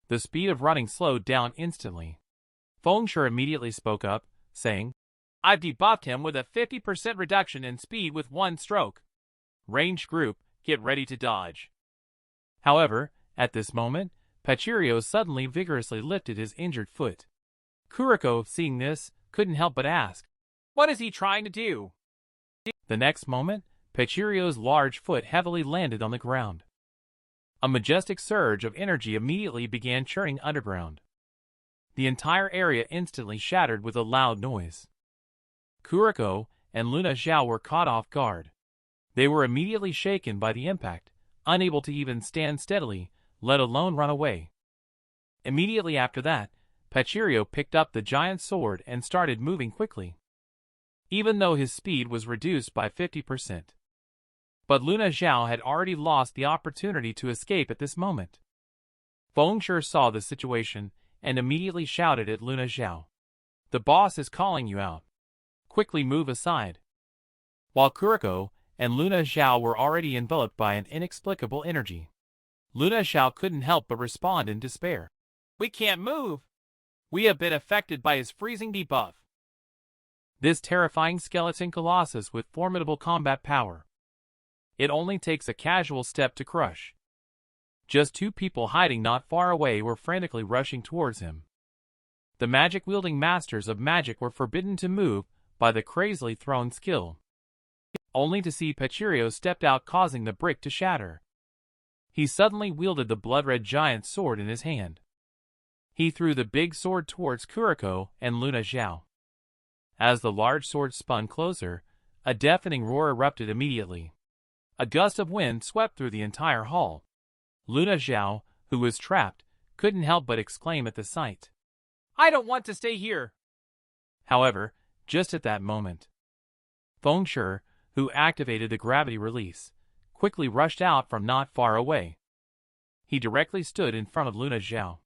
The speed of running slowed down instantly. Feng Shi immediately spoke up, saying, I've debuffed him with a 50% reduction in speed with one stroke. Ranged group, get ready to dodge. However, at this moment, Pachiro suddenly vigorously lifted his injured foot. Kuriko, seeing this, couldn't help but ask, What is he trying to do? The next moment, Pachiro's large foot heavily landed on the ground. A majestic surge of energy immediately began churning underground. The entire area instantly shattered with a loud noise. Kuriko and Luna Zhao were caught off guard. They were immediately shaken by the impact, unable to even stand steadily, let alone run away. Immediately after that, Pachiro picked up the giant sword and started moving quickly, even though his speed was reduced by 50%. But Luna Zhao had already lost the opportunity to escape at this moment. Feng Shi saw the situation and immediately shouted at Luna Zhao. The boss is calling you out. Quickly move aside. While Kuriko and Luna Zhao were already enveloped by an inexplicable energy, Luna Zhao couldn't help but respond in despair. We can't move. We have been affected by his freezing debuff. This terrifying skeleton colossus with formidable combat power. It only takes a casual step to crush. Just two people hiding not far away were frantically rushing towards him. The magic-wielding masters of magic were forbidden to move by the crazily thrown skill, only to see Pachiro stepped out, causing the brick to shatter. He suddenly wielded the blood-red giant sword in his hand. He threw the big sword towards Kuriko and Luna Zhao. As the large sword spun closer, a deafening roar erupted immediately. A gust of wind swept through the entire hall. Luna Zhao, who was trapped, couldn't help but exclaim at the sight. I don't want to stay here. However, just at that moment, Feng Shi, who activated the gravity release, quickly rushed out from not far away. He directly stood in front of Luna Zhao.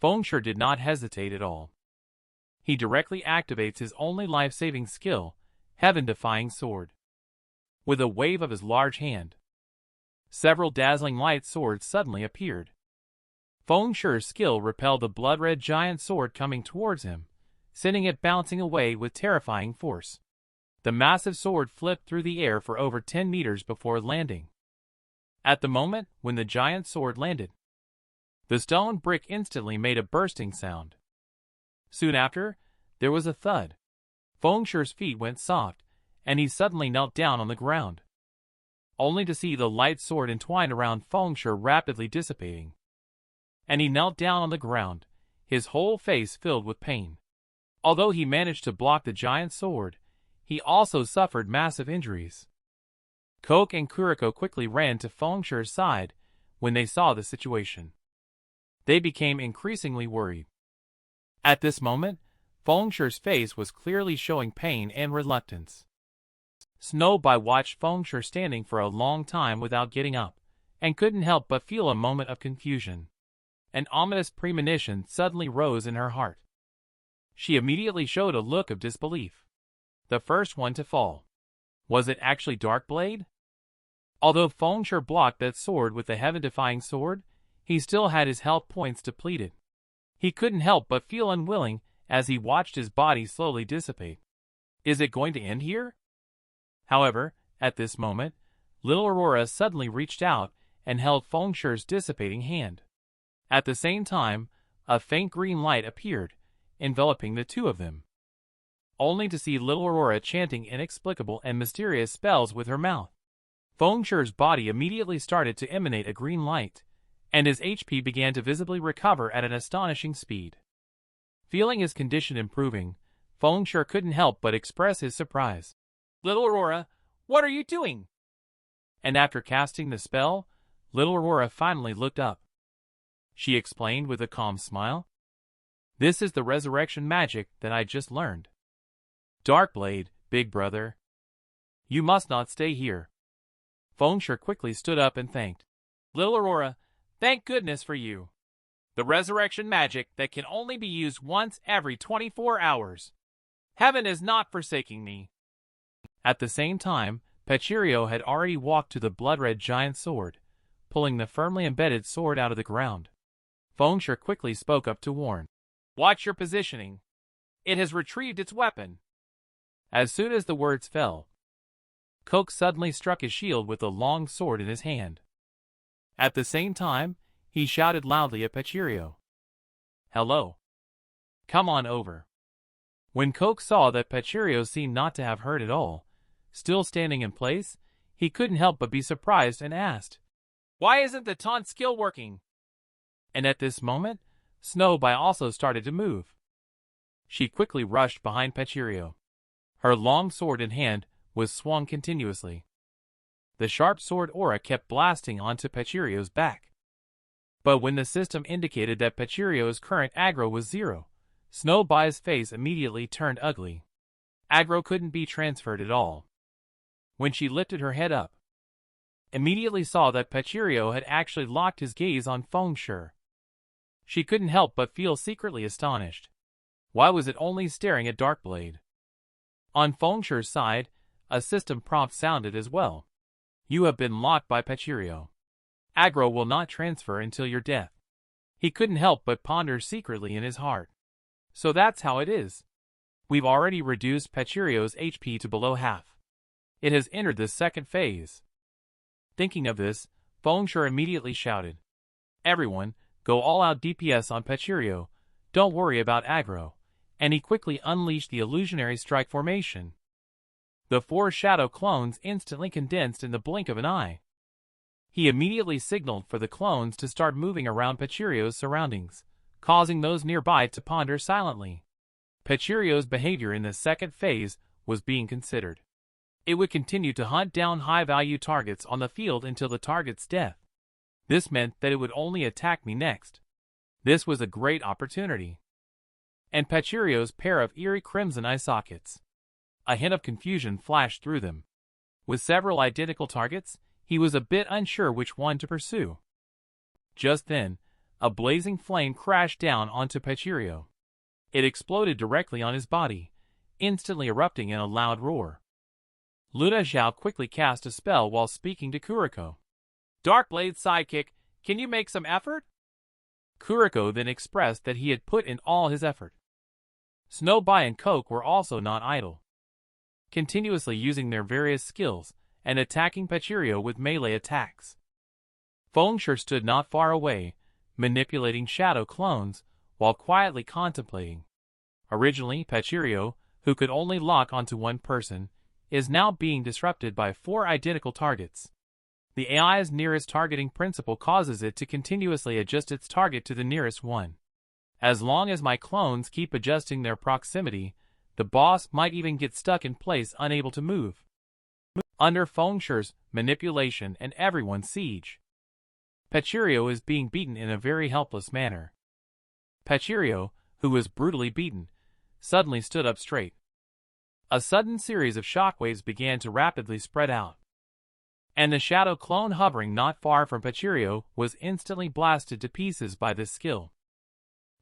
Feng Shi did not hesitate at all. He directly activates his only life-saving skill, Heaven-Defying Sword. With a wave of his large hand, several dazzling light swords suddenly appeared. Feng Shi's skill repelled the blood-red giant sword coming towards him, sending it bouncing away with terrifying force. The massive sword flipped through the air for over 10 meters before landing. At the moment when the giant sword landed, the stone brick instantly made a bursting sound. Soon after, there was a thud. Feng Shi's feet went soft, and he suddenly knelt down on the ground, only to see the light sword entwined around Feng Shi rapidly dissipating. And he knelt down on the ground, his whole face filled with pain. Although he managed to block the giant sword, he also suffered massive injuries. Coke and Kuriko quickly ran to Feng Shi's side when they saw the situation. They became increasingly worried. At this moment, Feng Shi's face was clearly showing pain and reluctance. Snowbai watched Feng Shi standing for a long time without getting up, and couldn't help but feel a moment of confusion. An ominous premonition suddenly rose in her heart. She immediately showed a look of disbelief. The first one to fall. Was it actually Darkblade? Although Feng Shi blocked that sword with the heaven-defying sword, he still had his health points depleted. He couldn't help but feel unwilling as he watched his body slowly dissipate. Is it going to end here? However, at this moment, little Aurora suddenly reached out and held Feng Shi's dissipating hand. At the same time, a faint green light appeared, enveloping the two of them, only to see little Aurora chanting inexplicable and mysterious spells with her mouth. Feng Shu's body immediately started to emanate a green light, and his HP began to visibly recover at an astonishing speed. Feeling his condition improving, Feng Shu couldn't help but express his surprise. "Little Aurora, what are you doing?" And after casting the spell, little Aurora finally looked up. She explained with a calm smile, "This is the resurrection magic that I just learned. Darkblade, big brother. You must not stay here." Feng Shu quickly stood up and thanked. "Little Aurora, thank goodness for you. The resurrection magic that can only be used once every 24 hours. Heaven is not forsaking me." At the same time, Pachirio had already walked to the blood-red giant sword, pulling the firmly embedded sword out of the ground. Feng Shu quickly spoke up to warn, "Watch your positioning. It has retrieved its weapon." As soon as the words fell, Coke suddenly struck his shield with the long sword in his hand. At the same time, he shouted loudly at Pachirio, "Hello. Come on over." When Coke saw that Pachirio seemed not to have heard at all, still standing in place, he couldn't help but be surprised and asked, "Why isn't the taunt skill working?" And at this moment, Snowbite also started to move. She quickly rushed behind Pachirio. Her long sword in hand was swung continuously. The sharp sword aura kept blasting onto Pachirio's back. But when the system indicated that Pachirio's current aggro was 0, Snowbite's face immediately turned ugly. Aggro couldn't be transferred at all. When she lifted her head up, immediately saw that Pachirio had actually locked his gaze on Feng Shu. She couldn't help but feel secretly astonished. Why was it only staring at Darkblade? On Feng Shu's side, a system prompt sounded as well. "You have been locked by Pachirio. Aggro will not transfer until your death." He couldn't help but ponder secretly in his heart. So that's how it is. We've already reduced Pachirio's HP to below half. It has entered the second phase. Thinking of this, Feng Shu immediately shouted, "Everyone, go all-out DPS on Pachirio. Don't worry about aggro." And he quickly unleashed the illusionary strike formation. The 4 shadow clones instantly condensed in the blink of an eye. He immediately signaled for the clones to start moving around Pachirio's surroundings, causing those nearby to ponder silently. Pachirio's behavior in the second phase was being considered. It would continue to hunt down high-value targets on the field until the target's death. This meant that it would only attack me next. This was a great opportunity. And Pachirio's pair of eerie crimson eye sockets. A hint of confusion flashed through them. With several identical targets, he was a bit unsure which one to pursue. Just then, a blazing flame crashed down onto Pachirio. It exploded directly on his body, instantly erupting in a loud roar. Luna Zhao quickly cast a spell while speaking to Kuriko. "Darkblade's sidekick, can you make some effort?" Kuriko then expressed that he had put in all his effort. Snowbite and Coke were also not idle, continuously using their various skills and attacking Pachirio with melee attacks. Feng Shu stood not far away, manipulating shadow clones while quietly contemplating. Originally, Pachirio, who could only lock onto one person, is now being disrupted by 4 identical targets. The AI's nearest targeting principle causes it to continuously adjust its target to the nearest one. As long as my clones keep adjusting their proximity, the boss might even get stuck in place unable to move. Under Feng Shu's manipulation and everyone's siege, Pachirio is being beaten in a very helpless manner. Pachirio, who was brutally beaten, suddenly stood up straight. A sudden series of shockwaves began to rapidly spread out, and the shadow clone hovering not far from Pachirio was instantly blasted to pieces by this skill.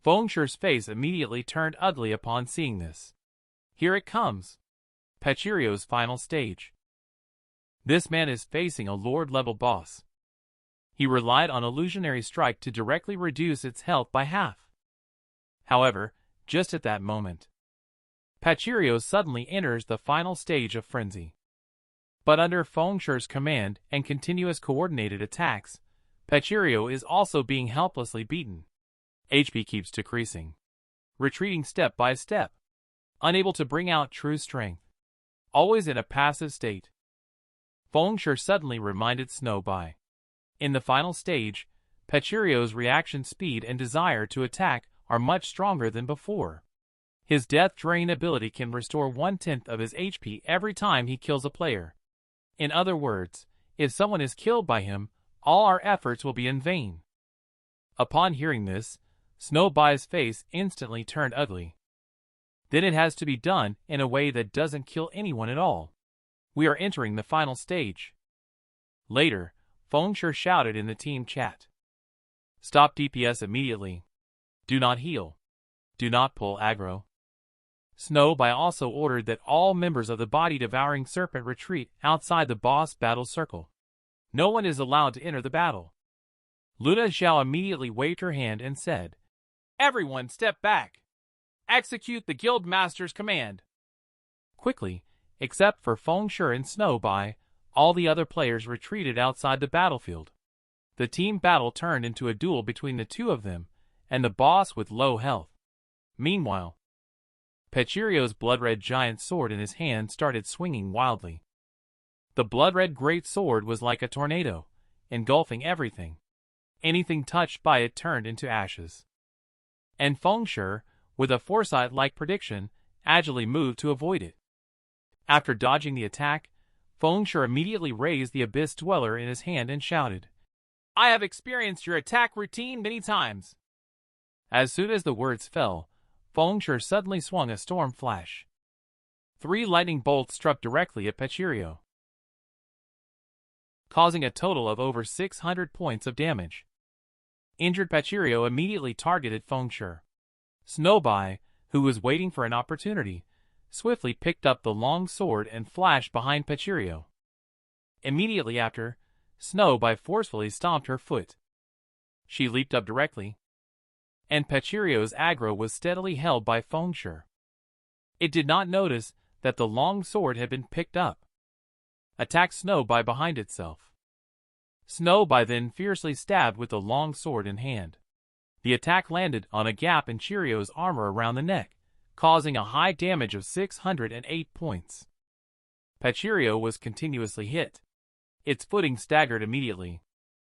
Feng Shu's face immediately turned ugly upon seeing this. Here it comes. Pachirio's final stage. This man is facing a Lord-level boss. He relied on illusionary strike to directly reduce its health by half. However, just at that moment, Pachirio suddenly enters the final stage of frenzy. But under Feng Shu's command and continuous coordinated attacks, Pachirio is also being helplessly beaten. HP keeps decreasing, retreating step by step, unable to bring out true strength, always in a passive state. Fengshe suddenly reminded Snowby. In the final stage, Pachirio's reaction speed and desire to attack are much stronger than before. His Death Drain ability can restore 1/10 of his HP every time he kills a player. In other words, if someone is killed by him, all our efforts will be in vain. Upon hearing this, Snowby's face instantly turned ugly. Then it has to be done in a way that doesn't kill anyone at all. We are entering the final stage. Later, Fengshe shouted in the team chat. Stop DPS immediately. Do not heal. Do not pull aggro. Snowby also ordered that all members of the body-devouring serpent retreat outside the boss battle circle. No one is allowed to enter the battle. Luna Xiao immediately waved her hand and said, Everyone step back. Execute the guild master's command. Quickly, except for Fengshe and Snowby, all the other players retreated outside the battlefield. The team battle turned into a duel between the two of them and the boss with low health. Meanwhile, Pachirio's blood-red giant sword in his hand started swinging wildly. The blood-red great sword was like a tornado, engulfing everything. Anything touched by it turned into ashes. And Fengshe, with a foresight-like prediction, agilely moved to avoid it. After dodging the attack, Fengshe immediately raised the Abyss Dweller in his hand and shouted, I have experienced your attack routine many times. As soon as the words fell, Fengshe suddenly swung a storm flash. 3 lightning bolts struck directly at Pachirio, causing a total of over 600 points of damage. Injured Pachirio immediately targeted Fengshe. Snowby, who was waiting for an opportunity, swiftly picked up the long sword and flashed behind Pachirio. Immediately after, Snowby forcefully stomped her foot. She leaped up directly, and Pachirio's aggro was steadily held by Fengshe. It did not notice that the long sword had been picked up. Attacked Snowby behind itself. Snowby then fiercely stabbed with the long sword in hand. The attack landed on a gap in Chirio's armor around the neck, causing a high damage of 608 points. Pachirio was continuously hit. Its footing staggered immediately.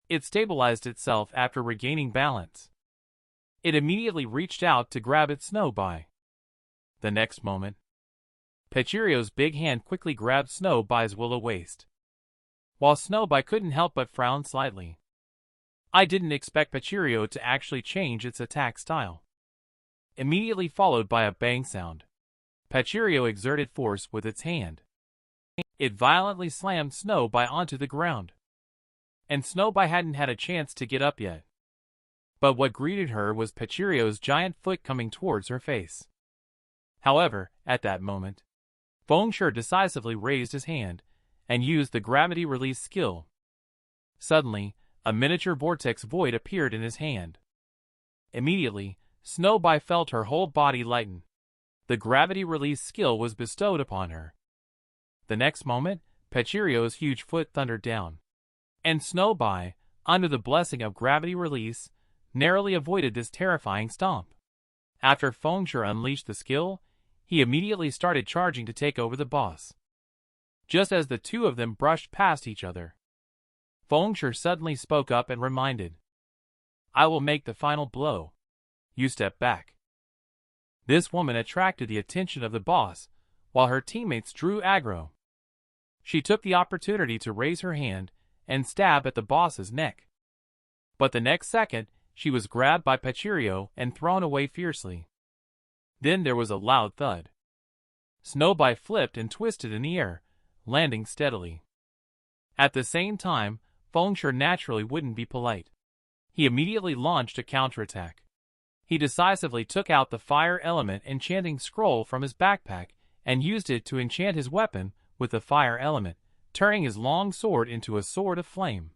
It stabilized itself after regaining balance. It immediately reached out to grab at Snowby. The next moment, Pachirio's big hand quickly grabbed Snowby's willow waist, while Snowby couldn't help but frown slightly. I didn't expect Pachirio to actually change its attack style. Immediately followed by a bang sound, Pachirio exerted force with its hand. It violently slammed Snowby onto the ground, and Snowby hadn't had a chance to get up yet. But what greeted her was Pachirio's giant foot coming towards her face. However, at that moment, Fengshe decisively raised his hand and used the gravity release skill. Suddenly, a miniature vortex void appeared in his hand. Immediately, Snowby felt her whole body lighten. The gravity release skill was bestowed upon her. The next moment, Pachirio's huge foot thundered down, and Snowby, under the blessing of gravity release, narrowly avoided this terrifying stomp. After Fengshe unleashed the skill, he immediately started charging to take over the boss. Just as the two of them brushed past each other, Fengshe suddenly spoke up and reminded, I will make the final blow. You step back. This woman attracted the attention of the boss, while her teammates drew aggro. She took the opportunity to raise her hand and stab at the boss's neck. But the next second, she was grabbed by Pachirio and thrown away fiercely. Then there was a loud thud. Snowby flipped and twisted in the air, landing steadily. At the same time, Fengshe naturally wouldn't be polite. He immediately launched a counterattack. He decisively took out the fire element enchanting scroll from his backpack and used it to enchant his weapon with the fire element, turning his long sword into a sword of flame.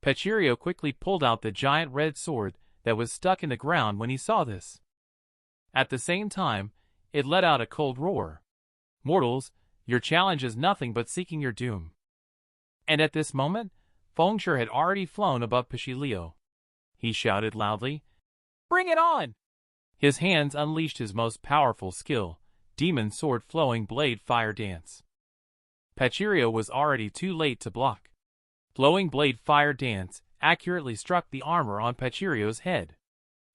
Pachirio quickly pulled out the giant red sword that was stuck in the ground when he saw this. At the same time, it let out a cold roar. Mortals, your challenge is nothing but seeking your doom. And at this moment, Fengshe had already flown above Pachirio. He shouted loudly, Bring it on! His hands unleashed his most powerful skill, Demon Sword Flowing Blade Fire Dance. Pachiro was already too late to block. Flowing Blade Fire Dance accurately struck the armor on Pachiro's head.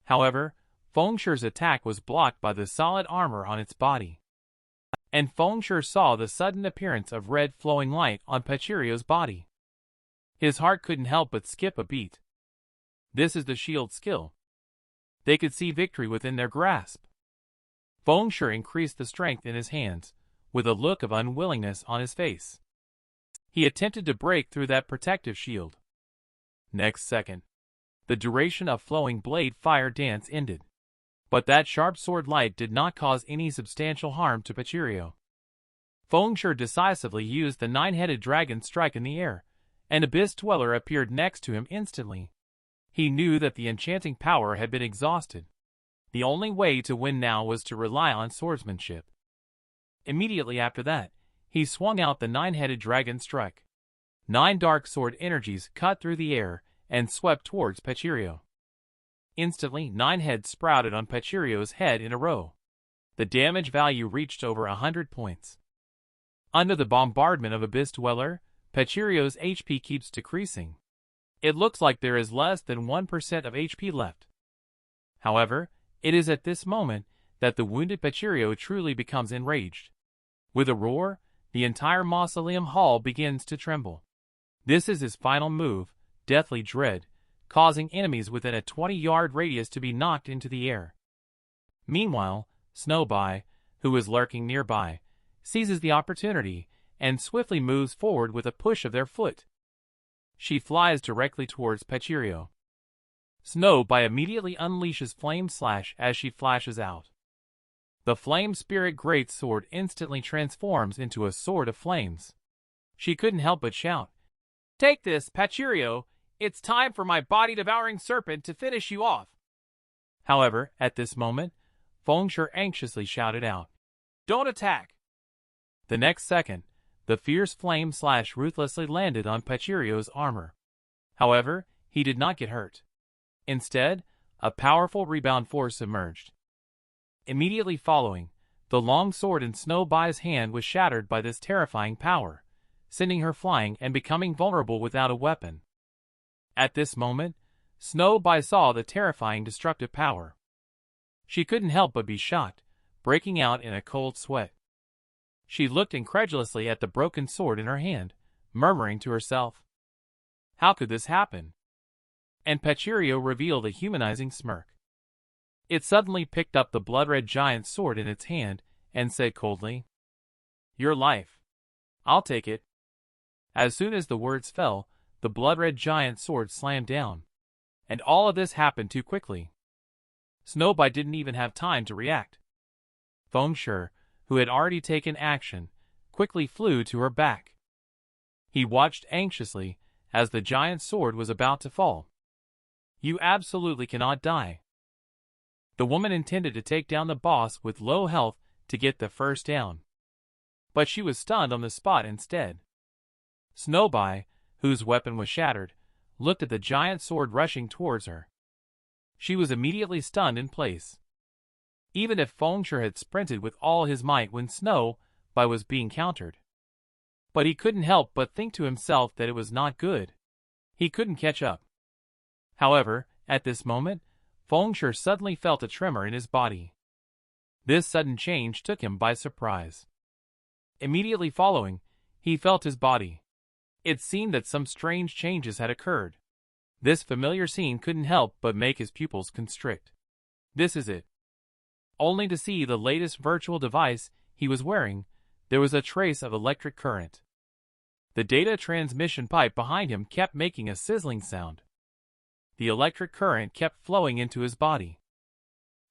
However, Fengshi's attack was blocked by the solid armor on its body. And Fengshi saw the sudden appearance of red flowing light on Pachiro's body. His heart couldn't help but skip a beat. This is the shield skill. They could see victory within their grasp. Fengshi increased the strength in his hands, with a look of unwillingness on his face. He attempted to break through that protective shield. Next second, the duration of Flowing Blade Fire Dance ended. But that sharp sword light did not cause any substantial harm to Pachiro. Fengshi decisively used the nine-headed dragon strike in the air, and Abyss Dweller appeared next to him instantly. He knew that the enchanting power had been exhausted. The only way to win now was to rely on swordsmanship. Immediately after that, he swung out the nine-headed dragon strike. 9 dark sword energies cut through the air and swept towards Pachiro. Instantly, 9 heads sprouted on Pachiro's head in a row. The damage value reached over 100 points. Under the bombardment of Abyss Dweller, Pachiro's HP keeps decreasing. It looks like there is less than 1% of HP left. However, it is at this moment that the wounded Pachiro truly becomes enraged. With a roar, the entire mausoleum hall begins to tremble. This is his final move, Deathly Dread, causing enemies within a 20-yard radius to be knocked into the air. Meanwhile, Snowby, who is lurking nearby, seizes the opportunity and swiftly moves forward with a push of their foot. She flies directly towards Pachiro. Snowby immediately unleashes Flame Slash as she flashes out. The Flame Spirit Greatsword instantly transforms into a sword of flames. She couldn't help but shout, "Take this, Pachiro! It's time for my body-devouring serpent to finish you off!" However, at this moment, Fengshi anxiously shouted out, "Don't attack!" The next second, the fierce Flame Slash ruthlessly landed on Pachiro's armor. However, he did not get hurt. Instead, a powerful rebound force emerged. Immediately following, the long sword in Snowby's hand was shattered by this terrifying power, sending her flying and becoming vulnerable without a weapon. At this moment, Snowby saw the terrifying destructive power. She couldn't help but be shocked, breaking out in a cold sweat. She looked incredulously at the broken sword in her hand, murmuring to herself, "How could this happen?" And Pachiro revealed a humanizing smirk. It suddenly picked up the blood-red giant sword in its hand and said coldly, "Your life. I'll take it." As soon as the words fell, the blood-red giant sword slammed down. And all of this happened too quickly. Snowby didn't even have time to react. Fengshi, who had already taken action, quickly flew to her back. He watched anxiously as the giant sword was about to fall. "You absolutely cannot die." The woman intended to take down the boss with low health to get the first down. But she was stunned on the spot instead. Snowby, whose weapon was shattered, looked at the giant sword rushing towards her. She was immediately stunned in place. Even if Fengshi had sprinted with all his might when Snowby was being countered. But he couldn't help but think to himself that it was not good. He couldn't catch up. However, at this moment, Fengshi suddenly felt a tremor in his body. This sudden change took him by surprise. Immediately following, he felt his body. It seemed that some strange changes had occurred. This familiar scene couldn't help but make his pupils constrict. This is it. Only to see the latest virtual device he was wearing, there was a trace of electric current. The data transmission pipe behind him kept making a sizzling sound. The electric current kept flowing into his body.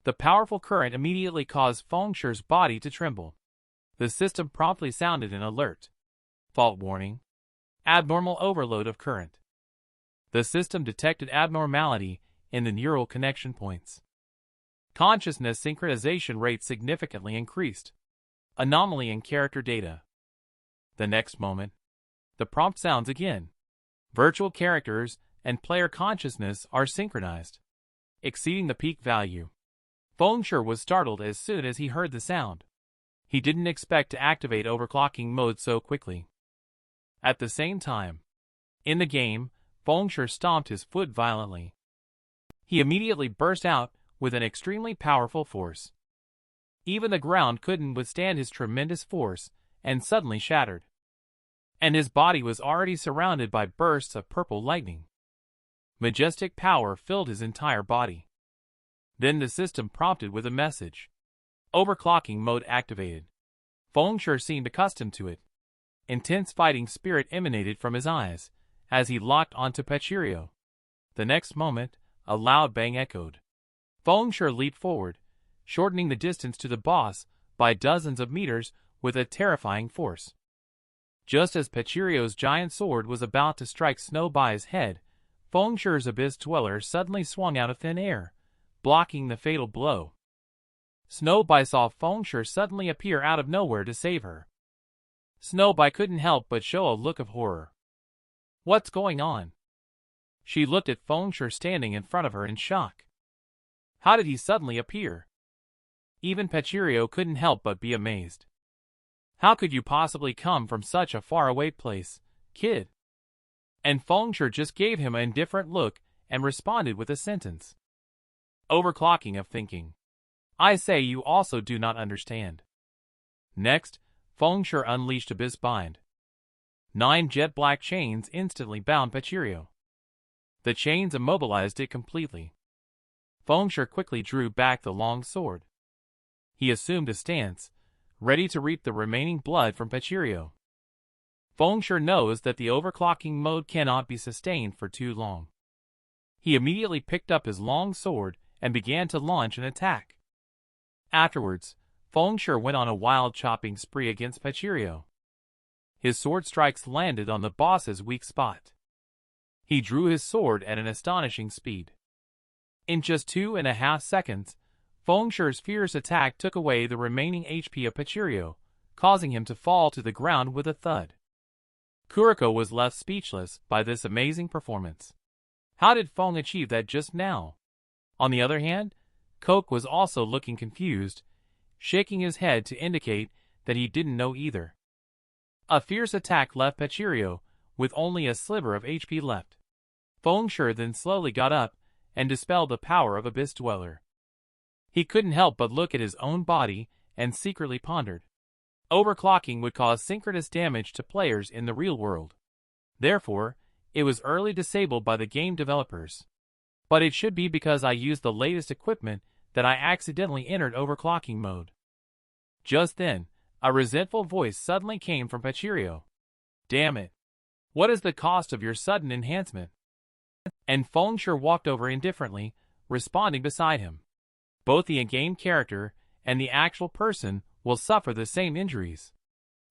The powerful current immediately caused Fengshi's body to tremble. The system promptly sounded an alert. Fault warning. Abnormal overload of current. The system detected abnormality in the neural connection points. Consciousness synchronization rate significantly increased. Anomaly in character data. The next moment, the prompt sounds again. Virtual characters and player consciousness are synchronized. exceeding the peak value. Fengshe was startled as soon as he heard the sound. He didn't expect to activate overclocking mode so quickly. At the same time, in the game, Fengshe stomped his foot violently. He immediately burst out with an extremely powerful force. Even the ground couldn't withstand his tremendous force and suddenly shattered. And his body was already surrounded by bursts of purple lightning. Majestic power filled his entire body. Then the system prompted with a message. Overclocking mode activated. Fengshe seemed accustomed to it. Intense fighting spirit emanated from his eyes as he locked onto Pachiro. The next moment, a loud bang echoed. Fengshe leaped forward, shortening the distance to the boss by dozens of meters with a terrifying force. Just as Pachiro's giant sword was about to strike Snowbai's head, Fengshe's Abyss Dweller suddenly swung out of thin air, blocking the fatal blow. Snowbai saw Fengshe suddenly appear out of nowhere to save her. Snowbai couldn't help but show a look of horror. What's going on? She looked at Fengshe standing in front of her in shock. How did he suddenly appear? Even Pachiro couldn't help but be amazed. How could you possibly come from such a faraway place, kid? And Fengshe just gave him an indifferent look and responded with a sentence. Overclocking of thinking. I say you also do not understand. Next, Fengshe unleashed Abyss Bind. 9 jet black chains instantly bound Pachiro. The chains immobilized it completely. Fengshe quickly drew back the long sword. He assumed a stance, ready to reap the remaining blood from Pachiro. Fengshe knows that the overclocking mode cannot be sustained for too long. He immediately picked up his long sword and began to launch an attack. Afterwards, Fengshe went on a wild chopping spree against Pachiro. His sword strikes landed on the boss's weak spot. He drew his sword at an astonishing speed. In just 2.5 seconds, Fengshe's fierce attack took away the remaining HP of Pachiro, causing him to fall to the ground with a thud. Kuriko was left speechless by this amazing performance. How did Feng achieve that just now? On the other hand, Coke was also looking confused, shaking his head to indicate that he didn't know either. A fierce attack left Pachiro with only a sliver of HP left. Fengshe then slowly got up and dispelled the power of Abyss Dweller. He couldn't help but look at his own body and secretly pondered. Overclocking would cause synchronous damage to players in the real world. Therefore, it was early disabled by the game developers. But it should be because I used the latest equipment that I accidentally entered overclocking mode. Just then, a resentful voice suddenly came from Pachiro. Damn it. What is the cost of your sudden enhancement? And Fengshe walked over indifferently, responding beside him. Both the in-game character and the actual person will suffer the same injuries.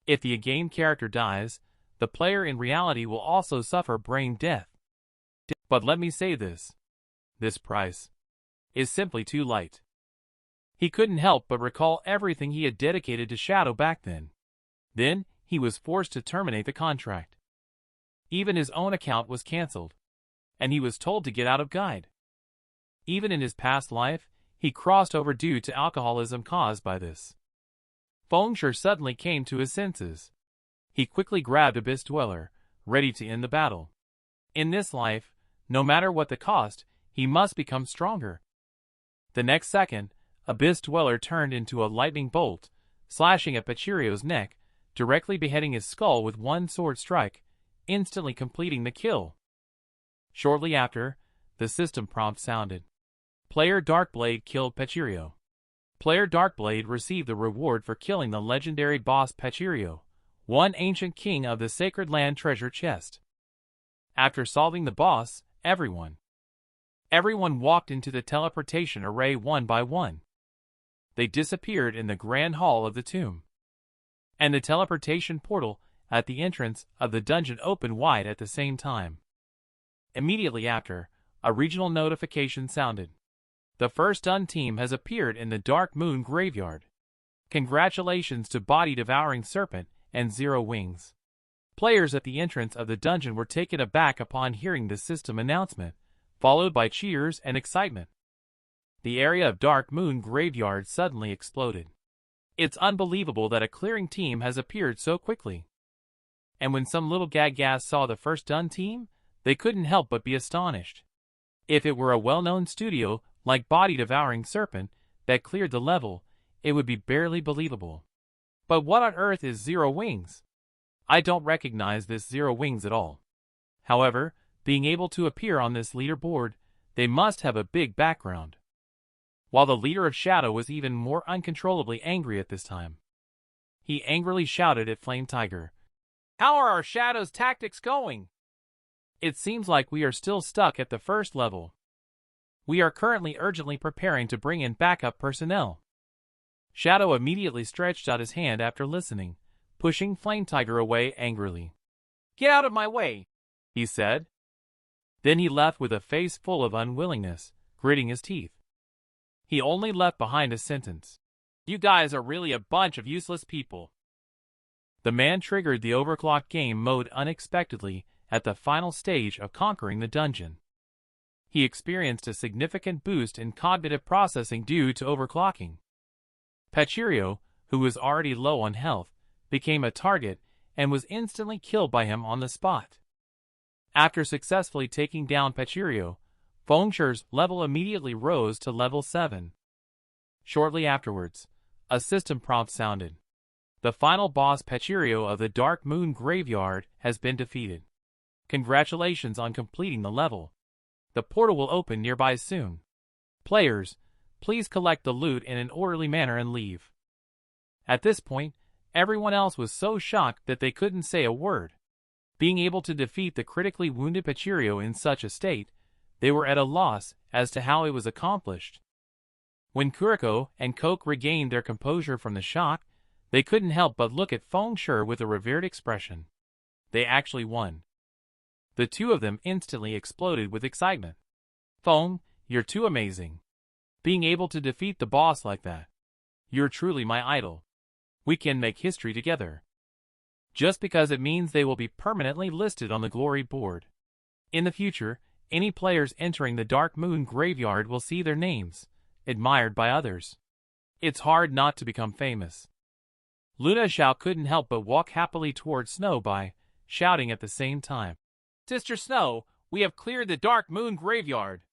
If the in-game character dies, the player in reality will also suffer brain death. But let me say this. This price is simply too light. He couldn't help but recall everything he had dedicated to Shadow back then. Then, he was forced to terminate the contract. Even his own account was cancelled, and he was told to get out of Guide. Even in his past life, he crossed over due to alcoholism caused by this. Fengshe suddenly came to his senses. He quickly grabbed Abyss Dweller, ready to end the battle. In this life, no matter what the cost, he must become stronger. The next second, Abyss Dweller turned into a lightning bolt, slashing at Pachiro's neck, directly beheading his skull with one sword strike, instantly completing the kill. Shortly after, the system prompt sounded. Player Darkblade killed Pachiro. Player Darkblade received the reward for killing the legendary boss Pachiro, one ancient king of the Sacred Land treasure chest. After solving the boss, everyone walked into the teleportation array one by one. They disappeared in the grand hall of the tomb. And the teleportation portal at the entrance of the dungeon opened wide at the same time. Immediately after, a regional notification sounded. The first done team has appeared in the Dark Moon Graveyard. Congratulations to Body Devouring Serpent and Zero Wings. Players at the entrance of the dungeon were taken aback upon hearing the system announcement, followed by cheers and excitement. the area of Dark Moon Graveyard suddenly exploded. It's unbelievable that a clearing team has appeared so quickly. And when some little gaggas saw the first done team, they couldn't help but be astonished. If it were a well-known studio, like Body Devouring Serpent, that cleared the level, it would be barely believable. But what on earth is Zero Wings? I don't recognize this Zero Wings at all. However, being able to appear on this leaderboard, they must have a big background. While the leader of Shadow was even more uncontrollably angry at this time. He angrily shouted at Flame Tiger, "How are our Shadow's tactics going? It seems like we are still stuck at the first level. We are currently urgently preparing to bring in backup personnel." Shadow immediately stretched out his hand after listening, pushing Flame Tiger away angrily. "Get out of my way," he said. Then he left with a face full of unwillingness, gritting his teeth. He only left behind a sentence. "You guys are really a bunch of useless people." The man triggered the overclocked game mode unexpectedly at the final stage of conquering the dungeon. He experienced a significant boost in cognitive processing due to overclocking. Pachirio, who was already low on health, became a target and was instantly killed by him on the spot. After successfully taking down Pachirio, Fengshi's level immediately rose to level 7. Shortly afterwards, a system prompt sounded. The final boss Pachirio of the Dark Moon Graveyard has been defeated. Congratulations on completing the level. The portal will open nearby soon. Players, please collect the loot in an orderly manner and leave. At this point, everyone else was so shocked that they couldn't say a word. Being able to defeat the critically wounded Pachirio in such a state, they were at a loss as to how it was accomplished. When Kuriko and Coke regained their composure from the shock, they couldn't help but look at Fengshi with a revered expression. They actually won. The two of them instantly exploded with excitement. "Feng, you're too amazing. Being able to defeat the boss like that. You're truly my idol. We can make history together." Just because it means they will be permanently listed on the glory board. In the future, any players entering the Dark Moon Graveyard will see their names, admired by others. It's hard not to become famous. Luna Xiao couldn't help but walk happily towards Snow by shouting at the same time, "Sister Snow, we have cleared the Dark Moon Graveyard."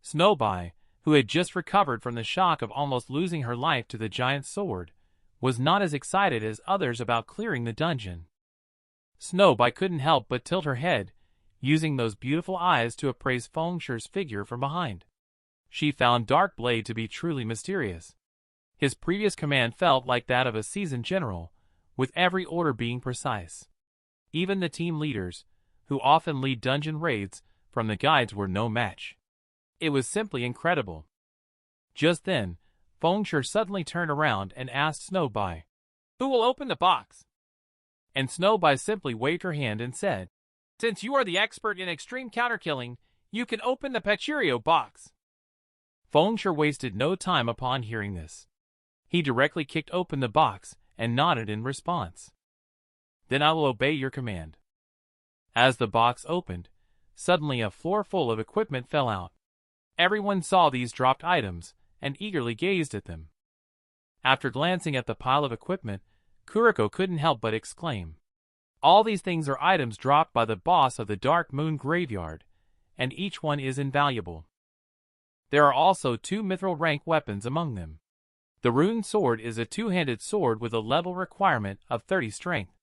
Snowby, who had just recovered from the shock of almost losing her life to the giant sword, was not as excited as others about clearing the dungeon. Snowby couldn't help but tilt her head, using those beautiful eyes to appraise Fengshi's figure from behind. She found Darkblade to be truly mysterious. His previous command felt like that of a seasoned general, with every order being precise. Even the team leaders, who often lead dungeon raids, from the guides were no match. It was simply incredible. Just then, Fengshi suddenly turned around and asked Snowby, "Who will open the box?" And Snowby simply waved her hand and said, "Since you are the expert in extreme counterkilling, you can open the Pachirio box." Fengshi wasted no time upon hearing this. He directly kicked open the box and nodded in response. "Then I will obey your command." As the box opened, suddenly a floor full of equipment fell out. Everyone saw these dropped items and eagerly gazed at them. After glancing at the pile of equipment, Kuriko couldn't help but exclaim, "All these things are items dropped by the boss of the Dark Moon Graveyard, and each one is invaluable. There are also 2 mithril rank weapons among them. The Rune Sword is a 2-handed sword with a level requirement of 30 strength.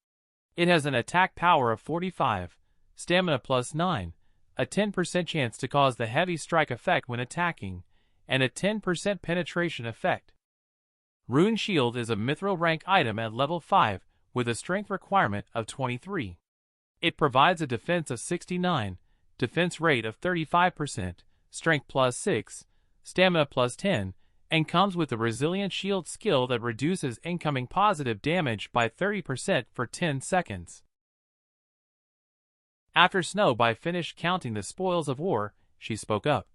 It has an attack power of 45, stamina plus 9, a 10% chance to cause the heavy strike effect when attacking, and a 10% penetration effect. Rune Shield is a mithril rank item at level 5 with a strength requirement of 23. It provides a defense of 69, defense rate of 35%, strength plus 6, stamina plus 10, and comes with a resilient shield skill that reduces incoming positive damage by 30% for 10 seconds. After Snowby finished counting the spoils of war, she spoke up.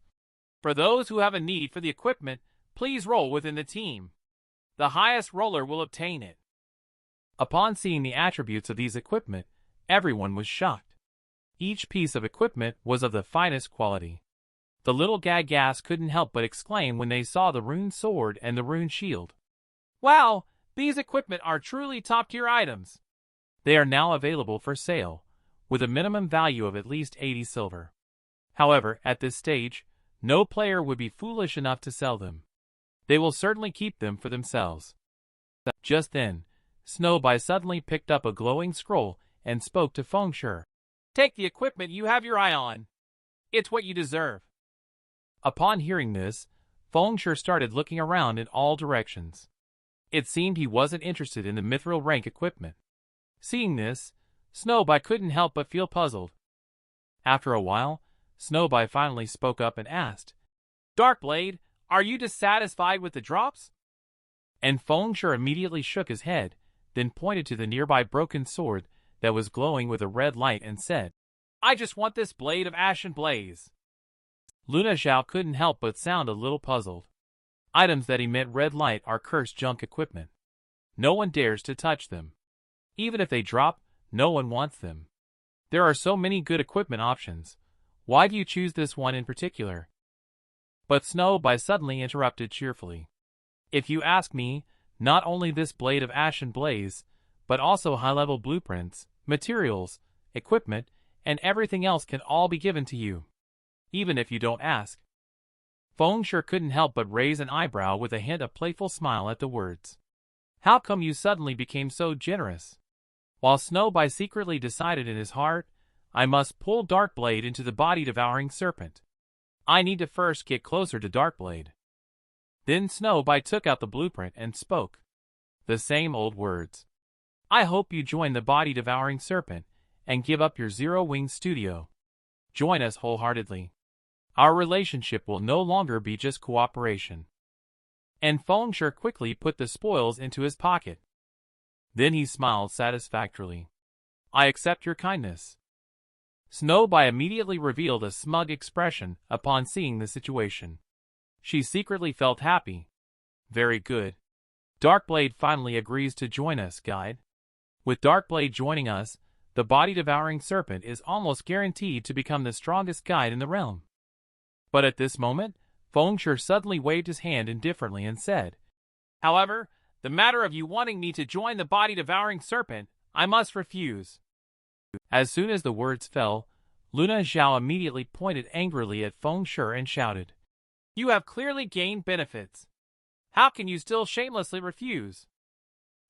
"For those who have a need for the equipment, please roll within the team. The highest roller will obtain it." Upon seeing the attributes of these equipment, everyone was shocked. Each piece of equipment was of the finest quality. The little Gagas couldn't help but exclaim when they saw the rune sword and the rune shield. Wow, these equipment are truly top-tier items. They are now available for sale, with a minimum value of at least 80 silver. However, at this stage, no player would be foolish enough to sell them. They will certainly keep them for themselves. Just then, Snowbye suddenly picked up a glowing scroll and spoke to Feng Shi. Take the equipment you have your eye on. It's what you deserve. Upon hearing this, Feng Shi started looking around in all directions. It seemed he wasn't interested in the mithril rank equipment. Seeing this, Snowbye couldn't help but feel puzzled. After a while, Snowbye finally spoke up and asked, Darkblade, are you dissatisfied with the drops? And Feng Shi immediately shook his head, then pointed to the nearby broken sword that was glowing with a red light and said, I just want this blade of ashen blaze. Luna Zhao couldn't help but sound a little puzzled. Items that emit red light are cursed junk equipment. No one dares to touch them. Even if they drop, no one wants them. There are so many good equipment options. Why do you choose this one in particular? But Snowbye suddenly interrupted cheerfully. If you ask me, not only this blade of ashen blaze, but also high-level blueprints, materials, equipment, and everything else can all be given to you, even if you don't ask. Feng Shi couldn't help but raise an eyebrow with a hint of playful smile at the words. How come you suddenly became so generous? While Snowbye secretly decided in his heart, I must pull Darkblade into the body-devouring serpent. I need to first get closer to Darkblade. Then Snowbye took out the blueprint and spoke. The same old words. I hope you join the body-devouring serpent and give up your zero-wing studio. Join us wholeheartedly. Our relationship will no longer be just cooperation. And Feng Shi quickly put the spoils into his pocket. Then he smiled satisfactorily. I accept your kindness. Snowbye immediately revealed a smug expression upon seeing the situation. She secretly felt happy. Very good. Darkblade finally agrees to join us, guide. With Darkblade joining us, the body-devouring serpent is almost guaranteed to become the strongest guide in the realm. But at this moment, Feng Shi suddenly waved his hand indifferently and said, However, the matter of you wanting me to join the body-devouring serpent, I must refuse. As soon as the words fell, Luna Zhao immediately pointed angrily at Feng Shi and shouted, You have clearly gained benefits. How can you still shamelessly refuse?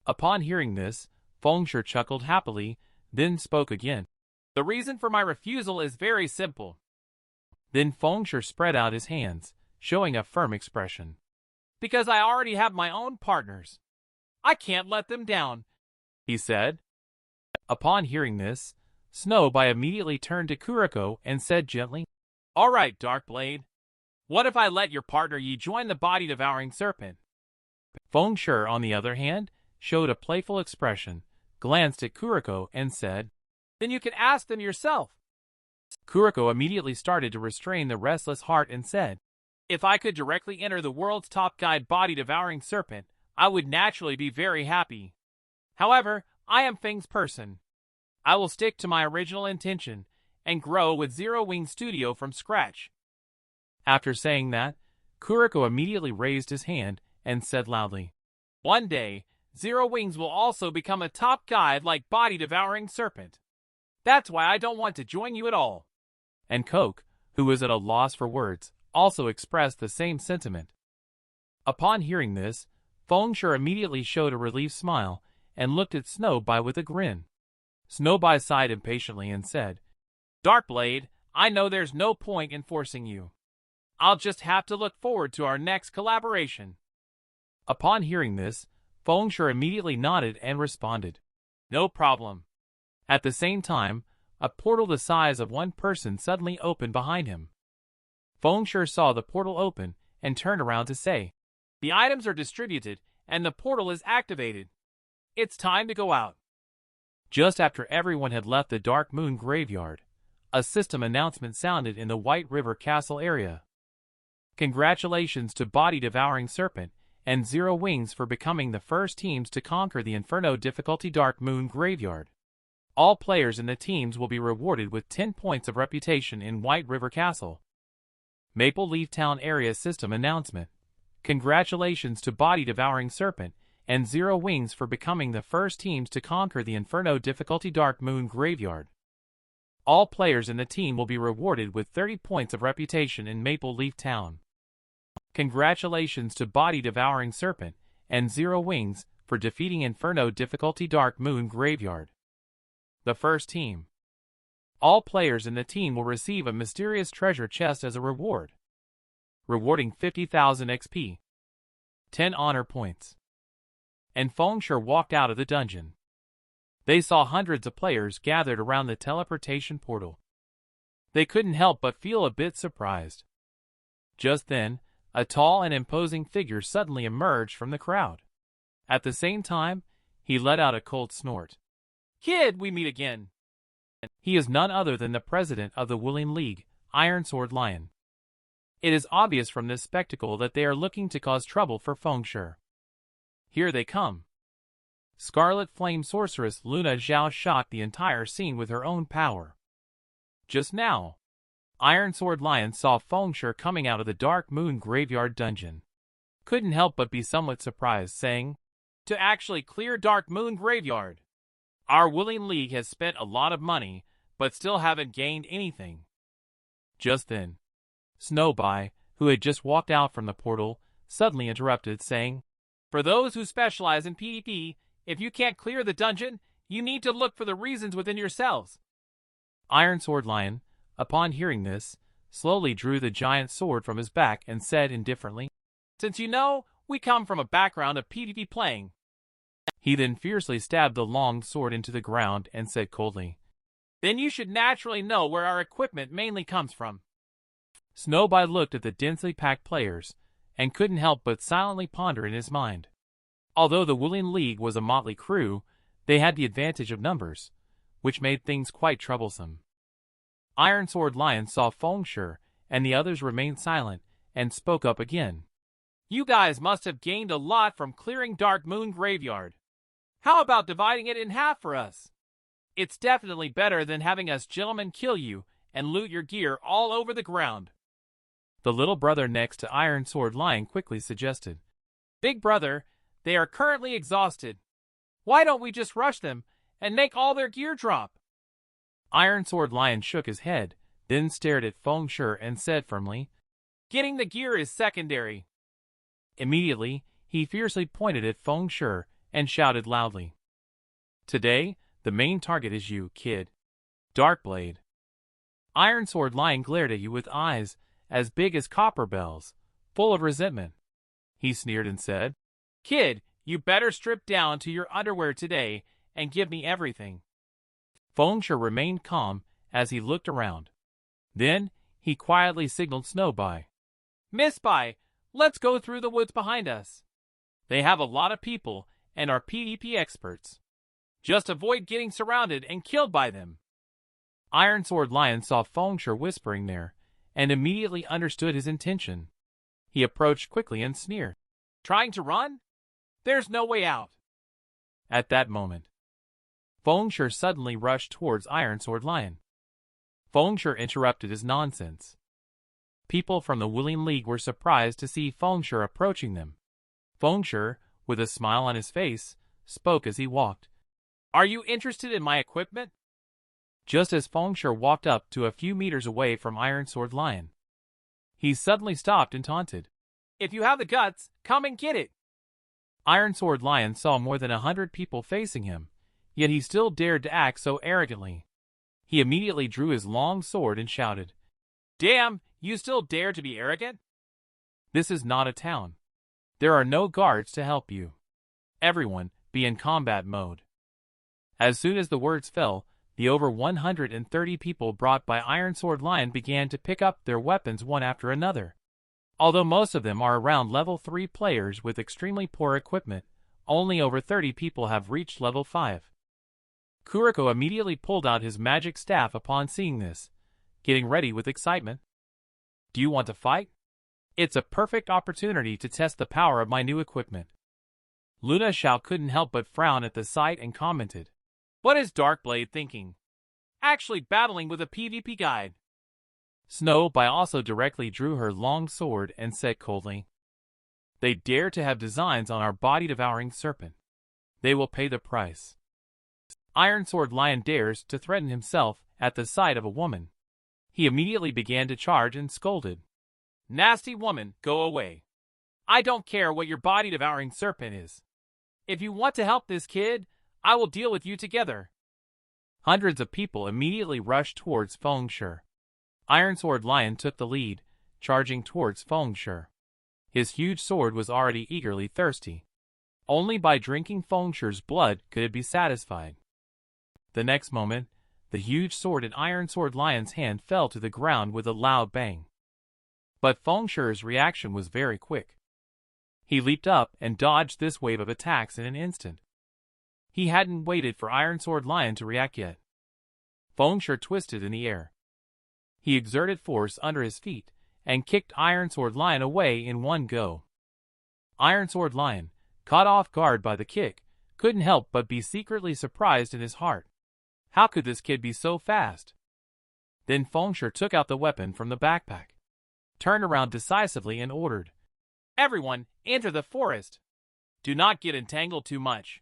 Upon hearing this, Feng Shi chuckled happily, then spoke again. The reason for my refusal is very simple. Then Feng Shi spread out his hands, showing a firm expression. Because I already have my own partners. I can't let them down, he said. Upon hearing this, Snowbye immediately turned to Kuriko and said gently, All right, Darkblade. What if I let your partner Yi join the body-devouring serpent? Feng Shi, on the other hand, showed a playful expression, glanced at Kuriko and said, Then you can ask them yourself. Kuriko immediately started to restrain the restless heart and said, If I could directly enter the world's top guide body-devouring serpent, I would naturally be very happy. However, I am Feng's person. I will stick to my original intention and grow with Zero Wing Studio from scratch. After saying that, Kuriko immediately raised his hand and said loudly, One day, Zero Wings will also become a top guide like body-devouring serpent. That's why I don't want to join you at all. And Coke, who was at a loss for words, also expressed the same sentiment. Upon hearing this, Feng Shi immediately showed a relieved smile and looked at Snowbye with a grin. Snowbye sighed impatiently and said, Darkblade, I know there's no point in forcing you. I'll just have to look forward to our next collaboration. Upon hearing this, Feng Shi immediately nodded and responded, No problem. At the same time, a portal the size of one person suddenly opened behind him. Feng Shi saw the portal open and turned around to say, The items are distributed and the portal is activated. It's time to go out. Just after everyone had left the Dark Moon Graveyard, a system announcement sounded in the White River Castle area. Congratulations to Body-Devouring Serpent and Zero Wings for becoming the first teams to conquer the Inferno difficulty Dark Moon Graveyard. All players in the teams will be rewarded with 10 points of reputation in White River Castle. Maple Leaf Town Area System Announcement. Congratulations to Body Devouring Serpent and Zero Wings for becoming the first teams to conquer the Inferno difficulty Dark Moon Graveyard. All players in the team will be rewarded with 30 points of reputation in Maple Leaf Town. Congratulations to Body Devouring Serpent and Zero Wings for defeating Inferno difficulty Dark Moon Graveyard. The first team. All players in the team will receive a mysterious treasure chest as a reward, rewarding 50,000 XP, 10 honor points. And Fengshe walked out of the dungeon. They saw hundreds of players gathered around the teleportation portal. They couldn't help but feel a bit surprised. Just then, a tall and imposing figure suddenly emerged from the crowd. At the same time, he let out a cold snort. "Kid, we meet again." He is none other than the president of the Willing League, Iron Sword Lion. It is obvious from this spectacle that they are looking to cause trouble for Fengshe. Here they come. Scarlet Flame Sorceress Luna Zhao shocked the entire scene with her own power. Just now, Iron Sword Lion saw Fengshe coming out of the Dark Moon Graveyard dungeon. Couldn't help but be somewhat surprised, saying, "To actually clear Dark Moon Graveyard. Our Willing League has spent a lot of money, but still haven't gained anything." Just then, Snowby, who had just walked out from the portal, suddenly interrupted, saying, "For those who specialize in PvP, if you can't clear the dungeon, you need to look for the reasons within yourselves." Iron Sword Lion, upon hearing this, slowly drew the giant sword from his back and said indifferently, "Since you know, we come from a background of PvP playing." He then fiercely stabbed the long sword into the ground and said coldly, "Then you should naturally know where our equipment mainly comes from." Snowby looked at the densely packed players and couldn't help but silently ponder in his mind. Although the Willing League was a motley crew, they had the advantage of numbers, which made things quite troublesome. Iron Sword Lion saw Fengshe, and the others remained silent and spoke up again. "You guys must have gained a lot from clearing Dark Moon Graveyard. How about dividing it in half for us? It's definitely better than having us gentlemen kill you and loot your gear all over the ground." The little brother next to Iron Sword Lion quickly suggested, "Big brother, they are currently exhausted. Why don't we just rush them and make all their gear drop?" Iron Sword Lion shook his head, then stared at Fengshe and said firmly, "Getting the gear is secondary." Immediately, he fiercely pointed at Fengshe and shouted loudly, "Today, the main target is you, kid. Darkblade." Iron Sword Lion glared at you with eyes as big as copper bells, full of resentment. He sneered and said, "Kid, you better strip down to your underwear today and give me everything." Fengshe remained calm as he looked around. Then, he quietly signaled Snowby, "Miss Spy, let's go through the woods behind us. They have a lot of people and are PvP experts. Just avoid getting surrounded and killed by them." Iron Sword Lion saw Fengshe whispering there, and immediately understood his intention. He approached quickly and sneered, "Trying to run? There's no way out." At that moment, Fengshe suddenly rushed towards Iron Sword Lion. Fengshe interrupted his nonsense. People from the Willing League were surprised to see Fengshe approaching them. Fengshe, with a smile on his face, spoke as he walked, "Are you interested in my equipment?" Just as Fengshe walked up to a few meters away from Iron Sword Lion, he suddenly stopped and taunted, "If you have the guts, come and get it." Iron Sword Lion saw more than 100 people facing him, yet he still dared to act so arrogantly. He immediately drew his long sword and shouted, "Damn, you still dare to be arrogant? This is not a town. There are no guards to help you. Everyone, be in combat mode." As soon as the words fell, the over 130 people brought by Iron Sword Lion began to pick up their weapons one after another. Although most of them are around level 3 players with extremely poor equipment, only over 30 people have reached level 5. Kuriko immediately pulled out his magic staff upon seeing this, getting ready with excitement. "Do you want to fight? It's a perfect opportunity to test the power of my new equipment." Luna Xiao couldn't help but frown at the sight and commented, "What is Darkblade thinking? Actually battling with a PvP guide." Snow Bai also directly drew her long sword and said coldly, "They dare to have designs on our body-devouring serpent. They will pay the price." Iron Sword Lion dares to threaten himself at the sight of a woman. He immediately began to charge and scolded, "Nasty woman, go away. I don't care what your body-devouring serpent is. If you want to help this kid, I will deal with you together." Hundreds of people immediately rushed towards Feng Shi. Iron Sword Lion took the lead, charging towards Feng Shi. His huge sword was already eagerly thirsty. Only by drinking Feng Shi's blood could it be satisfied. The next moment, the huge sword in Iron Sword Lion's hand fell to the ground with a loud bang. But Feng Shi's reaction was very quick. He leaped up and dodged this wave of attacks in an instant. He hadn't waited for Iron Sword Lion to react yet. Feng Shi twisted in the air. He exerted force under his feet and kicked Iron Sword Lion away in one go. Iron Sword Lion, caught off guard by the kick, couldn't help but be secretly surprised in his heart. How could this kid be so fast? Then Feng Shi took out the weapon from the backpack, turned around decisively and ordered, "Everyone, enter the forest. Do not get entangled too much."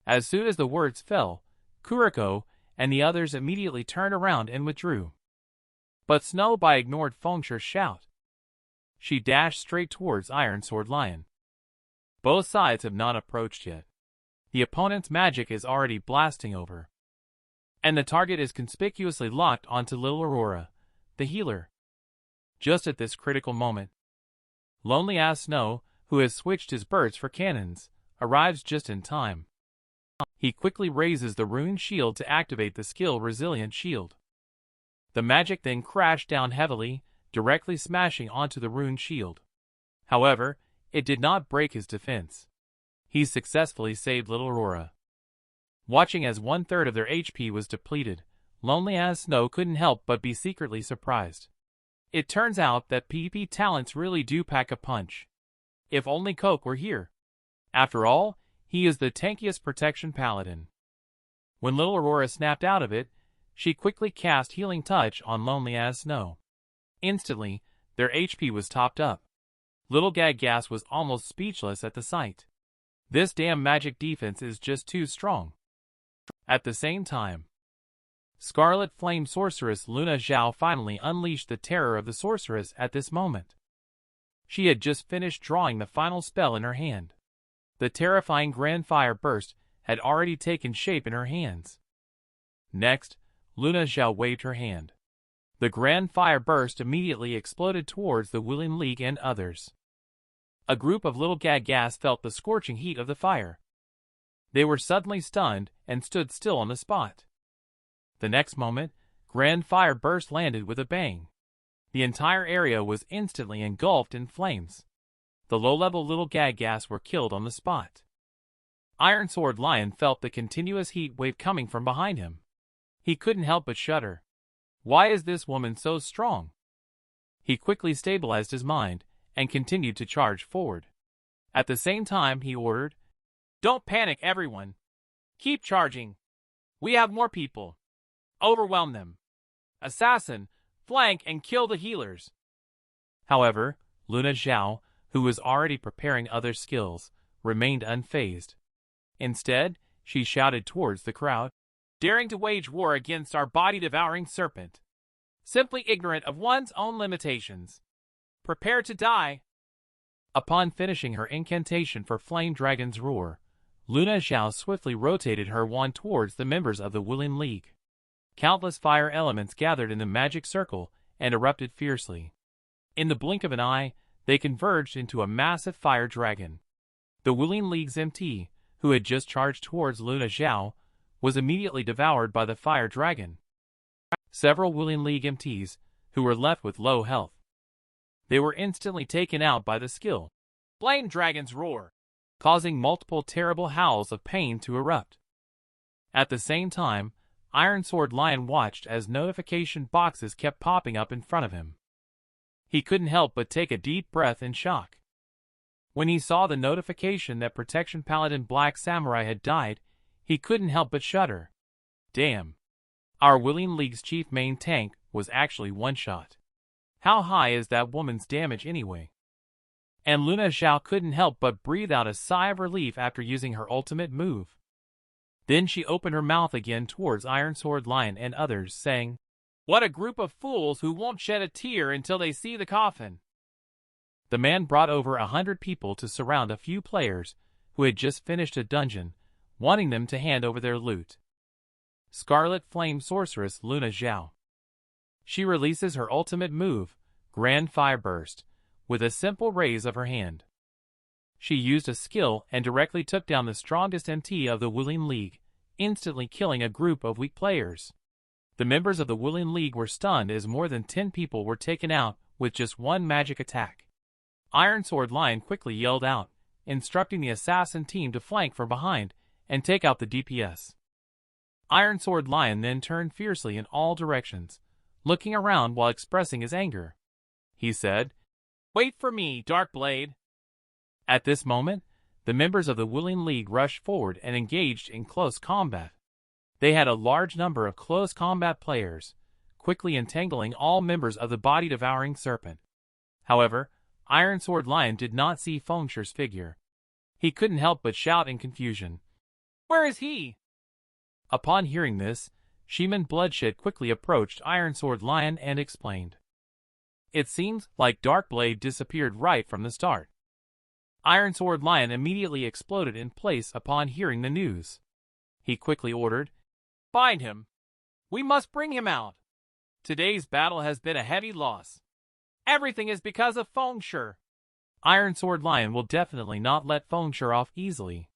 As soon as the words fell, Kuriko and the others immediately turned around and withdrew. But Snow Bai ignored Feng Shi's shout. She dashed straight towards Iron Sword Lion. Both sides have not approached yet. The opponent's magic is already blasting over, and the target is conspicuously locked onto Little Aurora, the healer. Just at this critical moment, Lonely-ass Snow, who has switched his birds for cannons, arrives just in time. He quickly raises the rune shield to activate the skill Resilient Shield. The magic then crashed down heavily, directly smashing onto the rune shield. However, it did not break his defense. He successfully saved Little Aurora. Watching as 1/3 of their HP was depleted, Lonely-ass Snow couldn't help but be secretly surprised. It turns out that PP talents really do pack a punch. If only Coke were here. After all, he is the tankiest protection paladin. When Little Aurora snapped out of it, she quickly cast Healing Touch on Lonely-ass Snow. Instantly, their HP was topped up. Little Gag Gas was almost speechless at the sight. This damn magic defense is just too strong. At the same time, Scarlet Flame Sorceress Luna Zhao finally unleashed the terror of the sorceress at this moment. She had just finished drawing the final spell in her hand. The terrifying Grand Fire Burst had already taken shape in her hands. Next, Luna Zhao waved her hand. The Grand Fire Burst immediately exploded towards the Willing League and others. A group of Little Gag Gas felt the scorching heat of the fire. They were suddenly stunned and stood still on the spot. The next moment, Grand Fire Burst landed with a bang. The entire area was instantly engulfed in flames. The low-level Little Gag Gas were killed on the spot. Iron Sword Lion felt the continuous heat wave coming from behind him. He couldn't help but shudder. Why is this woman so strong? He quickly stabilized his mind and continued to charge forward. At the same time, he ordered, "Don't panic, everyone. Keep charging. We have more people. Overwhelm them. Assassin, flank and kill the healers." However, Luna Zhao, who was already preparing other skills, remained unfazed. Instead, she shouted towards the crowd, "Daring to wage war against our body-devouring serpent. Simply ignorant of one's own limitations. Prepare to die." Upon finishing her incantation for Flame Dragon's Roar, Luna Zhao swiftly rotated her wand towards the members of the Willing League. Countless fire elements gathered in the magic circle and erupted fiercely. In the blink of an eye, they converged into a massive fire dragon. The Willing League's MT, who had just charged towards Luna Zhao, was immediately devoured by the fire dragon. Several Willing League MTs, who were left with low health, they were instantly taken out by the skill Flame Dragon's Roar, causing multiple terrible howls of pain to erupt. At the same time, Iron Sword Lion watched as notification boxes kept popping up in front of him. He couldn't help but take a deep breath in shock. When he saw the notification that Protection Paladin Black Samurai had died, he couldn't help but shudder. Damn. Our Willing League's chief main tank was actually one shot. How high is that woman's damage anyway? And Luna Zhao couldn't help but breathe out a sigh of relief after using her ultimate move. Then she opened her mouth again towards Iron Sword Lion and others, saying, "What a group of fools who won't shed a tear until they see the coffin." The man brought over 100 people to surround a few players who had just finished a dungeon, wanting them to hand over their loot. Scarlet Flame Sorceress Luna Zhao. She releases her ultimate move, Grand Fire Burst, with a simple raise of her hand. She used a skill and directly took down the strongest MT of the Willing League, instantly killing a group of weak players. The members of the Willing League were stunned as more than 10 people were taken out with just one magic attack. Iron Sword Lion quickly yelled out, instructing the assassin team to flank from behind and take out the DPS. Iron Sword Lion then turned fiercely in all directions, looking around while expressing his anger. He said, "Wait for me, Dark Blade." At this moment, the members of the Willing League rushed forward and engaged in close combat. They had a large number of close combat players, quickly entangling all members of the body-devouring serpent. However, Iron Sword Lion did not see Fengshi's figure. He couldn't help but shout in confusion, "Where is he?" Upon hearing this, Shaman Bloodshed quickly approached Iron Sword Lion and explained. It seems like Darkblade disappeared right from the start. Iron Sword Lion immediately exploded in place upon hearing the news. He quickly ordered, "Find him. We must bring him out. Today's battle has been a heavy loss. Everything is because of Fengshi. Iron Sword Lion will definitely not let Fengshi off easily."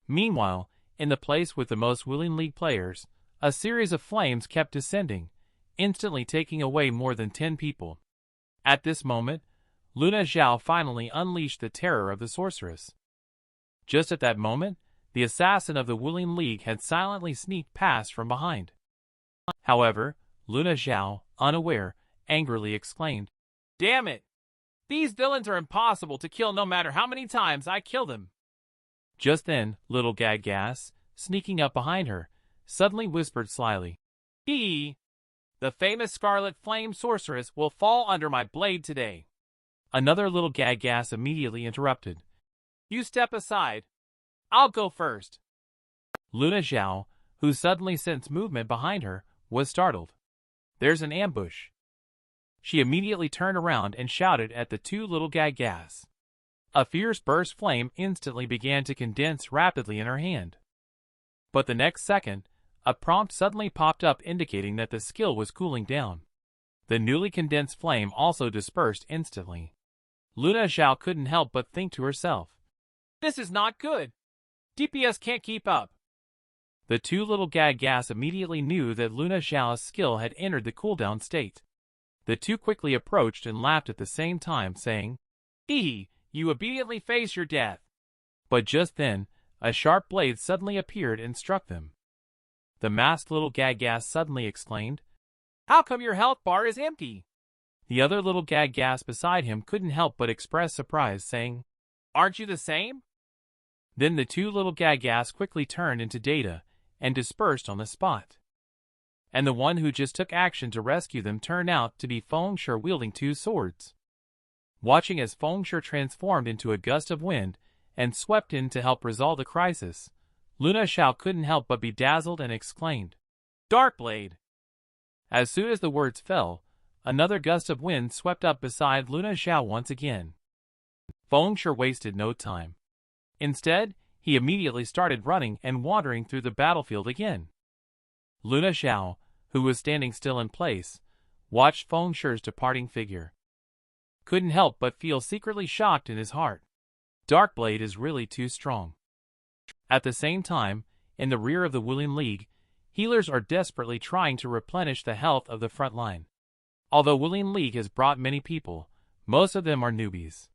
Meanwhile, in the place with the most Willing League players, a series of flames kept descending, instantly taking away more than 10 people. At this moment, Luna Zhao finally unleashed the terror of the sorceress. Just at that moment, the assassin of the Willing League had silently sneaked past from behind. However, Luna Zhao, unaware, angrily exclaimed, "Damn it! These villains are impossible to kill no matter how many times I kill them." Just then, little Gag-Gas, sneaking up behind her, suddenly whispered slyly, "The famous Scarlet Flame Sorceress will fall under my blade today." Another little Gag-Gas immediately interrupted, "You step aside. I'll go first." Luna Zhao, who suddenly sensed movement behind her, was startled. "There's an ambush." She immediately turned around and shouted at the two little Gag-Gas. A fierce burst flame instantly began to condense rapidly in her hand. But the next second, a prompt suddenly popped up indicating that the skill was cooling down. The newly condensed flame also dispersed instantly. Luna Zhao couldn't help but think to herself, "This is not good. DPS can't keep up." The two little Gag-Gas immediately knew that Luna Zhao's skill had entered the cooldown state. The two quickly approached and laughed at the same time, saying, "You obediently face your death." But just then, a sharp blade suddenly appeared and struck them. The masked little Gag-Gas suddenly exclaimed, "How come your health bar is empty?" The other little Gag-Gas beside him couldn't help but express surprise, saying, "Aren't you the same?" Then the two little Gag-Gas quickly turned into data and dispersed on the spot. And the one who just took action to rescue them turned out to be Fengshi wielding two swords. Watching as Fengshi transformed into a gust of wind and swept in to help resolve the crisis, Luna Zhao couldn't help but be dazzled and exclaimed, "Darkblade!" As soon as the words fell, another gust of wind swept up beside Luna Zhao once again. Fengshi wasted no time. Instead, he immediately started running and wandering through the battlefield again. Luna Zhao, who was standing still in place, watched Fengshi's departing figure. Couldn't help but feel secretly shocked in his heart. Darkblade is really too strong. At the same time, in the rear of the Willing League, healers are desperately trying to replenish the health of the front line. Although Willing League has brought many people, most of them are newbies.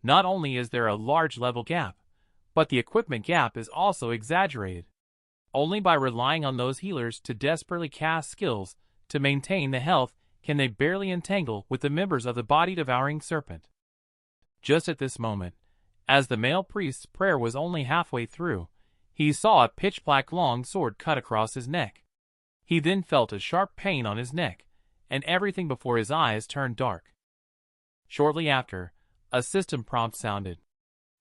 Not only is there a large level gap, but the equipment gap is also exaggerated. Only by relying on those healers to desperately cast skills to maintain the health can they barely entangle with the members of the body-devouring serpent. Just at this moment, as the male priest's prayer was only halfway through, he saw a pitch-black long sword cut across his neck. He then felt a sharp pain on his neck, and everything before his eyes turned dark. Shortly after, a system prompt sounded.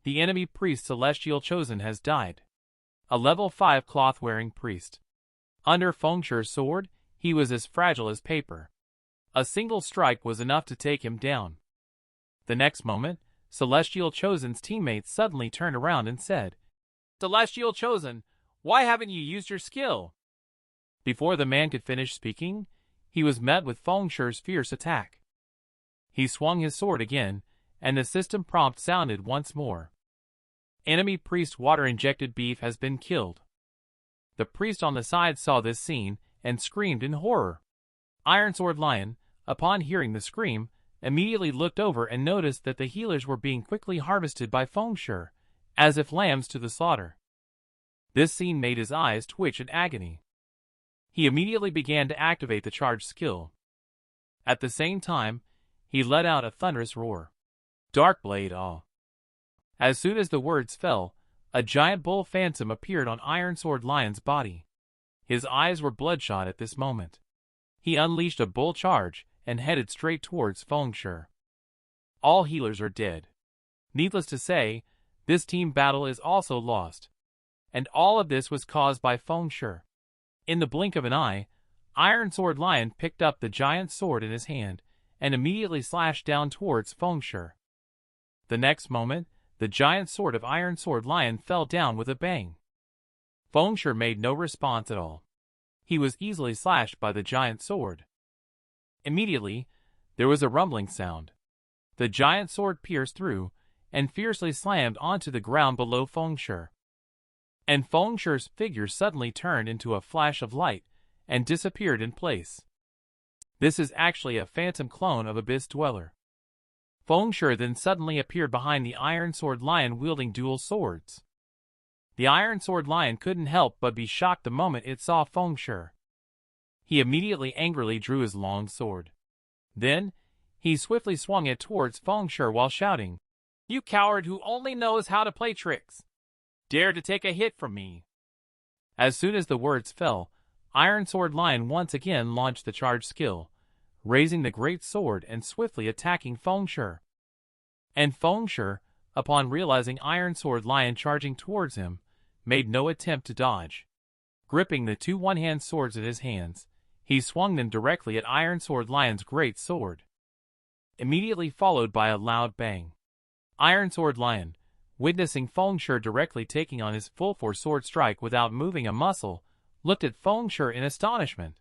The enemy priest celestial chosen has died. A level 5 cloth-wearing priest. Under Fengshi's sword, he was as fragile as paper. A single strike was enough to take him down. The next moment, Celestial Chosen's teammates suddenly turned around and said, "Celestial Chosen, why haven't you used your skill?" Before the man could finish speaking, he was met with Fengshi's fierce attack. He swung his sword again, and the system prompt sounded once more. Enemy priest water-injected beef has been killed. The priest on the side saw this scene and screamed in horror. Iron Sword Lion, upon hearing the scream, immediately looked over and noticed that the healers were being quickly harvested by Fengshi, as if lambs to the slaughter. This scene made his eyes twitch in agony. He immediately began to activate the charge skill. At the same time, he let out a thunderous roar. Dark Blade All. As soon as the words fell, a giant bull phantom appeared on Iron Sword Lion's body. His eyes were bloodshot at this moment. He unleashed a bull charge and headed straight towards Fengshi. All healers are dead. Needless to say, this team battle is also lost. And all of this was caused by Fengshi. In the blink of an eye, Iron Sword Lion picked up the giant sword in his hand and immediately slashed down towards Fengshi. The next moment, the giant sword of Iron Sword Lion fell down with a bang. Fengshi made no response at all. He was easily slashed by the giant sword. Immediately, there was a rumbling sound. The giant sword pierced through and fiercely slammed onto the ground below Fengshi. And Fengshi's figure suddenly turned into a flash of light and disappeared in place. This is actually a phantom clone of Abyss Dweller. Fengshi then suddenly appeared behind the Iron Sword Lion wielding dual swords. The Iron Sword Lion couldn't help but be shocked the moment it saw Fengshi. He immediately angrily drew his long sword. Then, he swiftly swung it towards Fengshi while shouting, "You coward who only knows how to play tricks! Dare to take a hit from me!" As soon as the words fell, Iron Sword Lion once again launched the charge skill, raising the great sword and swiftly attacking Fengshi. And Fengshi, upon realizing Iron Sword Lion charging towards him, made no attempt to dodge. Gripping the two one-hand swords in his hands, he swung them directly at Iron Sword Lion's great sword. Immediately followed by a loud bang. Iron Sword Lion, witnessing Fengshi directly taking on his full-force sword strike without moving a muscle, looked at Fengshi in astonishment.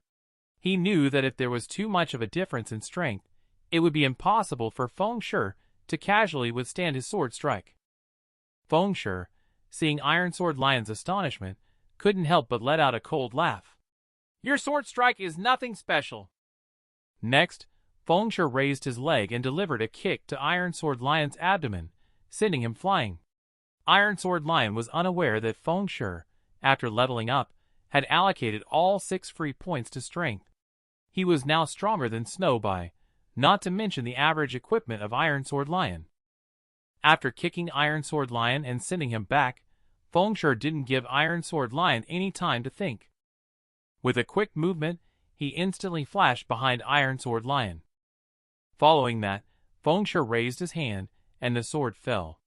He knew that if there was too much of a difference in strength, it would be impossible for Fengshi to casually withstand his sword strike. Fengshi, seeing Iron Sword Lion's astonishment, couldn't help but let out a cold laugh. "Your sword strike is nothing special." Next, Fengshi raised his leg and delivered a kick to Iron Sword Lion's abdomen, sending him flying. Iron Sword Lion was unaware that Fengshi, after leveling up, had allocated all 6 free points to strength. He was now stronger than Snow by, not to mention the average equipment of Iron Sword Lion. After kicking Iron Sword Lion and sending him back, Fengshi didn't give Iron Sword Lion any time to think. With a quick movement, he instantly flashed behind Iron Sword Lion. Following that, Fengshi raised his hand, and the sword fell.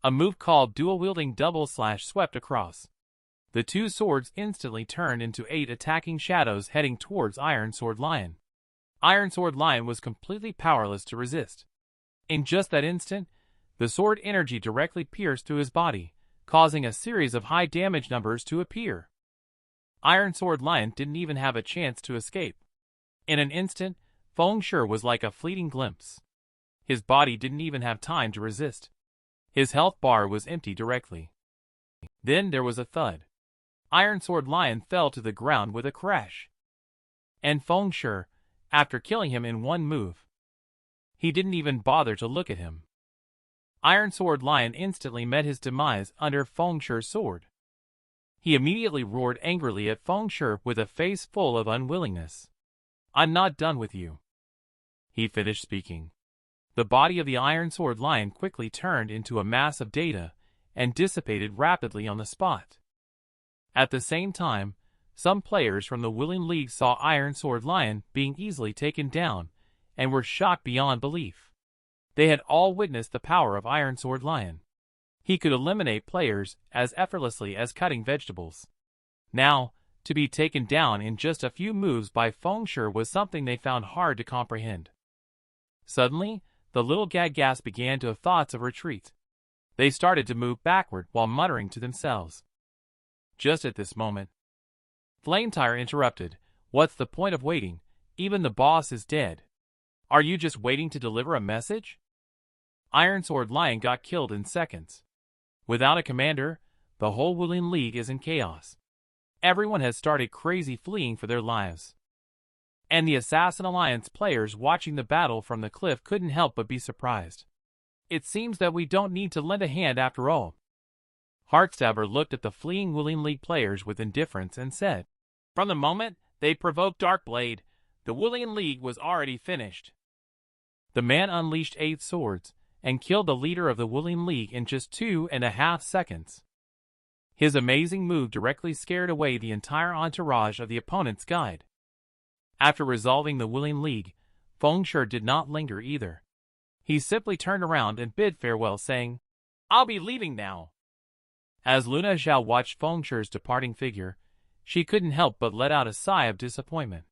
A move called dual-wielding double slash swept across. The two swords instantly turned into 8 attacking shadows heading towards Iron Sword Lion. Iron Sword Lion was completely powerless to resist. In just that instant, the sword energy directly pierced through his body, causing a series of high damage numbers to appear. Iron Sword Lion didn't even have a chance to escape. In an instant, Fengshi was like a fleeting glimpse. His body didn't even have time to resist. His health bar was empty directly. Then there was a thud. Iron Sword Lion fell to the ground with a crash. And Fengshi, after killing him in one move, he didn't even bother to look at him. Iron Sword Lion instantly met his demise under Fengshi's sword. He immediately roared angrily at Fengshi with a face full of unwillingness. "I'm not done with you." He finished speaking. The body of the Iron Sword Lion quickly turned into a mass of data and dissipated rapidly on the spot. At the same time, some players from the Willing League saw Iron Sword Lion being easily taken down and were shocked beyond belief. They had all witnessed the power of Iron Sword Lion. He could eliminate players as effortlessly as cutting vegetables. Now, to be taken down in just a few moves by Feng Shi was something they found hard to comprehend. Suddenly, the little Gaggas began to have thoughts of retreat. They started to move backward while muttering to themselves. Just at this moment, Flametire interrupted. "What's the point of waiting? Even the boss is dead. Are you just waiting to deliver a message?" Iron Sword Lion got killed in seconds. Without a commander, the whole Willing League is in chaos. Everyone has started crazy fleeing for their lives. And the Assassin Alliance players watching the battle from the cliff couldn't help but be surprised. "It seems that we don't need to lend a hand after all." Heartstabber looked at the fleeing Willing League players with indifference and said, "From the moment they provoked Darkblade, the Willing League was already finished." The man unleashed 8 swords and killed the leader of the Willing League in just 2.5 seconds. His amazing move directly scared away the entire entourage of the opponent's guide. After resolving the Willing League, Feng Shi did not linger either. He simply turned around and bid farewell, saying, "I'll be leaving now." As Luna Zhao watched Feng Shi's departing figure, she couldn't help but let out a sigh of disappointment.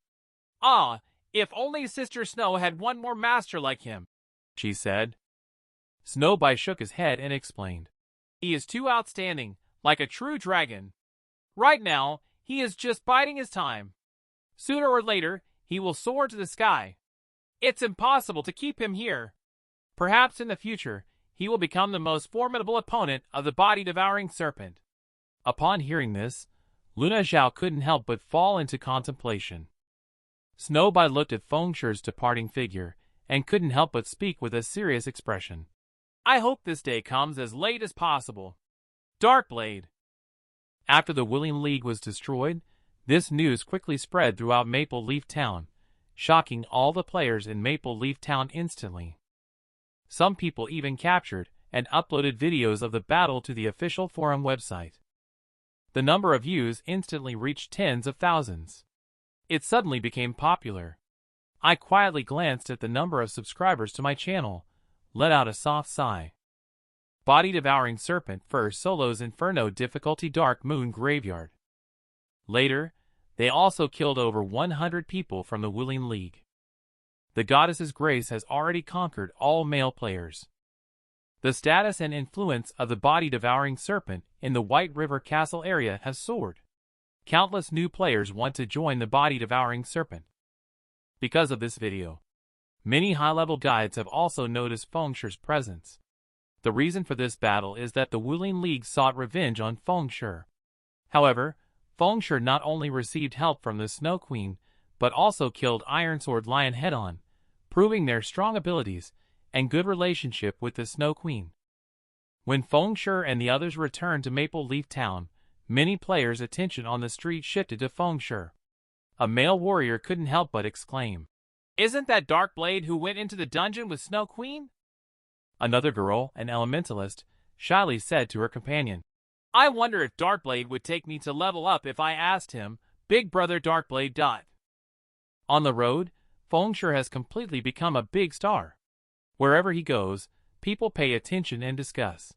"Ah, if only Sister Snow had one more master like him," she said. Snowbite shook his head and explained, "He is too outstanding, like a true dragon. Right now, he is just biding his time. Sooner or later, he will soar to the sky. It's impossible to keep him here. Perhaps in the future, he will become the most formidable opponent of the body-devouring serpent." Upon hearing this, Luna Zhao couldn't help but fall into contemplation. Snowbite looked at Feng Shi's departing figure and couldn't help but speak with a serious expression. "I hope this day comes as late as possible. Darkblade." After the Willing League was destroyed, this news quickly spread throughout Maple Leaf Town, shocking all the players in Maple Leaf Town instantly. Some people even captured and uploaded videos of the battle to the official forum website. The number of views instantly reached tens of thousands. It suddenly became popular. I quietly glanced at the number of subscribers to my channel, let out a soft sigh. Body-devouring serpent first solos Inferno difficulty Dark Moon Graveyard. Later, they also killed over 100 people from the Willing League. The goddess's grace has already conquered all male players. The status and influence of the body-devouring serpent in the White River Castle area has soared. Countless new players want to join the body-devouring serpent. Because of this video, many high-level guides have also noticed Feng Shi's presence. The reason for this battle is that the Willing League sought revenge on Feng Shi. However, Feng Shi not only received help from the Snow Queen, but also killed Iron Sword Lion head-on, proving their strong abilities and good relationship with the Snow Queen. When Feng Shi and the others returned to Maple Leaf Town, many players' attention on the street shifted to Feng Shi. A male warrior couldn't help but exclaim, "Isn't that Darkblade who went into the dungeon with Snow Queen?" Another girl, an elementalist, shyly said to her companion, "I wonder if Darkblade would take me to level up if I asked him, Big Brother Darkblade. On the road, Feng Shi has completely become a big star. Wherever he goes, people pay attention and discuss.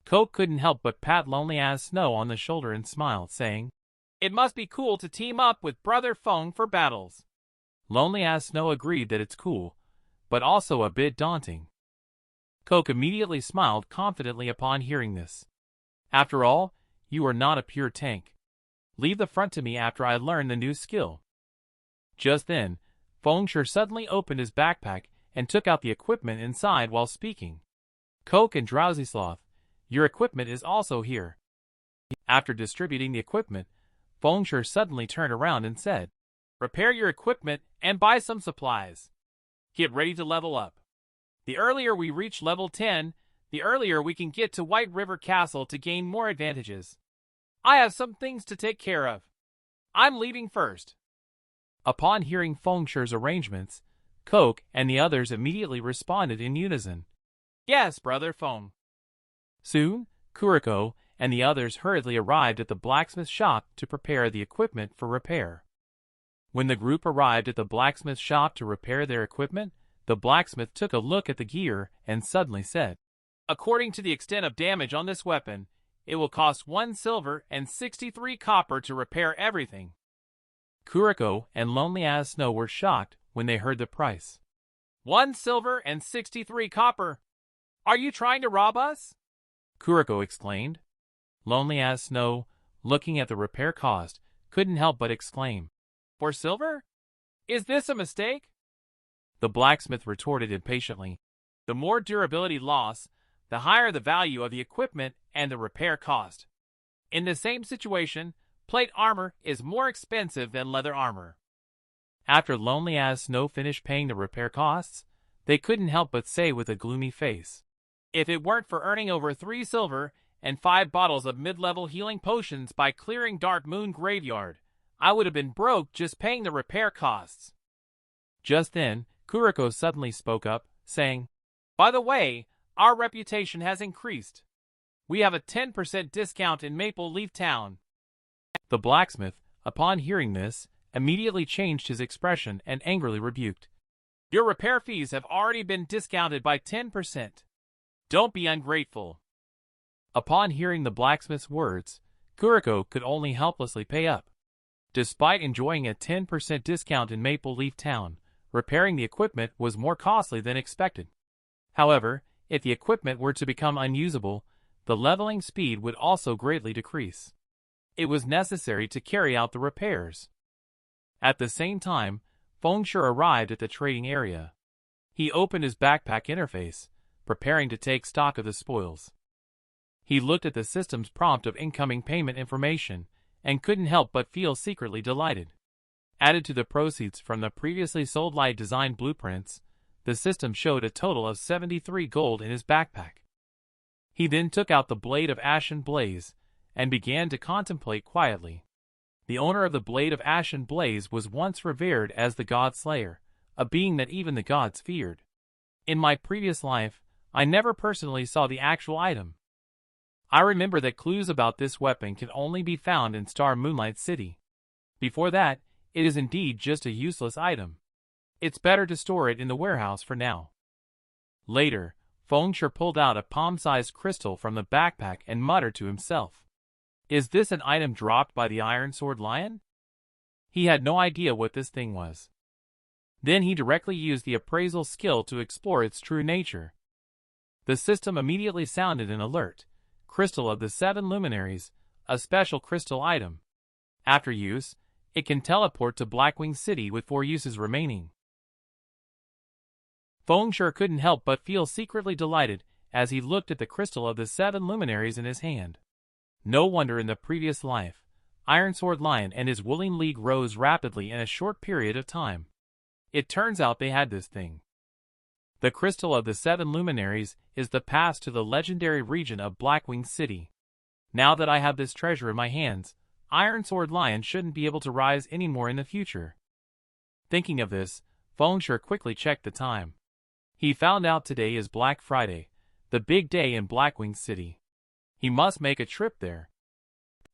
Coke couldn't help but pat Lonely as Snow on the shoulder and smile, saying, "It must be cool to team up with Brother Feng for battles." Lonely as Snow agreed that it's cool, but also a bit daunting. Coke immediately smiled confidently upon hearing this. "After all, you are not a pure tank. Leave the front to me after I learn the new skill." Just then, Feng Shi suddenly opened his backpack and took out the equipment inside while speaking. "Coke and Drowsy Sloth, your equipment is also here." After distributing the equipment, Feng Shi suddenly turned around and said, "Repair your equipment and buy some supplies. Get ready to level up. The earlier we reach level 10, the earlier we can get to White River Castle to gain more advantages. I have some things to take care of. I'm leaving first." Upon hearing Feng Shi's arrangements, Coke and the others immediately responded in unison, "Yes, Brother Feng." Soon, Kuriko and the others hurriedly arrived at the blacksmith shop to prepare the equipment for repair. When the group arrived at the blacksmith shop to repair their equipment, the blacksmith took a look at the gear and suddenly said, "According to the extent of damage on this weapon, it will cost 1 silver and 63 copper to repair everything." Kuriko and Lonely as Snow were shocked when they heard the price. 1 silver and 63 copper? Are you trying to rob us? Kuriko exclaimed. Lonely as Snow, looking at the repair cost, couldn't help but exclaim, "For silver? Is this a mistake?" The blacksmith retorted impatiently, "The more durability loss, the higher the value of the equipment and the repair cost. In the same situation, plate armor is more expensive than leather armor." After Lonely as Snow finished paying the repair costs, they couldn't help but say with a gloomy face, "If it weren't for earning over 3 silver and 5 bottles of mid-level healing potions by clearing Dark Moon Graveyard, I would have been broke just paying the repair costs." Just then, Kuriko suddenly spoke up, saying, "By the way, our reputation has increased. We have a 10% discount in Maple Leaf Town." The blacksmith, upon hearing this, immediately changed his expression and angrily rebuked, "Your repair fees have already been discounted by 10%. Don't be ungrateful." Upon hearing the blacksmith's words, Kuriko could only helplessly pay up. Despite enjoying a 10% discount in Maple Leaf Town, repairing the equipment was more costly than expected. However, if the equipment were to become unusable, the leveling speed would also greatly decrease. It was necessary to carry out the repairs. At the same time, Fengshe arrived at the trading area. He opened his backpack interface, preparing to take stock of the spoils. He looked at the system's prompt of incoming payment information and couldn't help but feel secretly delighted. Added to the proceeds from the previously sold light design blueprints, the system showed a total of 73 gold in his backpack. He then took out the Blade of Ashen Blaze and began to contemplate quietly. The owner of the Blade of Ashen Blaze was once revered as the God Slayer, a being that even the gods feared. In my previous life, I never personally saw the actual item. I remember that clues about this weapon can only be found in Star Moonlight City. Before that, it is indeed just a useless item. It's better to store it in the warehouse for now. Later, Fengshe pulled out a palm-sized crystal from the backpack and muttered to himself, "Is this an item dropped by the Iron Sword Lion?" He had no idea what this thing was. Then he directly used the appraisal skill to explore its true nature. The system immediately sounded an alert. Crystal of the 7 Luminaries, a special crystal item. After use, it can teleport to Blackwing City with 4 uses remaining. Fengshe couldn't help but feel secretly delighted as he looked at the crystal of the 7 Luminaries in his hand. No wonder in the previous life, Iron Sword Lion and his Wooling League rose rapidly in a short period of time. It turns out they had this thing. The crystal of the 7 Luminaries is the pass to the legendary region of Blackwing City. Now that I have this treasure in my hands, Iron Sword Lion shouldn't be able to rise anymore in the future. Thinking of this, Fengshe quickly checked the time. He found out today is Black Friday, the big day in Blackwing City. He must make a trip there.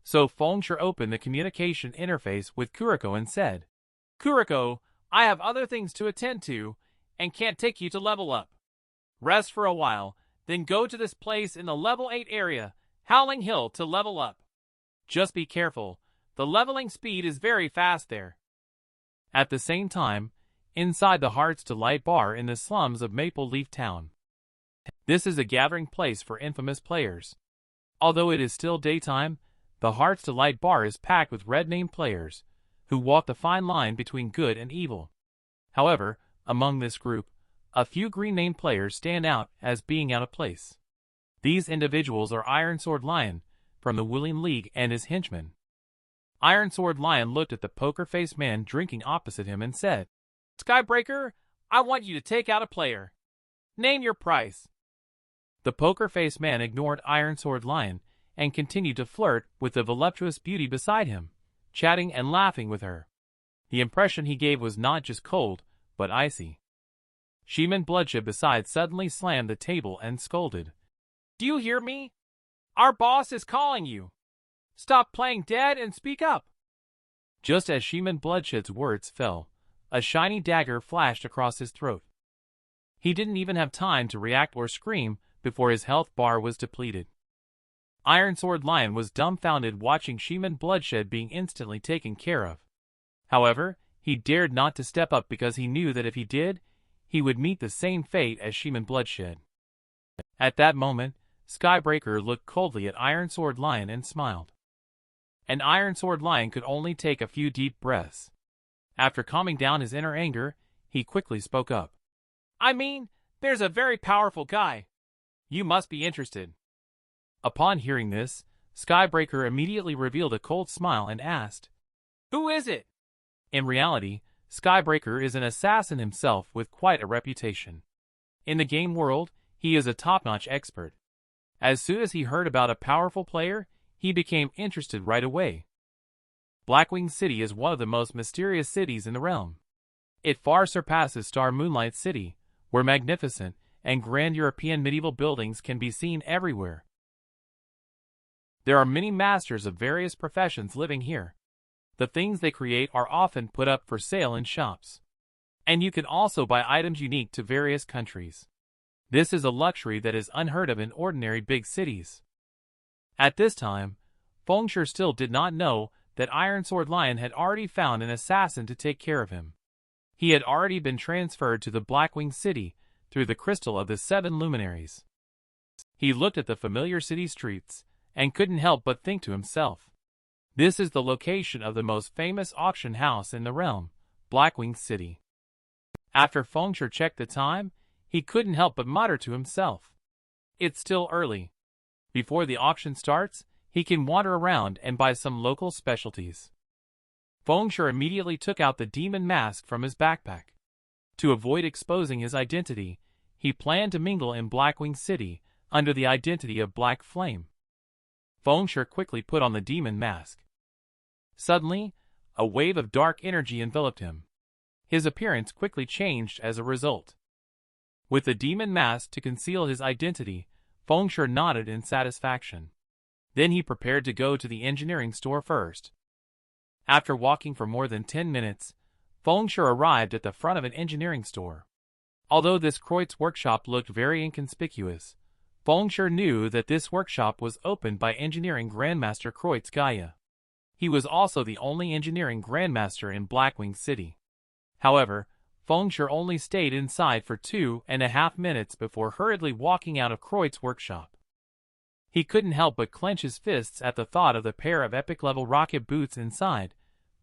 So Fengshe opened the communication interface with Kuriko and said, "Kuriko, I have other things to attend to, and can't take you to level up. Rest for a while, then go to this place in the level 8 area, Howling Hill, to level up. Just be careful, the leveling speed is very fast there." At the same time, inside the Hearts Delight bar in the slums of Maple Leaf Town. This is a gathering place for infamous players. Although it is still daytime, the Hearts Delight bar is packed with red-named players, who walk the fine line between good and evil. However, among this group, a few green-named players stand out as being out of place. These individuals are Iron Sword Lion, from the Wooling League, and his henchmen. Iron Sword Lion looked at the poker-faced man drinking opposite him and said, "Skybreaker, I want you to take out a player. Name your price." The poker-faced man ignored Iron Sword Lion and continued to flirt with the voluptuous beauty beside him, chatting and laughing with her. The impression he gave was not just cold, but icy. Sheeman Bloodshed beside suddenly slammed the table and scolded, "Do you hear me? Our boss is calling you. Stop playing dead and speak up. Just as Shaman Bloodshed's words fell, a shiny dagger flashed across his throat. He didn't even have time to react or scream before his health bar was depleted. Iron Sword Lion was dumbfounded watching Shaman Bloodshed being instantly taken care of. However, he dared not to step up because he knew that if he did, he would meet the same fate as Shaman Bloodshed. At that moment, Skybreaker looked coldly at Iron Sword Lion and smiled. An Iron Sword Lion could only take a few deep breaths. After calming down his inner anger, he quickly spoke up. I mean, there's a very powerful guy. You must be interested. Upon hearing this, Skybreaker immediately revealed a cold smile and asked, Who is it? In reality, Skybreaker is an assassin himself with quite a reputation. In the game world, he is a top-notch expert. As soon as he heard about a powerful player, he became interested right away. Blackwing City is one of the most mysterious cities in the realm. It far surpasses Star Moonlight City, where magnificent and grand European medieval buildings can be seen everywhere. There are many masters of various professions living here. The things they create are often put up for sale in shops. And you can also buy items unique to various countries. This is a luxury that is unheard of in ordinary big cities. At this time, Fengsher still did not know that Iron Sword Lion had already found an assassin to take care of him. He had already been transferred to the Blackwing City through the crystal of the 7 luminaries. He looked at the familiar city streets and couldn't help but think to himself, this is the location of the most famous auction house in the realm, Blackwing City. After Fengsher checked the time, he couldn't help but mutter to himself, it's still early. Before the auction starts, he can wander around and buy some local specialties. Fengsher immediately took out the demon mask from his backpack. To avoid exposing his identity, he planned to mingle in Blackwing City under the identity of Black Flame. Fengsher quickly put on the demon mask. Suddenly, a wave of dark energy enveloped him. His appearance quickly changed as a result. With the demon mask to conceal his identity, Fengsher nodded in satisfaction. Then he prepared to go to the engineering store first. After walking for more than 10 minutes, Fengsher arrived at the front of an engineering store. Although this Kreutz workshop looked very inconspicuous, Fengsher knew that this workshop was opened by engineering Grandmaster Kreutz Gaia. He was also the only engineering Grandmaster in Blackwing City. However, Fengsher only stayed inside for 2.5 minutes before hurriedly walking out of Kreutz workshop. He couldn't help but clench his fists at the thought of the pair of epic-level rocket boots inside,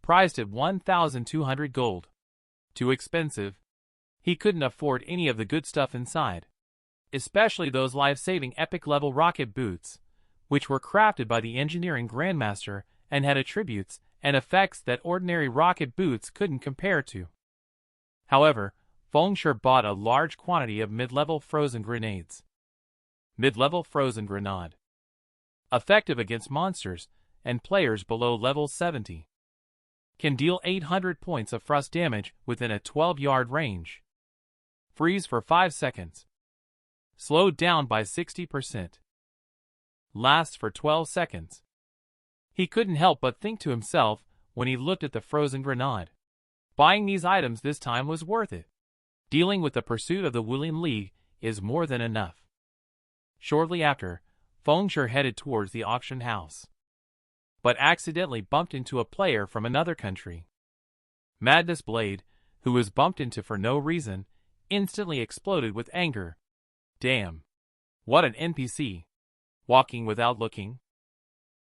priced at 1,200 gold. Too expensive. He couldn't afford any of the good stuff inside, especially those life-saving epic-level rocket boots, which were crafted by the engineering Grandmaster and had attributes and effects that ordinary rocket boots couldn't compare to. However, Fengsher bought a large quantity of mid-level frozen grenades. Mid-level frozen grenade. Effective against monsters and players below level 70. Can deal 800 points of frost damage within a 12-yard range. Freeze for 5 seconds. Slowed down by 60%. Lasts for 12 seconds. He couldn't help but think to himself when he looked at the frozen grenade. Buying these items this time was worth it. Dealing with the pursuit of the Wulian League is more than enough. Shortly after, Fengsher headed towards the auction house, but accidentally bumped into a player from another country. Madness Blade, who was bumped into for no reason, instantly exploded with anger. Damn. What an NPC. Walking without looking.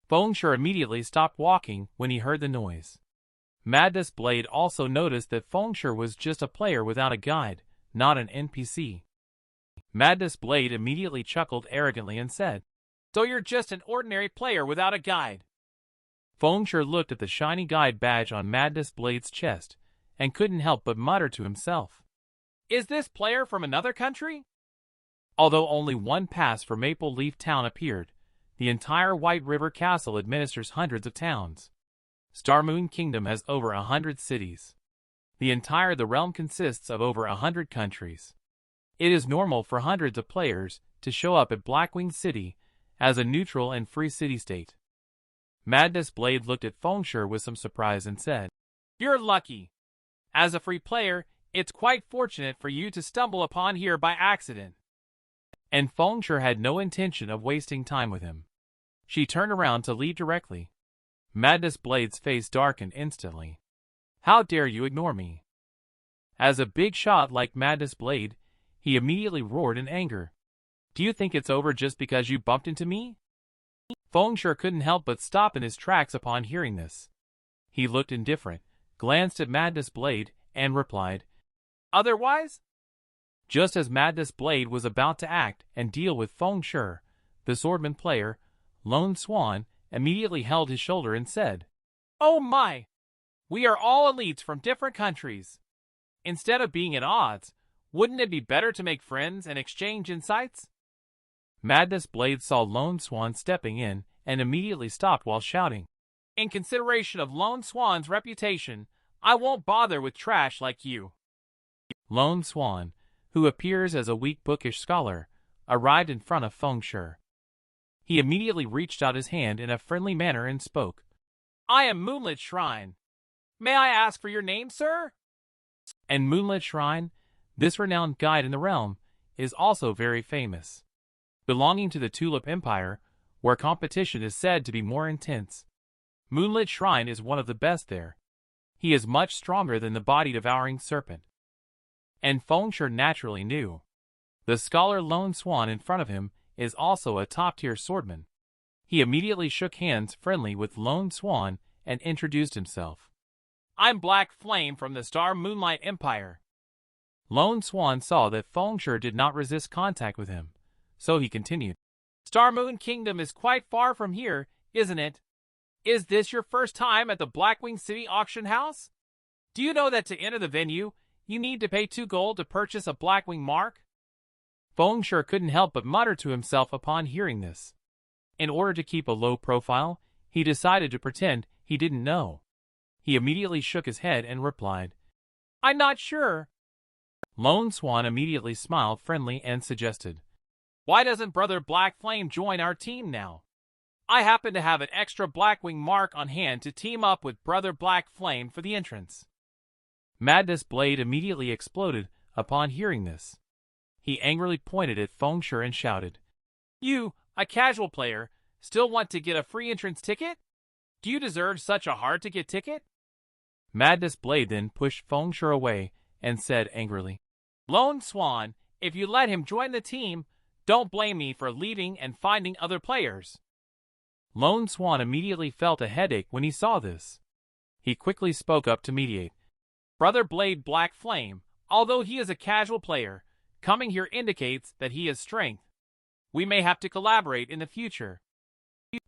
Fengsher immediately stopped walking when he heard the noise. Madness Blade also noticed that Fengsher was just a player without a guide, not an NPC. Madness Blade immediately chuckled arrogantly and said, So you're just an ordinary player without a guide. Fengsher looked at the shiny guide badge on Madness Blade's chest and couldn't help but mutter to himself, Is this player from another country? Although only one pass for Maple Leaf Town appeared, the entire White River Castle administers hundreds of towns. Starmoon Kingdom has over 100 cities. The realm consists of over 100 countries. It is normal for hundreds of players to show up at Blackwing City as a neutral and free city-state. Madness Blade looked at Fengshe with some surprise and said, "You're lucky. As a free player, it's quite fortunate for you to stumble upon here by accident." And Fengshe had no intention of wasting time with him. She turned around to leave directly. Madness Blade's face darkened instantly. "How dare you ignore me?" As a big shot like Madness Blade, he immediately roared in anger. "Do you think it's over just because you bumped into me?" Fengshe couldn't help but stop in his tracks upon hearing this. He looked indifferent, glanced at Madness Blade, and replied, "Otherwise?" Just as Madness Blade was about to act and deal with Fengshe, the swordman player, Lone Swan, immediately held his shoulder and said, "Oh my! We are all elites from different countries. Instead of being at odds, wouldn't it be better to make friends and exchange insights?" Madness Blade saw Lone Swan stepping in and immediately stopped while shouting, "In consideration of Lone Swan's reputation, I won't bother with trash like you." Lone Swan, who appears as a weak bookish scholar, arrived in front of Fengshe. He immediately reached out his hand in a friendly manner and spoke, "I am Moonlit Shrine. May I ask for your name, sir?" And Moonlit Shrine, this renowned guide in the realm, is also very famous. Belonging to the Tulip Empire, where competition is said to be more intense, Moonlit Shrine is one of the best there. He is much stronger than the body-devouring serpent. And Fengshe naturally knew. The scholar Lone Swan in front of him is also a top-tier swordman. He immediately shook hands friendly with Lone Swan and introduced himself. "I'm Black Flame from the Star Moonlight Empire." Lone Swan saw that Fengshe did not resist contact with him, so he continued, "Star Moon Kingdom is quite far from here, isn't it? Is this your first time at the Blackwing City Auction House? Do you know that to enter the venue, you need to pay 2 gold to purchase a Blackwing mark?" Fengshe couldn't help but mutter to himself upon hearing this. In order to keep a low profile, he decided to pretend he didn't know. He immediately shook his head and replied, "I'm not sure." Lone Swan immediately smiled friendly and suggested, "Why doesn't Brother Black Flame join our team now? I happen to have an extra Blackwing mark on hand to team up with Brother Black Flame for the entrance." Madness Blade immediately exploded upon hearing this. He angrily pointed at Fengshe and shouted, "You, a casual player, still want to get a free entrance ticket? Do you deserve such a hard-to-get ticket?" Madness Blade then pushed Fengshe away and said angrily, "Lone Swan, if you let him join the team, don't blame me for leaving and finding other players." Lone Swan immediately felt a headache when he saw this. He quickly spoke up to mediate. "Brother Blade Black Flame, although he is a casual player, coming here indicates that he has strength. We may have to collaborate in the future."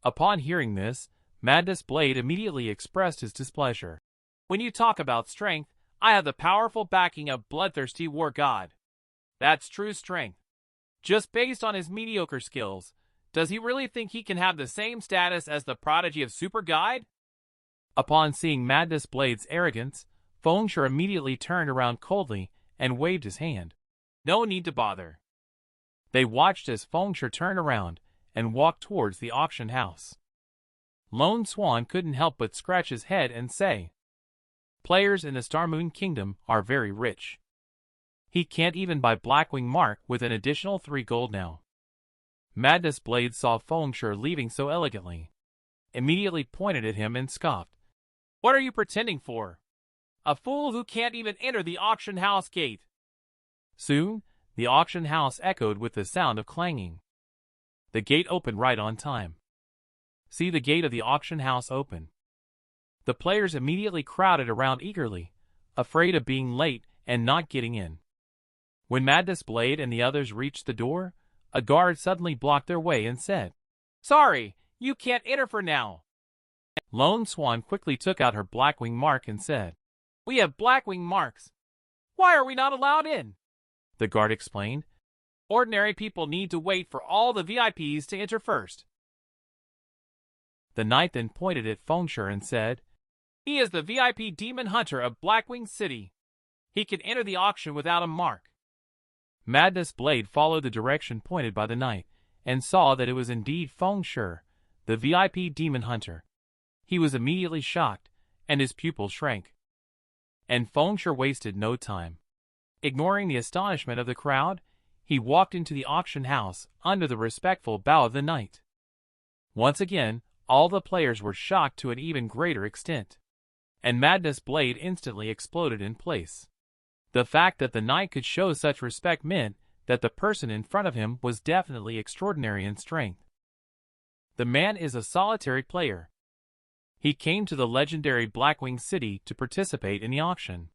Upon hearing this, Madness Blade immediately expressed his displeasure. "When you talk about strength, I have the powerful backing of Bloodthirsty War God. That's true strength. Just based on his mediocre skills, does he really think he can have the same status as the prodigy of Super Guide?" Upon seeing Madness Blade's arrogance, Fengshe immediately turned around coldly and waved his hand. "No need to bother." They watched as Fengshe turned around and walked towards the auction house. Lone Swan couldn't help but scratch his head and say, "Players in the Star Moon Kingdom are very rich. He can't even buy Blackwing Mark with an additional 3 gold now." Madness Blade saw Fengshe leaving so elegantly, immediately pointed at him and scoffed, "What are you pretending for? A fool who can't even enter the auction house gate." Soon, the auction house echoed with the sound of clanging. The gate opened right on time. See the gate of the auction house open. The players immediately crowded around eagerly, afraid of being late and not getting in. When Madness Blade and the others reached the door, a guard suddenly blocked their way and said, "Sorry, you can't enter for now." Lone Swan quickly took out her Blackwing mark and said, "We have Blackwing marks. Why are we not allowed in?" The guard explained, "Ordinary people need to wait for all the VIPs to enter first." The knight then pointed at Fengshe and said, "He is the VIP demon hunter of Blackwing City. He can enter the auction without a mark." Madness Blade followed the direction pointed by the knight, and saw that it was indeed Feng Shi, the VIP demon hunter. He was immediately shocked, and his pupils shrank. And Feng Shi wasted no time. Ignoring the astonishment of the crowd, he walked into the auction house under the respectful bow of the knight. Once again, all the players were shocked to an even greater extent, and Madness Blade instantly exploded in place. The fact that the knight could show such respect meant that the person in front of him was definitely extraordinary in strength. The man is a solitary player. He came to the legendary Blackwing City to participate in the auction.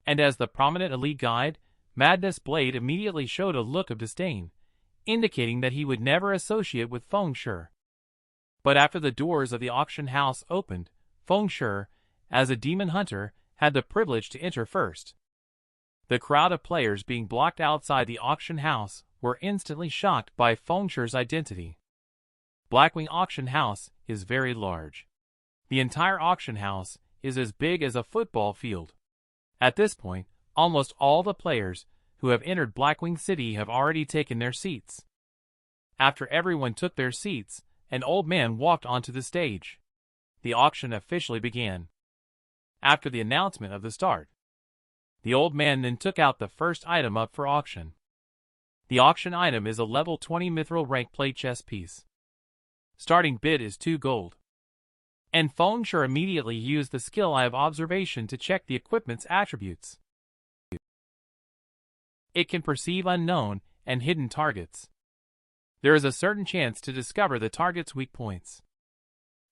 And as the prominent elite guide, Madness Blade immediately showed a look of disdain, indicating that he would never associate with Feng Shi. But after the doors of the auction house opened, Feng Shi, as a demon hunter, had the privilege to enter first. The crowd of players being blocked outside the auction house were instantly shocked by Feng Shi's identity. Blackwing Auction House is very large. The entire auction house is as big as a football field. At this point, almost all the players who have entered Blackwing City have already taken their seats. After everyone took their seats, an old man walked onto the stage. The auction officially began. After the announcement of the start, the old man then took out the first item up for auction. The auction item is a level 20 mithril rank plate chess piece. Starting bid is 2 gold. And Feng Shi immediately used the skill Eye of Observation to check the equipment's attributes. It can perceive unknown and hidden targets. There is a certain chance to discover the target's weak points.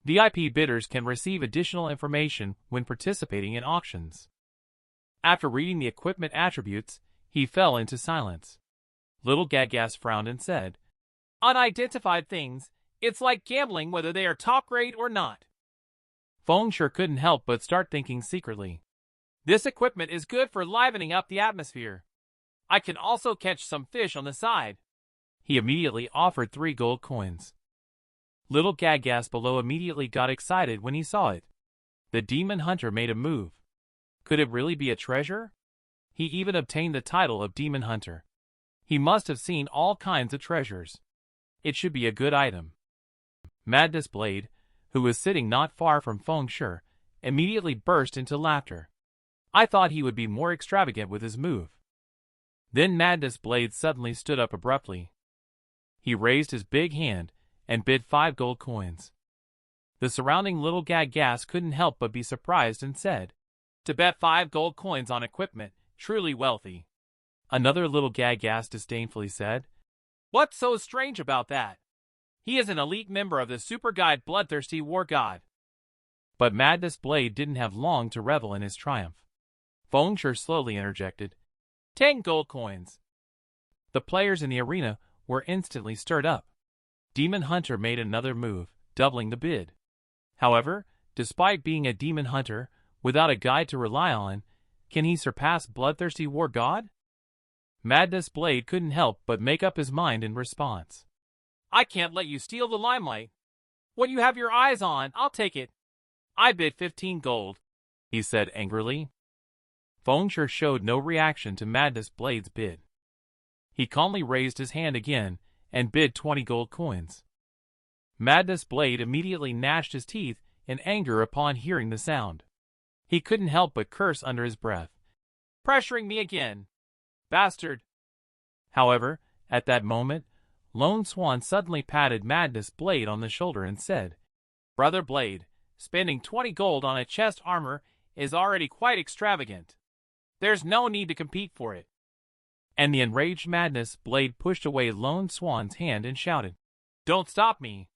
VIP bidders can receive additional information when participating in auctions. After reading the equipment attributes, he fell into silence. Little Gagas frowned and said, "Unidentified things, it's like gambling whether they are top grade or not." Feng Shi couldn't help but start thinking secretly. This equipment is good for livening up the atmosphere. I can also catch some fish on the side. He immediately offered 3 gold coins. Little Gagas below immediately got excited when he saw it. The demon hunter made a move. Could it really be a treasure? He even obtained the title of demon hunter. He must have seen all kinds of treasures. It should be a good item. Madness Blade, who was sitting not far from Feng Shi, immediately burst into laughter. I thought he would be more extravagant with his move. Then Madness Blade suddenly stood up abruptly. He raised his big hand and bid 5 gold coins. The surrounding little Gagas couldn't help but be surprised and said, "To bet 5 gold coins on equipment, truly wealthy." Another little Gagas disdainfully said, "What's so strange about that? He is an elite member of the Super Guide Bloodthirsty War God." But Madness Blade didn't have long to revel in his triumph. Feng Shi slowly interjected, 10 gold coins. The players in the arena were instantly stirred up. Demon Hunter made another move, doubling the bid. However, despite being a demon hunter, without a guide to rely on, can he surpass Bloodthirsty War God? Madness Blade couldn't help but make up his mind in response. "I can't let you steal the limelight. What you have your eyes on, I'll take it. I bid 15 gold, he said angrily. Feng Shi showed no reaction to Madness Blade's bid. He calmly raised his hand again and bid 20 gold coins. Madness Blade immediately gnashed his teeth in anger upon hearing the sound. He couldn't help but curse under his breath. "Pressuring me again, bastard!" However, at that moment, Lone Swan suddenly patted Madness Blade on the shoulder and said, "Brother Blade, spending 20 gold on a chest armor is already quite extravagant. There's no need to compete for it." And the enraged Madness Blade pushed away Lone Swan's hand and shouted, "Don't stop me.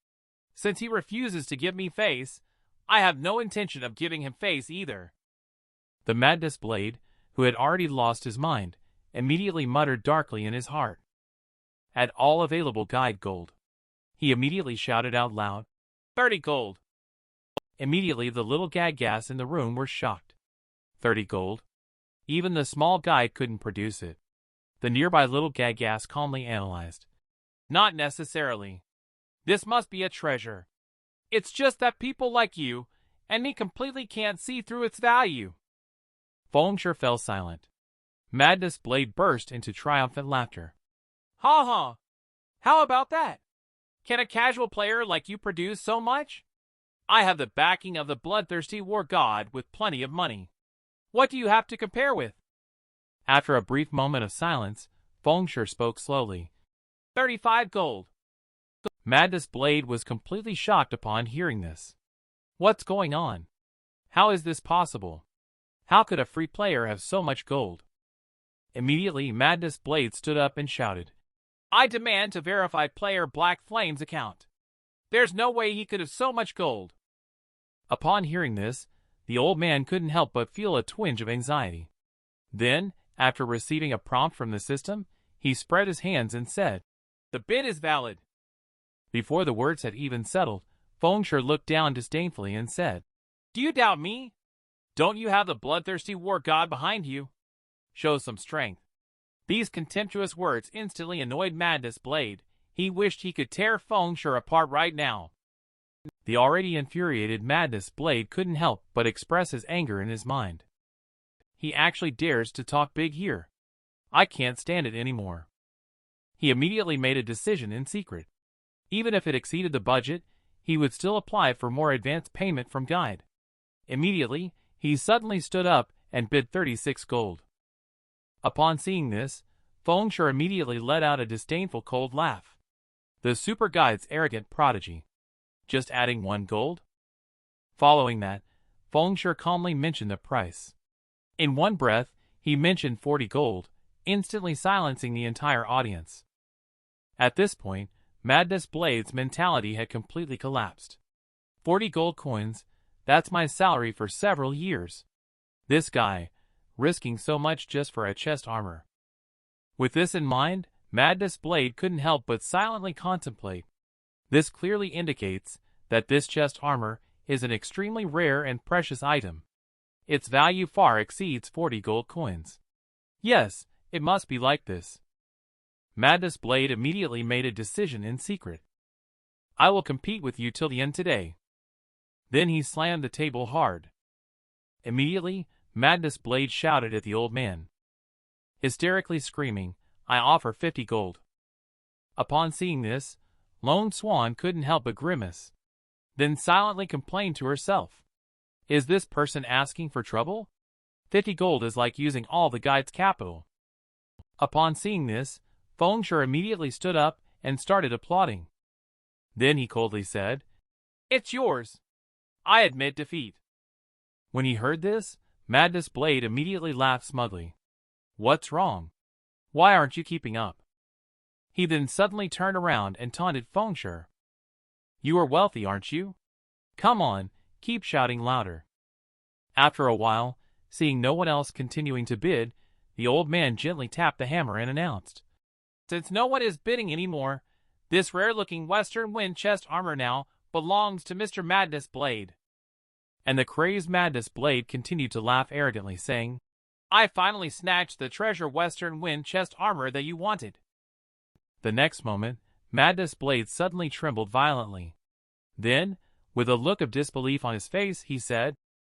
Since he refuses to give me face, I have no intention of giving him face either." The Madness Blade, who had already lost his mind, immediately muttered darkly in his heart, "At all available guide gold." He immediately shouted out loud, 30 gold. Immediately the little Gagas in the room were shocked. 30 gold? Even the small guide couldn't produce it. The nearby little Gagas calmly analyzed. "Not necessarily. This must be a treasure. It's just that people like you and me completely can't see through its value." Feng Shi fell silent. Madness Blade burst into triumphant laughter. "Ha ha! How about that? Can a casual player like you produce so much? I have the backing of the bloodthirsty war god with plenty of money. What do you have to compare with? After a brief moment of silence, Fengshe spoke slowly. 35 gold. Madness Blade was completely shocked upon hearing this. What's going on? How is this possible? How could a free player have so much gold? Immediately, Madness Blade stood up and shouted, I demand to verify player Black Flame's account. There's no way he could have so much gold. Upon hearing this, the old man couldn't help but feel a twinge of anxiety. Then, after receiving a prompt from the system, he spread his hands and said, The bid is valid. Before the words had even settled, Fengshe looked down disdainfully and said, Do you doubt me? Don't you have the bloodthirsty war god behind you? Show some strength. These contemptuous words instantly annoyed Madness Blade. He wished he could tear Fengshe apart right now. The already infuriated Madness Blade couldn't help but express his anger in his mind. He actually dares to talk big here. I can't stand it anymore. He immediately made a decision in secret. Even if it exceeded the budget, he would still apply for more advance payment from Guide. Immediately, he suddenly stood up and bid 36 gold. Upon seeing this, Fengshe immediately let out a disdainful cold laugh. The Super Guide's arrogant prodigy. Just adding 1 gold? Following that, Fengshe calmly mentioned the price. In one breath, he mentioned 40 gold, instantly silencing the entire audience. At this point, Madness Blade's mentality had completely collapsed. 40 gold coins, that's my salary for several years. This guy, risking so much just for a chest armor. With this in mind, Madness Blade couldn't help but silently contemplate. This clearly indicates that this chest armor is an extremely rare and precious item. Its value far exceeds 40 gold coins. Yes, it must be like this. Madness Blade immediately made a decision in secret. I will compete with you till the end today. Then he slammed the table hard. Immediately, Madness Blade shouted at the old man. Hysterically screaming, I offer 50 gold. Upon seeing this, Lone Swan couldn't help but grimace. Then silently complained to herself. Is this person asking for trouble? 50 gold is like using all the guide's capital. Upon seeing this, Fengshe immediately stood up and started applauding. Then he coldly said, It's yours. I admit defeat. When he heard this, Madness Blade immediately laughed smugly. What's wrong? Why aren't you keeping up? He then suddenly turned around and taunted Fengshe. You are wealthy, aren't you? Come on, keep shouting louder. After a while, seeing no one else continuing to bid, the old man gently tapped the hammer and announced, Since no one is bidding anymore, this rare-looking Western Wind chest armor now belongs to Mr. Madness Blade. And the crazed Madness Blade continued to laugh arrogantly, saying, I finally snatched the treasure Western Wind chest armor that you wanted. The next moment, Madness Blade suddenly trembled violently. Then, with a look of disbelief on his face, he said,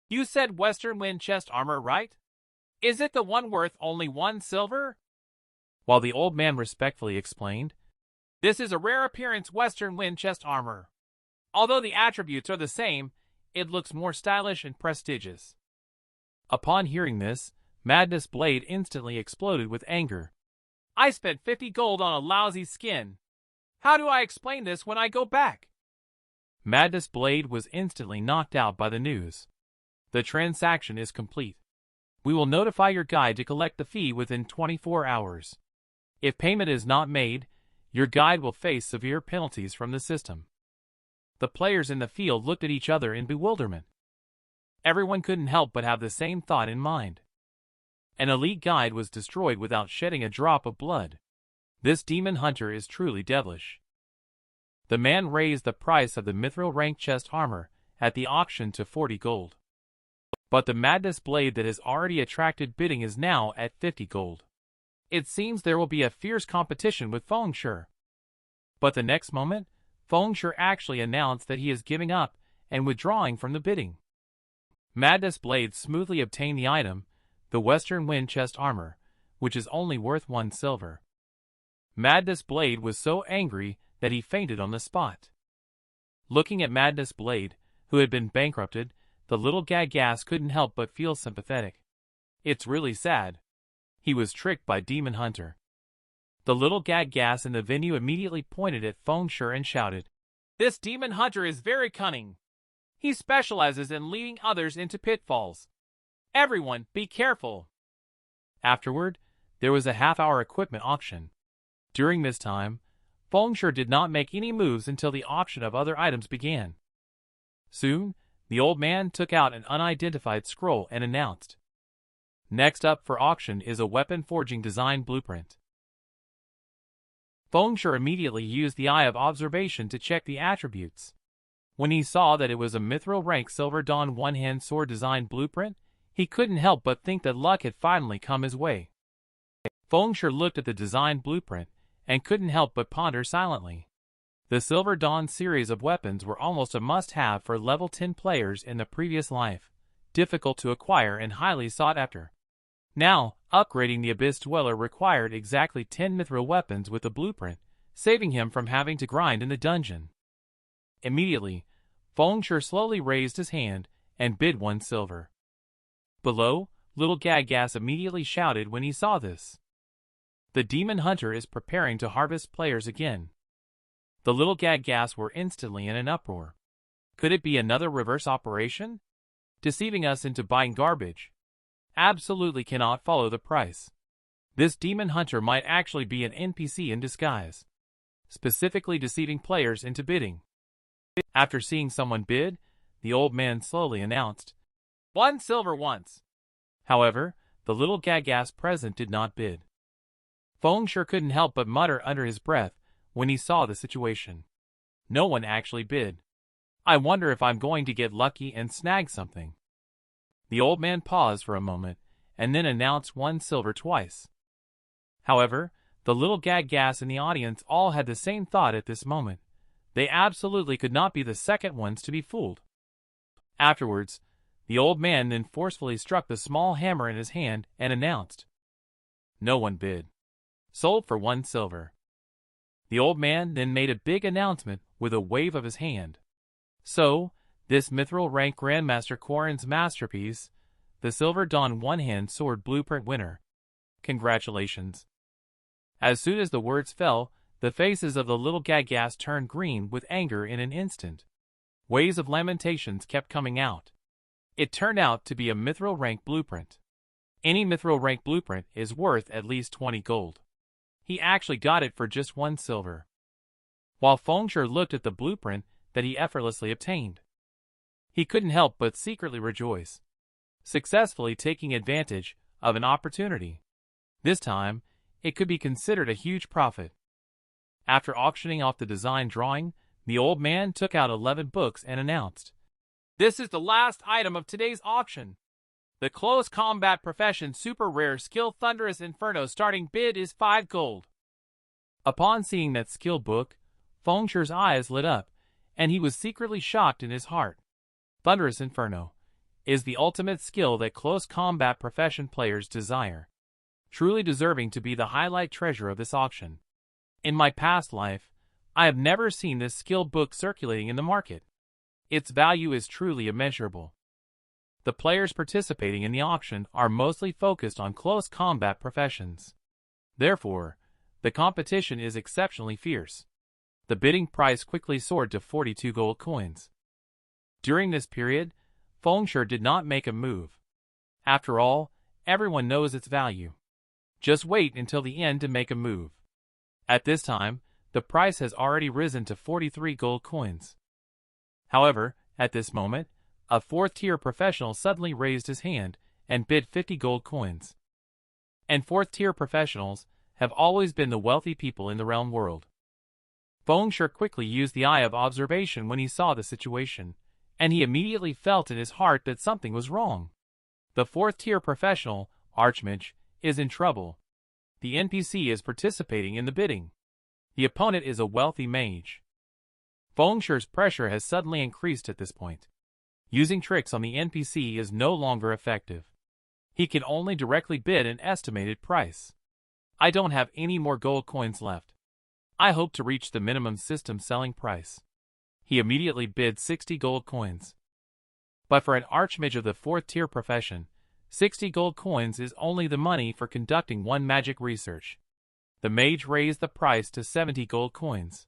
You said Western Wind chest armor, right? Is it the one worth only 1 silver? While the old man respectfully explained, This is a rare appearance Western Wind chest armor. Although the attributes are the same, it looks more stylish and prestigious. Upon hearing this, Madness Blade instantly exploded with anger. I spent 50 gold on a lousy skin. How do I explain this when I go back? Madness Blade was instantly knocked out by the news. The transaction is complete. We will notify your guide to collect the fee within 24 hours. If payment is not made, your guide will face severe penalties from the system. The players in the field looked at each other in bewilderment. Everyone couldn't help but have the same thought in mind. An elite guide was destroyed without shedding a drop of blood. This demon hunter is truly devilish. The man raised the price of the mithril rank chest armor at the auction to 40 gold. But the Madness Blade that has already attracted bidding is now at 50 gold. It seems there will be a fierce competition with Fengshe. But the next moment, Fengshe actually announced that he is giving up and withdrawing from the bidding. Madness Blade smoothly obtained the item, the Western Wind chest armor, which is only worth 1 silver. Madness Blade was so angry that he fainted on the spot. Looking at Madness Blade, who had been bankrupted, the little Gagass couldn't help but feel sympathetic. It's really sad. He was tricked by Demon Hunter. The little Gagass in the venue immediately pointed at Fengshe and shouted, "This Demon Hunter is very cunning. He specializes in leading others into pitfalls. Everyone, be careful." Afterward, there was a half-hour equipment auction. During this time, Fengshe did not make any moves until the auction of other items began. Soon, the old man took out an unidentified scroll and announced, "Next up for auction is a weapon forging design blueprint." Fengshe immediately used the eye of observation to check the attributes. When he saw that it was a mithril rank Silver Dawn one-hand sword design blueprint, he couldn't help but think that luck had finally come his way. Fengshe looked at the design blueprint and couldn't help but ponder silently. The Silver Dawn series of weapons were almost a must-have for level 10 players in the previous life, difficult to acquire and highly sought after. Now, upgrading the Abyss Dweller required exactly 10 mithril weapons with the blueprint, saving him from having to grind in the dungeon. Immediately, Fengshe slowly raised his hand and bid 1 silver. Below, little Gagass immediately shouted when he saw this. The Demon Hunter is preparing to harvest players again. The little Gagass were instantly in an uproar. Could it be another reverse operation? Deceiving us into buying garbage? Absolutely cannot follow the price. This Demon Hunter might actually be an NPC in disguise, specifically deceiving players into bidding. After seeing someone bid, the old man slowly announced, 1 silver once. However, the little Gagass present did not bid. Fengshe couldn't help but mutter under his breath when he saw the situation. No one actually bid. I wonder if I'm going to get lucky and snag something. The old man paused for a moment and then announced 1 silver twice. However, the little Gagass in the audience all had the same thought at this moment. They absolutely could not be the second ones to be fooled. Afterwards, the old man then forcefully struck the small hammer in his hand and announced, "No one bid. Sold for 1 silver." The old man then made a big announcement with a wave of his hand. So, this mithril rank Grandmaster Quarren's masterpiece, the Silver Dawn one-hand sword blueprint winner. Congratulations. As soon as the words fell, the faces of the little Gagass turned green with anger in an instant. Waves of lamentations kept coming out. It turned out to be a mithril rank blueprint. Any mithril rank blueprint is worth at least 20 gold. He actually got it for just 1 silver. While Fengshe looked at the blueprint that he effortlessly obtained, he couldn't help but secretly rejoice, successfully taking advantage of an opportunity. This time, it could be considered a huge profit. After auctioning off the design drawing, the old man took out 11 books and announced, "This is the last item of today's auction. The Close Combat Profession Super Rare Skill Thunderous Inferno starting bid is 5 gold. Upon seeing that skill book, Fengshe's eyes lit up, and he was secretly shocked in his heart. Thunderous Inferno is the ultimate skill that Close Combat Profession players desire, truly deserving to be the highlight treasure of this auction. In my past life, I have never seen this skill book circulating in the market. Its value is truly immeasurable. The players participating in the auction are mostly focused on close combat professions. Therefore, the competition is exceptionally fierce. The bidding price quickly soared to 42 gold coins. During this period, Fengshe did not make a move. After all, everyone knows its value. Just wait until the end to make a move. At this time, the price has already risen to 43 gold coins. However, at this moment, a 4th-tier professional suddenly raised his hand and bid 50 gold coins. And 4th-tier professionals have always been the wealthy people in the realm world. Fengshe quickly used the eye of observation when he saw the situation, and he immediately felt in his heart that something was wrong. The 4th-tier professional, Archmage, is in trouble. The NPC is participating in the bidding. The opponent is a wealthy mage. Fengshe's pressure has suddenly increased at this point. Using tricks on the NPC is no longer effective. He can only directly bid an estimated price. I don't have any more gold coins left. I hope to reach the minimum system selling price. He immediately bid 60 gold coins. But for an archmage of the 4th tier profession, 60 gold coins is only the money for conducting one magic research. The mage raised the price to 70 gold coins.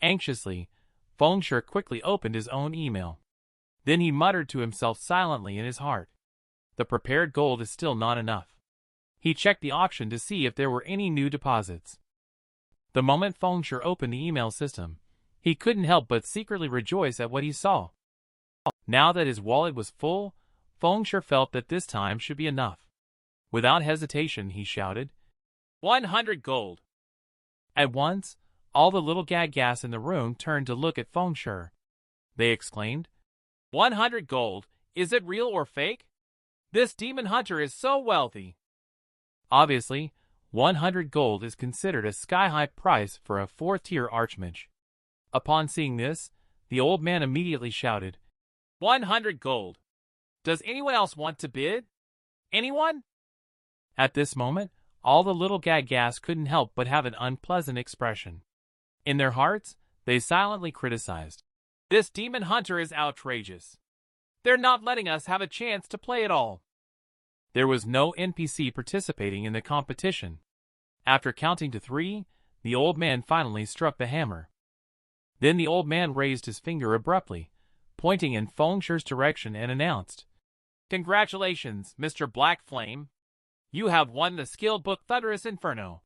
Anxiously, Feng Shi quickly opened his own email. Then he muttered to himself silently in his heart. The prepared gold is still not enough. He checked the auction to see if there were any new deposits. The moment Feng Shi opened the email system, he couldn't help but secretly rejoice at what he saw. Now that his wallet was full, Feng Shi felt that this time should be enough. Without hesitation, he shouted, 100 gold. At once, all the little gag-gas in the room turned to look at Feng Shi. They exclaimed, 100 gold? Is it real or fake? This demon hunter is so wealthy. Obviously, 100 gold is considered a sky-high price for a 4th-tier archmage. Upon seeing this, the old man immediately shouted, 100 gold. Does anyone else want to bid? Anyone? At this moment, all the little gag-gas couldn't help but have an unpleasant expression. In their hearts, they silently criticized. This demon hunter is outrageous. They're not letting us have a chance to play at all. There was no NPC participating in the competition. After counting to 3, the old man finally struck the hammer. Then the old man raised his finger abruptly, pointing in Feng Shi's direction and announced, Congratulations, Mr. Black Flame. You have won the skill book Thunderous Inferno.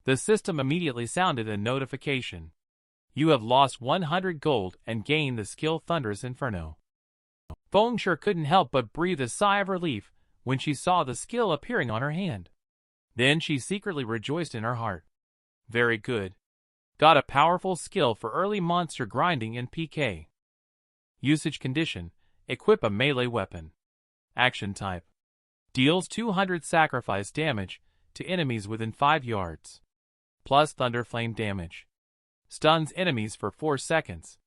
The system immediately sounded a notification. You have lost 100 gold and gained the skill Thunderous Inferno. Feng Shi couldn't help but breathe a sigh of relief when she saw the skill appearing on her hand. Then she secretly rejoiced in her heart. Very good. Got a powerful skill for early monster grinding in PK. Usage condition, equip a melee weapon. Action type. Deals 200 sacrifice damage to enemies within 5 yards. Plus thunder flame damage. Stuns enemies for 4 seconds.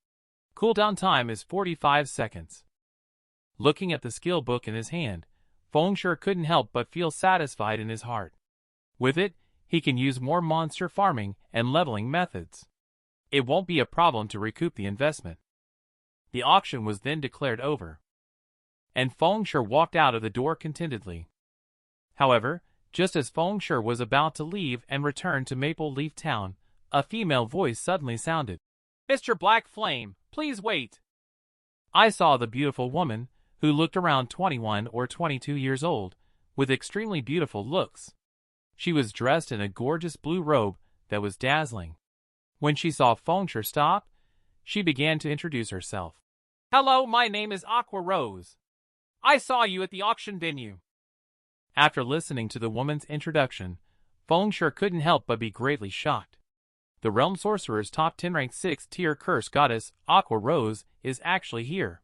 Cooldown time is 45 seconds. Looking at the skill book in his hand, Feng Shi couldn't help but feel satisfied in his heart. With it, he can use more monster farming and leveling methods. It won't be a problem to recoup the investment. The auction was then declared over, and Feng Shi walked out of the door contentedly. However, just as Feng Shi was about to leave and return to Maple Leaf Town, a female voice suddenly sounded. Mr. Black Flame, please wait. I saw the beautiful woman, who looked around 21 or 22 years old, with extremely beautiful looks. She was dressed in a gorgeous blue robe that was dazzling. When she saw Feng Shi stop, she began to introduce herself. Hello, my name is Aqua Rose. I saw you at the auction venue. After listening to the woman's introduction, Feng Shi couldn't help but be greatly shocked. The Realm Sorcerer's top 10 ranked 6th tier curse goddess, Aqua Rose, is actually here.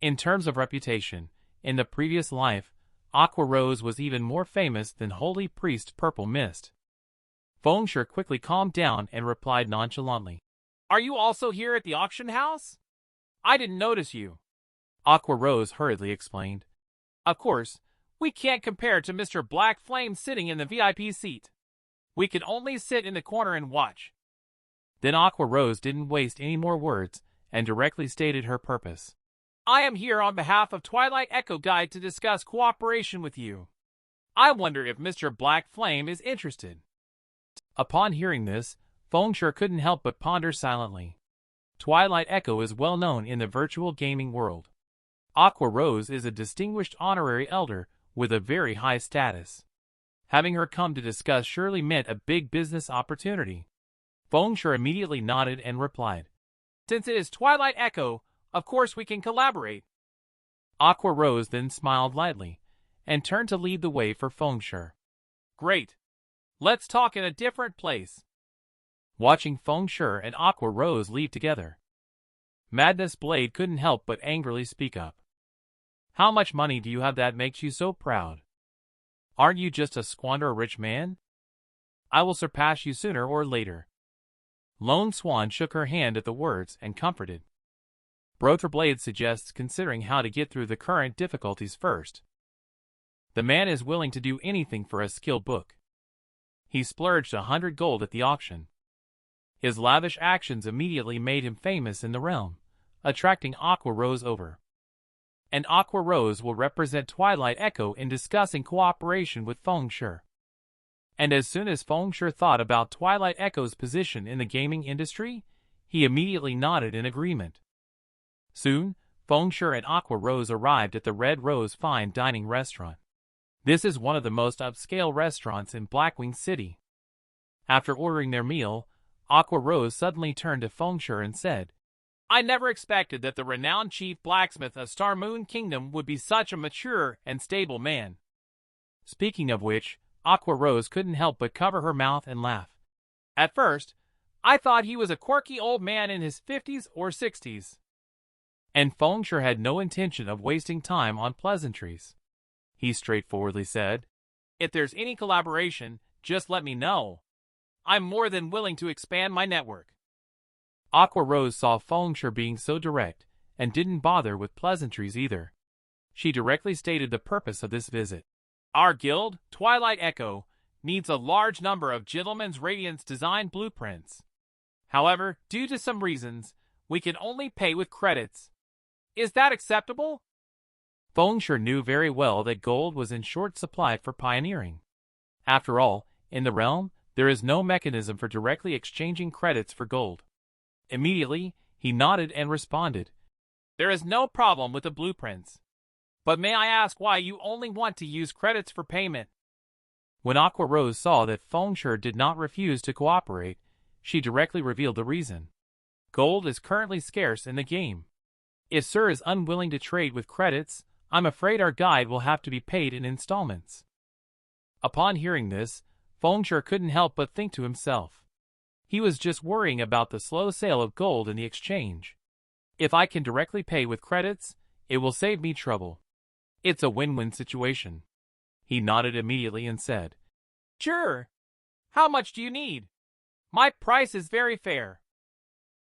In terms of reputation, in the previous life, Aqua Rose was even more famous than Holy Priest Purple Mist. Feng Shi quickly calmed down and replied nonchalantly. Are you also here at the auction house? I didn't notice you. Aqua Rose hurriedly explained. Of course, we can't compare to Mr. Black Flame sitting in the VIP seat. We can only sit in the corner and watch. Then Aqua Rose didn't waste any more words and directly stated her purpose. I am here on behalf of Twilight Echo Guide to discuss cooperation with you. I wonder if Mr. Black Flame is interested. Upon hearing this, Feng Shi couldn't help but ponder silently. Twilight Echo is well known in the virtual gaming world. Aqua Rose is a distinguished honorary elder with a very high status. Having her come to discuss surely meant a big business opportunity. Feng Shi immediately nodded and replied, Since it is Twilight Echo, of course we can collaborate. Aqua Rose then smiled lightly and turned to lead the way for Feng Shi. Great. Let's talk in a different place. Watching Feng Shi and Aqua Rose leave together, Madness Blade couldn't help but angrily speak up. How much money do you have that makes you so proud? Aren't you just a squander-rich man? I will surpass you sooner or later. Lone Swan shook her hand at the words and comforted. Brother Blade suggests considering how to get through the current difficulties first. The man is willing to do anything for a skill book. he splurged 100 gold at the auction. His lavish actions immediately made him famous in the realm, attracting Aqua Rose over. And Aqua Rose will represent Twilight Echo in discussing cooperation with Feng Shi. And as soon as Feng Shi thought about Twilight Echo's position in the gaming industry, he immediately nodded in agreement. Soon, Feng Shi and Aqua Rose arrived at the Red Rose Fine Dining Restaurant. This is one of the most upscale restaurants in Blackwing City. After ordering their meal, Aqua Rose suddenly turned to Feng Shi and said, "I never expected that the renowned chief blacksmith of Star Moon Kingdom would be such a mature and stable man." Speaking of which, Aqua Rose couldn't help but cover her mouth and laugh. "At first, I thought he was a quirky old man in his 50s or 60s. And Feng Shi had no intention of wasting time on pleasantries. He straightforwardly said, "If there's any collaboration, just let me know. I'm more than willing to expand my network." Aqua Rose saw Feng Shi being so direct and didn't bother with pleasantries either. She directly stated the purpose of this visit. "Our guild, Twilight Echo, needs a large number of Gentleman's Radiance design blueprints. However, due to some reasons, we can only pay with credits. Is that acceptable?" Feng Shi knew very well that gold was in short supply for pioneering. After all, in the realm, there is no mechanism for directly exchanging credits for gold. Immediately, he nodded and responded, "There is no problem with the blueprints. But may I ask why you only want to use credits for payment?" When Aqua Rose saw that Feng Shi did not refuse to cooperate, she directly revealed the reason. "Gold is currently scarce in the game. If Sir is unwilling to trade with credits, I'm afraid our guide will have to be paid in installments." Upon hearing this, Feng Shi couldn't help but think to himself, he was just worrying about the slow sale of gold in the exchange. If I can directly pay with credits, it will save me trouble. It's a win-win situation. He nodded immediately and said, "Sure. How much do you need? My price is very fair."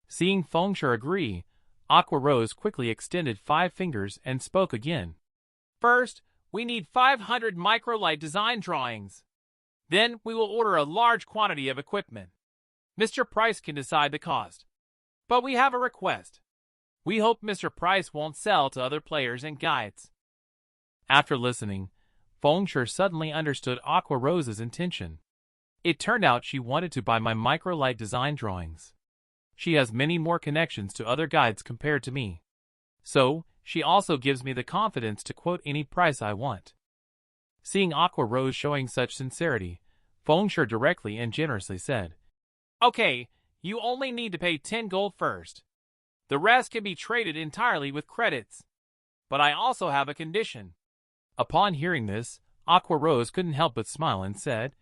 Seeing Feng Shi agree, Aqua Rose quickly extended 5 fingers and spoke again. "First, we need 500 microlight design drawings. Then we will order a large quantity of equipment. Mr. Price can decide the cost. But we have a request. We hope Mr. Price won't sell to other players and guides." After listening, Feng Shi suddenly understood Aqua Rose's intention. It turned out she wanted to buy my microlight design drawings. She has many more connections to other guides compared to me. So, she also gives me the confidence to quote any price I want. Seeing Aqua Rose showing such sincerity, Feng Shi directly and generously said, "Okay, you only need to pay 10 gold first. The rest can be traded entirely with credits. But I also have a condition." Upon hearing this, Aqua Rose couldn't help but smile and said,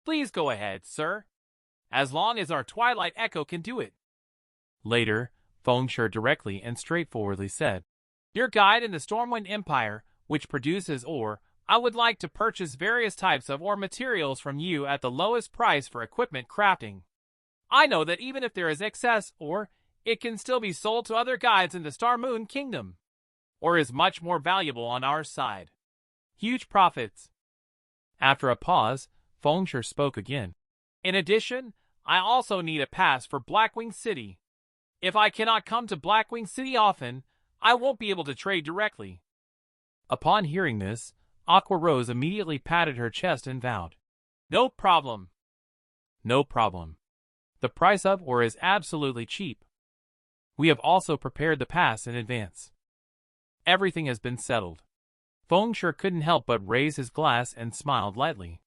"Please go ahead, sir. As long as our Twilight Echo can do it." Later, Feng Shi directly and straightforwardly said, "Your guide in the Stormwind Empire, which produces ore, I would like to purchase various types of ore materials from you at the lowest price for equipment crafting. I know that even if there is excess ore, it can still be sold to other guides in the Star Moon Kingdom. Ore is much more valuable on our side. Huge profits." After a pause, Feng Shi spoke again. "In addition, I also need a pass for Blackwing City. If I cannot come to Blackwing City often, I won't be able to trade directly." Upon hearing this, Aqua Rose immediately patted her chest and vowed, "No problem. No problem. The price of ore is absolutely cheap. We have also prepared the pass in advance. Everything has been settled." Feng Shi couldn't help but raise his glass and smiled lightly.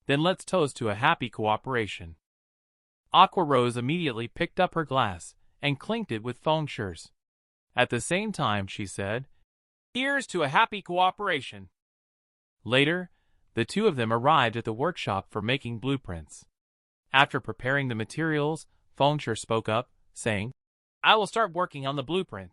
"Then let's toast to a happy cooperation." Aqua Rose immediately picked up her glass and clinked it with Feng Shi's. At the same time, she said, "Here's to a happy cooperation." Later, the two of them arrived at the workshop for making blueprints. After preparing the materials, Feng Shi spoke up, saying, "I will start working on the blueprint.